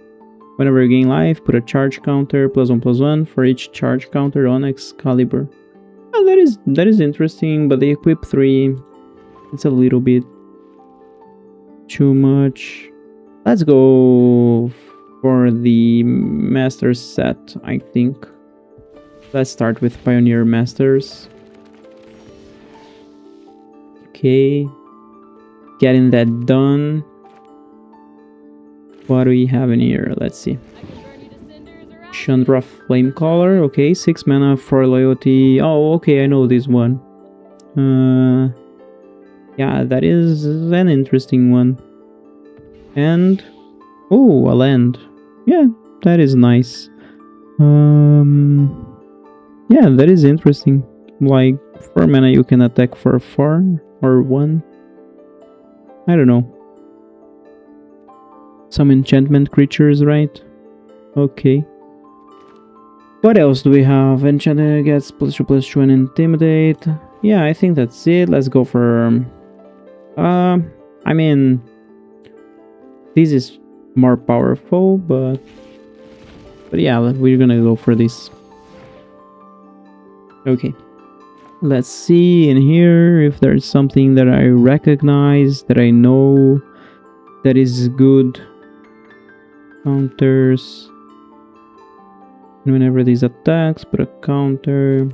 Whenever you gain life, put a charge counter +1/+1 for each charge counter on Excalibur. Oh, that is interesting, but the equip 3, it's a little bit too much. Let's go for the Master set, I think. Let's start with Pioneer Masters. Okay, getting that done. What do we have in here? Let's see. Chandra Flamecaller. Okay, 6 mana for loyalty. Oh, okay, I know this one. Yeah, that is an interesting one. And oh, a land. Yeah, that is nice. Yeah, that is interesting. Like 4 mana, you can attack for 4 or 1. I don't know. Some enchantment creatures, right? Okay. What else do we have? Enchanted gets +2/+2 and intimidate. Yeah, I think that's it. Let's go for... I mean... This is more powerful, but yeah, we're gonna go for this. Okay. Let's see in here if there's something that I recognize, that I know, that is good. Counters. And whenever these attacks, put a counter.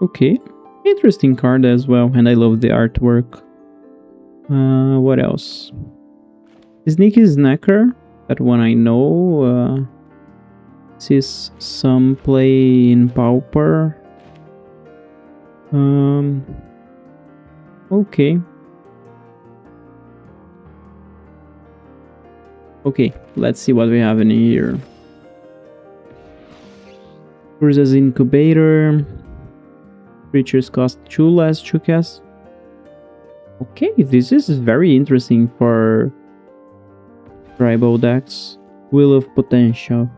Okay. Interesting card as well, and I love the artwork. What else? Sneaky Snacker. That one I know. Sees some play in Pauper. Okay. Okay, let's see what we have in here. Urza's Incubator. Creatures cost 2 less to cast. Okay, this is very interesting for tribal decks. Wheel of Potential.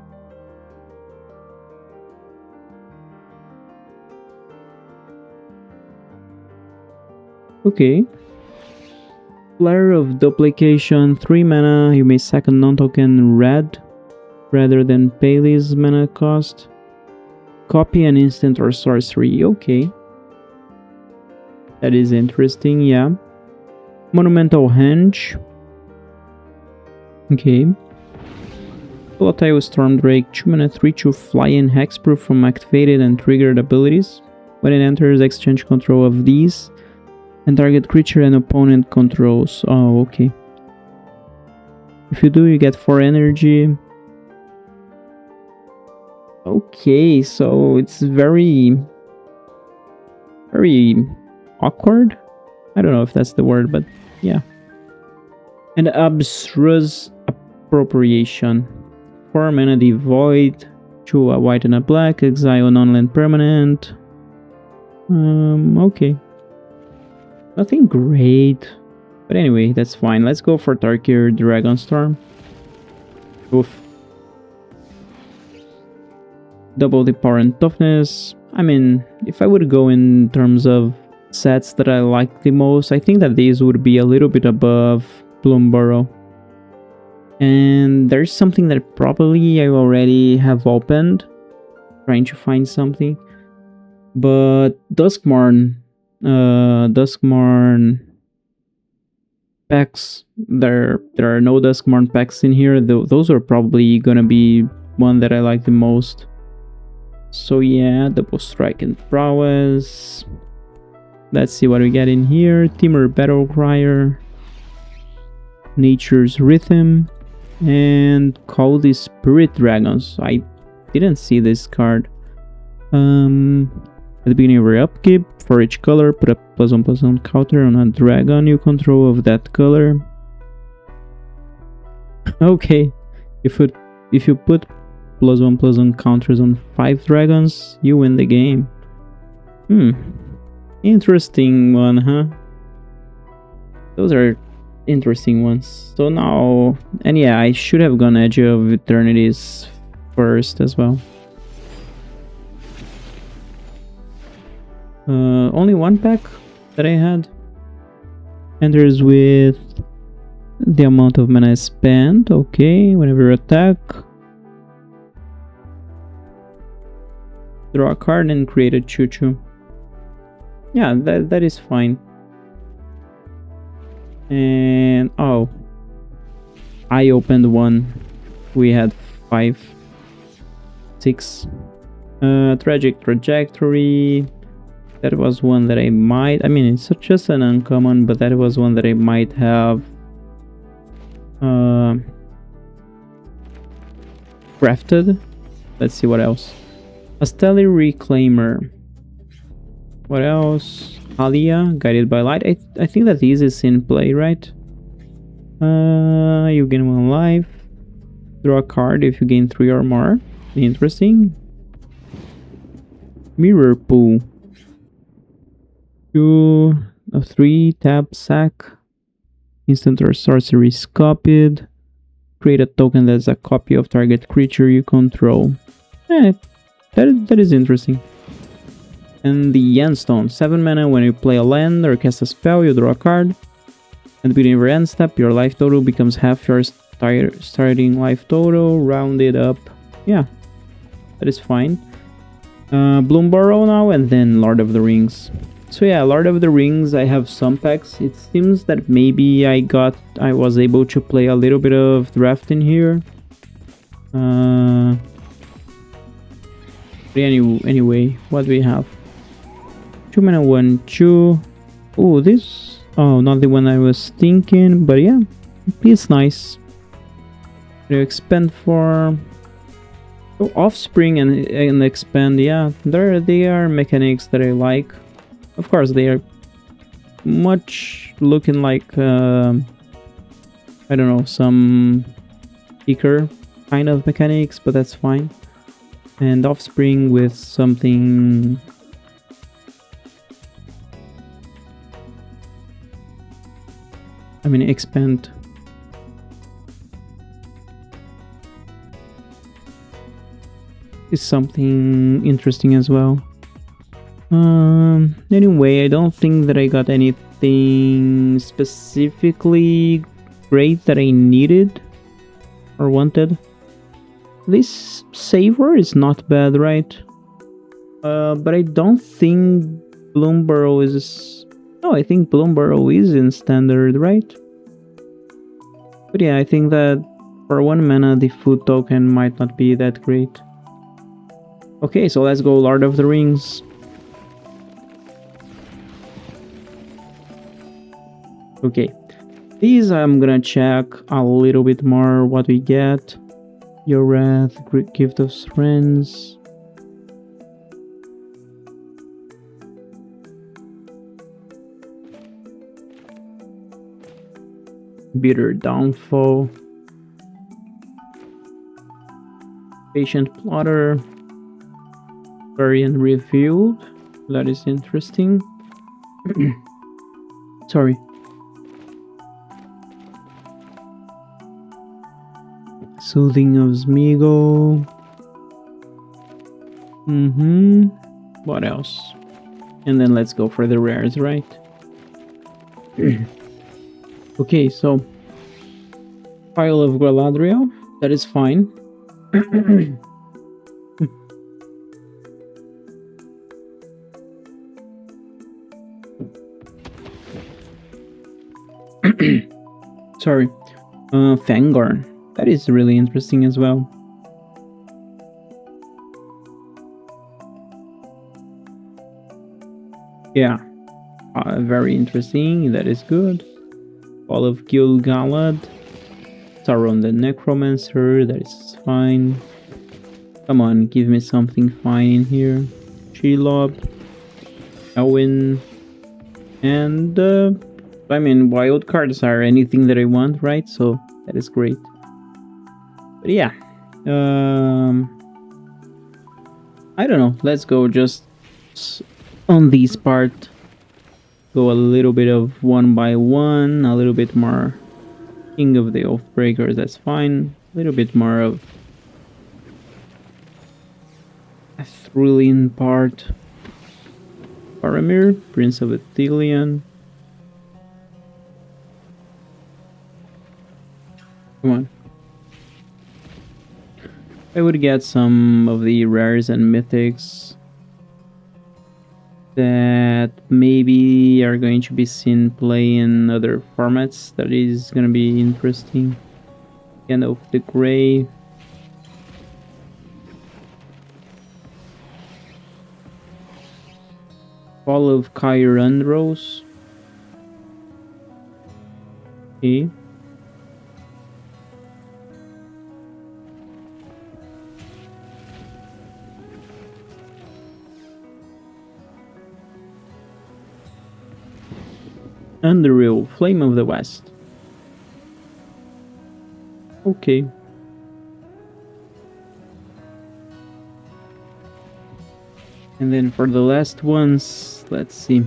Okay. Flare of Duplication, 3 mana, you may sack a non-token red rather than Paley's mana cost. Copy an instant or sorcery, okay. That is interesting, yeah. Monumental Henge. Okay. Volatile Stormdrake, 2 mana, 3/2 fly-in, hexproof from activated and triggered abilities. When it enters, exchange control of these. And target creature and opponent controls. Oh, okay. If you do, you get 4 energy. Okay, so it's very awkward. I don't know if that's the word, but yeah. And Abstruse Appropriation. 4 mana Devoid. 2 a white and a black. Exile non-land permanent. Okay. Nothing great. But anyway, that's fine. Let's go for Tarkir Dragonstorm. Oof. Double the power and toughness. I mean, if I would go in terms of sets that I like the most. I think that these would be a little bit above Bloomborough. And there's something that probably I already have opened, trying to find something. But Duskmarn packs, there are no Duskmarn packs in here. Those are probably gonna be one that I like the most. So yeah, Double Strike and Prowess. Let's see what we get in here. Timur Battle Crier, Nature's Rhythm, and Call the Spirit Dragons. I didn't see this card. At the beginning of your upkeep, for each color, put a +1/+1 counter on a dragon you control of that color. Okay, if you put +1/+1 counters on 5 dragons, you win the game. Interesting one, huh? Those are interesting ones. So now, and yeah, I should have gone Edge of Eternities first as well. Only one pack that I had enters with the amount of mana spent. Okay, whenever you attack, draw a card and create a choo-choo. Yeah, that is fine. And oh, I opened one. We had 5, 6. Tragic Trajectory. That was one that I might, I mean, it's just an uncommon, but that was one that I might have crafted. Let's see what else. A Stellar Reclaimer. What else? Alia, Guided by Light. I think that this is in play, right? You gain 1 life. Draw a card if you gain 3 or more. Interesting. Mirror Pool. 2 of 3, tap, sack. Instant or sorcery is copied. Create a token that's a copy of target creature you control. That is interesting. And the Endstone, 7 mana. When you play a land or cast a spell, you draw a card. At the beginning of your end step, your life total becomes half your starting life total, rounded up. Yeah, that is fine. Bloomborough now, and then Lord of the Rings. So yeah, Lord of the Rings, I have some packs. It seems that maybe I was able to play a little bit of draft in here. Anyway, what do we have? 2 mana, 1, 2. Oh, this. Oh, not the one I was thinking, but yeah, it's nice. You expand for. Oh, Offspring and expand. Yeah, they are mechanics that I like. Of course, they are much looking like I don't know, some Eaker kind of mechanics, but that's fine. And Offspring with something. I mean, expand. Is something interesting as well. Anyway, I don't think that I got anything specifically great that I needed or wanted. This Savor is not bad, right? But I don't think Bloomborough is... No, I think Bloomborough is in standard, right? But yeah, I think that for 1 mana, the food token might not be that great. Okay, so let's go Lord of the Rings. Okay, these I'm gonna check a little bit more what we get. Your Wrath, Great Gift of Friends. Bitter Downfall. Patient Plotter. Variant Revealed. That is interesting. Sorry. Soothing of Smeagol. What else? And then let's go for the rares, right? Okay, so pile of Galadriel, that is fine. Sorry. Fangor, that is really interesting as well. Yeah, very interesting, that is good. All of Gil-galad, Sauron the Necromancer, that is fine. Come on, give me something fine in here. Shelob, Elwyn, and I mean, wild cards are anything that I want, right? So that is great. But yeah, I don't know. Let's go just on this part. Go a little bit of one by one, a little bit more King of the Oathbreakers, that's fine. A little bit more of a thrilling part. Faramir, Prince of Ithilien. Come on. I would get some of the rares and mythics that maybe are going to be seen play in other formats. That is gonna be interesting. Gandalf the Grey. Fall of Kyr Andros. Okay. Underreal, Flame of the West. Okay. And then for the last ones, let's see.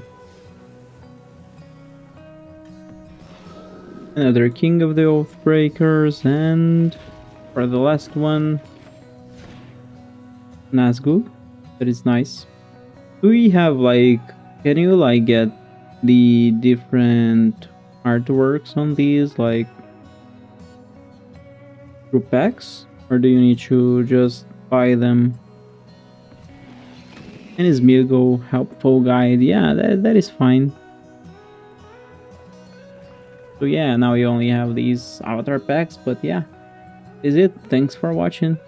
Another King of the Oathbreakers, and for the last one, Nazgul. That is nice. Do we have like, can you like get the different artworks on these like through packs, or do you need to just buy them? And is Mirgo helpful guide? Yeah, that is fine. So yeah, now you only have these avatar packs, but yeah, is it. Thanks for watching.